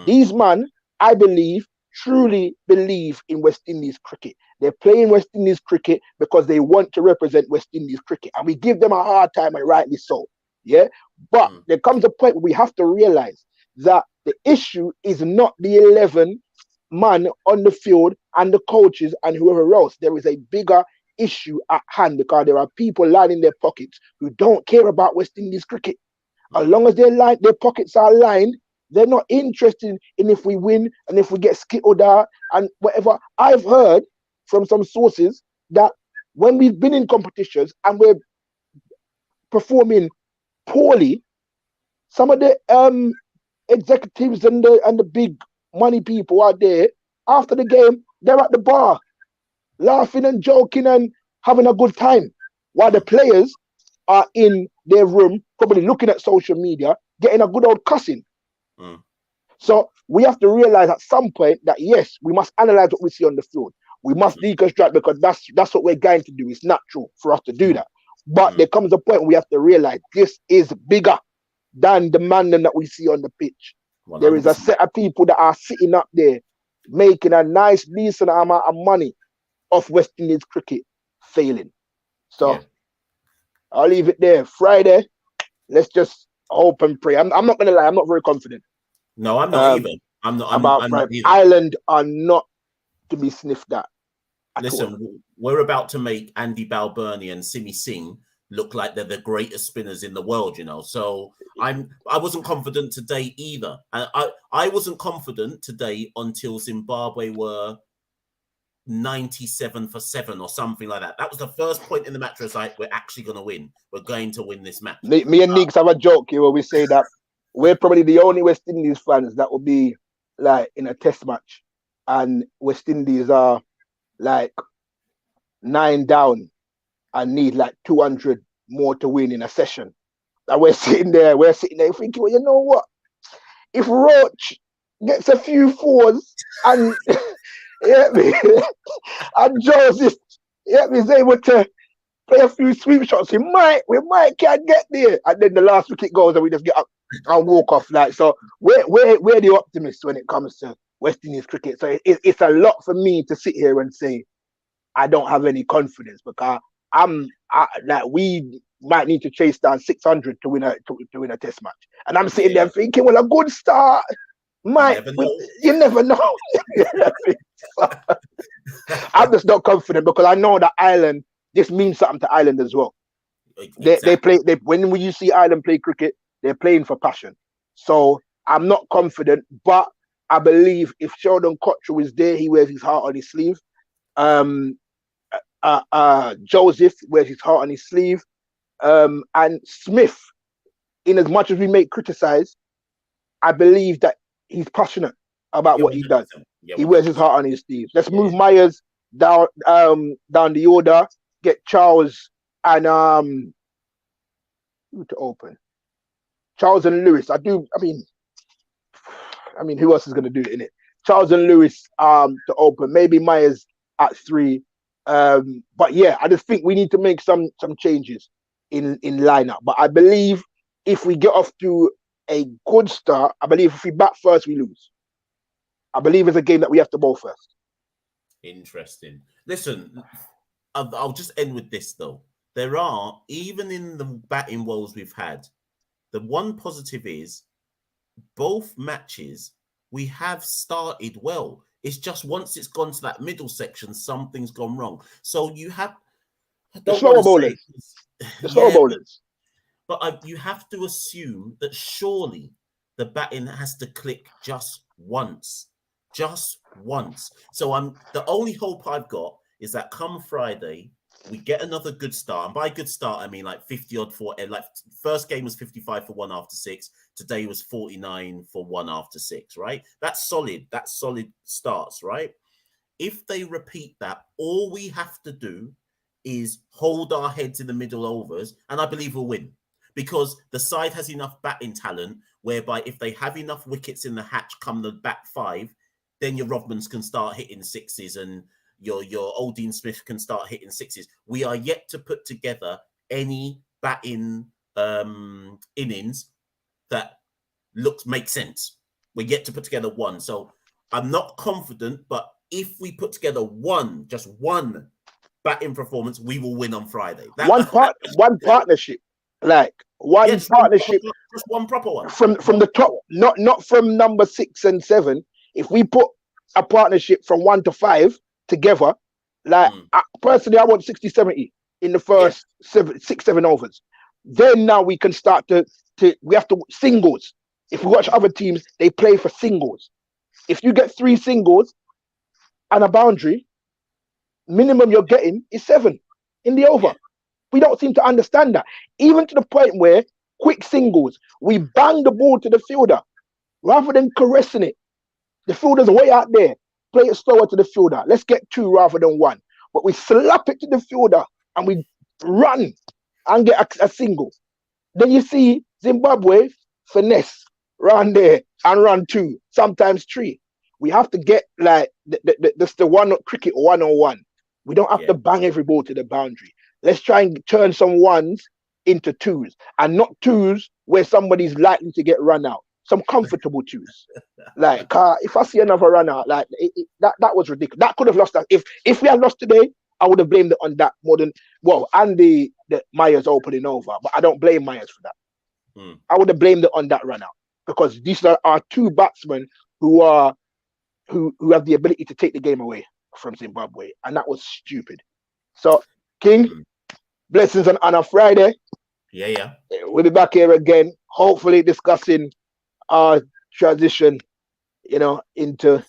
These men, I believe, truly believe in West Indies cricket. They're playing West Indies cricket because they want to represent West Indies cricket. And we give them a hard time, and rightly so. Yeah. But there comes a point where we have to realize that the issue is not the 11 man on the field and the coaches and whoever else. There is a bigger issue at hand because there are people lining their pockets who don't care about West Indies cricket. As long as their pockets are lined, they're not interested in if we win and if we get skittled out and whatever. I've heard from some sources that when we've been in competitions and we're performing poorly, some of the executives and the big money people are there after the game. They're at the bar, laughing and joking and having a good time, while the players are in their room, probably looking at social media, getting a good old cussing. So we have to realize at some point that yes, we must analyze what we see on the field. We must deconstruct because that's what we're going to do. It's natural for us to do that. But there comes a point where we have to realize this is bigger than the man that we see on the pitch. 100%. There is a set of people that are sitting up there making a nice, decent amount of money off West Indies cricket failing. So I'll leave it there. Friday, let's just hope and pray. I'm not gonna lie, I'm not very confident. No, I'm not either. I'm not either. Ireland are not to be sniffed at. Listen, we're about to make Andy Balbirnie and Simi Singh look like they're the greatest spinners in the world, you know. So I wasn't confident today either. I wasn't confident today until Zimbabwe were 97 for 7 or something like that. That was the first point in the match where it's like, we're actually going to win. We're going to win this match. Me and Neeks have a joke here where we say that we're probably the only West Indies fans that will be like in a test match and West Indies are like 9 down and need like 200 more to win in a session. And we're sitting there thinking, well, you know what? If Roach gets a few 4s and and Joseph is able to play a few sweep shots, we might can't get there. And then the last wicket goes and we just get up and walk off. Like, so we're the optimists when it comes to West Indies cricket. So it's a lot for me to sit here and say I don't have any confidence because we might need to chase down 600 to win a test match. And I'm sitting there thinking, well, a good start you never know. I'm just not confident because I know that Ireland, this means something to Ireland as well. Exactly. When you see Ireland play cricket, they're playing for passion. So I'm not confident, but I believe if Sheldon Cottrell is there, he wears his heart on his sleeve. Joseph wears his heart on his sleeve. And Smith, in as much as we may criticize, I believe that he's passionate about what he does. He wears his heart on his sleeve. Let's move Myers down the order, get Charles and who to open? Charles and Lewis. I mean, who else is going to do it in it? Charles and Lewis to open. Maybe Myers at 3. But yeah, I just think we need to make some changes in lineup. But I believe if we get off to a good start, I believe if we bat first, we lose. I believe it's a game that we have to bowl first. Interesting. Listen, I'll just end with this though. There are, even in the batting woes we've had, the one positive is both matches we have started well. It's just once it's gone to that middle section, something's gone wrong. So you have the slower bowlers. The slower bowlers. But you have to assume that surely the batting has to click just once. Just once. So the only hope I've got is that come Friday, we get another good start. And by good start, I mean like 50 odd for, like first game was 55 for 1 after 6. Today was 49 for 1 after 6, right? That's solid. That's solid starts, right? If they repeat that, all we have to do is hold our heads in the middle overs, and I believe we'll win. Because the side has enough batting talent whereby if they have enough wickets in the hatch come the back 5, then your Rodmans can start hitting 6s and your Oldine Smith can start hitting 6s. We are yet to put together any batting innings that makes sense. We're yet to put together one. So I'm not confident, but if we put together just one batting performance, we will win on Friday. One partnership. Like one partnership, just one proper one from the top, not from number 6 and 7. If we put a partnership from 1 to 5 together, like personally, I want 60-70 in the first 6-7 overs. Then now we can start to we have to singles. If we watch other teams, they play for singles. If you get 3 singles and a boundary, minimum you're getting is 7 in the over. We don't seem to understand that. Even to the point where quick singles, we bang the ball to the fielder rather than caressing it. The fielder's way out there. Play it slower to the fielder. Let's get 2 rather than 1. But we slap it to the fielder and we run and get a single. Then you see Zimbabwe finesse run there and run 2, sometimes 3. We have to get like the one cricket 1-on-1. We don't have to bang every ball to the boundary. Let's try and turn some 1s into 2s, and not 2s where somebody's likely to get run out. Some comfortable 2s. Like if I see another run out, like that was ridiculous. That could have lost us. If we had lost today, I would have blamed it on that more than and the Myers opening over. But I don't blame Myers for that. I would have blamed it on that run out, because these are our 2 batsmen who have the ability to take the game away from Zimbabwe, and that was stupid. So King, blessings on a Friday. Yeah. We'll be back here again, hopefully discussing our transition, into.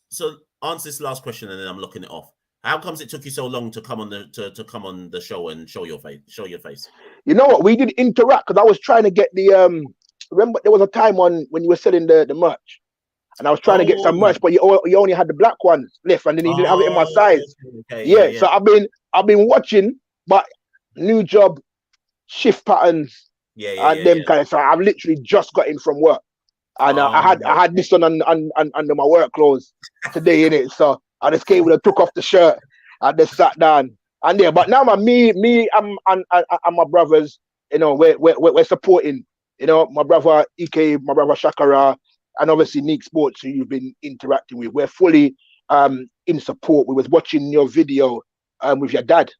So answer this last question, and then I'm looking it off. How comes it took you so long to come on the come on the show and show your face? You know what? We did interact because I was trying to get the remember there was a time when you were selling the merch, and I was trying to get some merch, but you only had the black ones left, and then you didn't have it in my size. Okay, so I've been watching, but new job, shift patterns, kind of. So I've literally just got in from work, and I had this on under my work clothes today in it. So I just came with took off the shirt, I just sat down, and but now me and my brothers, we're supporting, my brother Ike, my brother Shakara, and obviously Neek Sports, who you've been interacting with. We're fully in support. We was watching your video with your dad.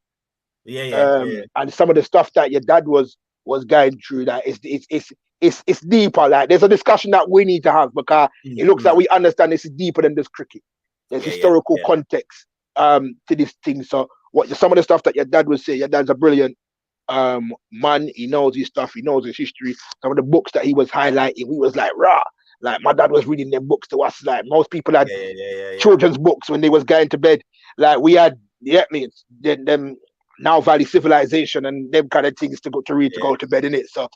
And some of the stuff that your dad was going through, that it's deeper. Like there's a discussion that we need to have, because it looks like we understand this is deeper than this cricket. There's historical context to this thing. So some of the stuff that your dad was saying, your dad's a brilliant man. He knows his stuff, he knows his history. Some of the books that he was highlighting, we was like, rah. Like my dad was reading them books to us. Like most people had children's books when they was going to bed. Like we had them Now Valley Civilization and them kind of things to read to go to bed in it. So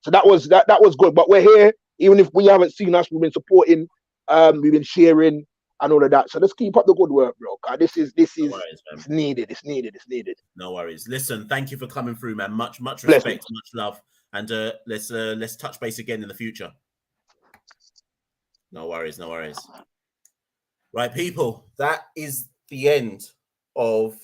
so that was good. But we're here, even if we haven't seen us, we've been supporting, we've been sharing, and all of that. So let's keep up the good work, bro. This is No worries, man. it's needed. It's needed. It's needed. No worries. Listen, thank you for coming through, man. Much respect, much love, and let's touch base again in the future. No worries. Right, people, that is the end of,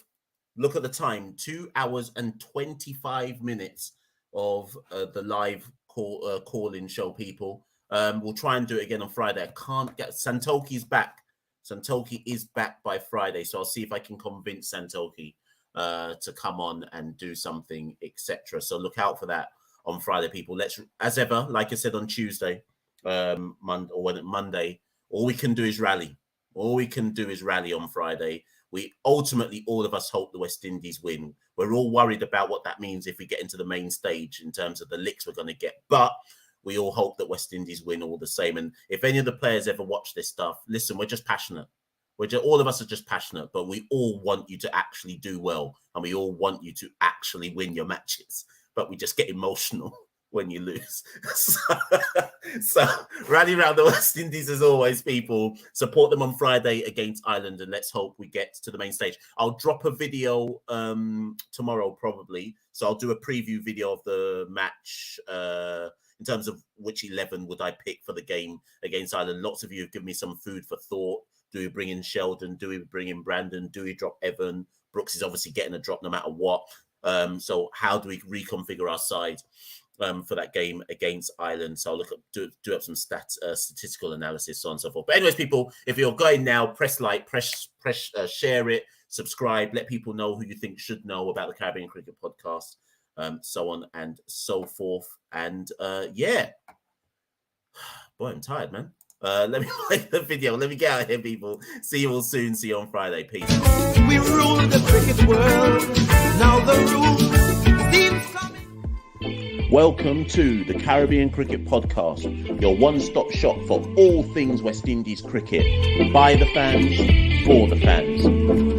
look at the time, 2 hours and 25 minutes of the live call-in show, people. We'll try and do it again on Friday. I can't get, Santoki's back. Santoki is back by Friday, so I'll see if I can convince Santoki to come on and do something, etc. So look out for that on Friday, people. Let's, as ever, like I said on Tuesday, Monday, all we can do is rally. All we can do is rally on Friday. We ultimately, all of us hope the West Indies win. We're all worried about what that means if we get into the main stage in terms of the licks we're going to get. But we all hope that West Indies win all the same. And if any of the players ever watch this stuff, listen, we're just passionate. All of us are just passionate, but we all want you to actually do well. And we all want you to actually win your matches. But we just get emotional when you lose. So rally around the West Indies as always, people. Support them on Friday against Ireland, and let's hope we get to the main stage. I'll drop a video tomorrow probably. So I'll do a preview video of the match in terms of which 11 would I pick for the game against Ireland. Lots of you have given me some food for thought. Do we bring in Sheldon? Do we bring in Brandon? Do we drop Evan? Brooks is obviously getting a drop no matter what. So how do we reconfigure our side for that game against Ireland? So I'll do up some statistical analysis, so on and so forth. But anyways, people, if you're going now, press like, press share it, subscribe, let people know who you think should know about the Caribbean Cricket Podcast, so on and so forth. And yeah, boy, I'm tired, man. Let me play the video. Let me get out of here, people. See you all soon. See you on Friday. Peace. We rule the cricket world. Now the rule seems coming. Welcome to the Caribbean Cricket Podcast, your one-stop shop for all things West Indies cricket. By the fans, for the fans.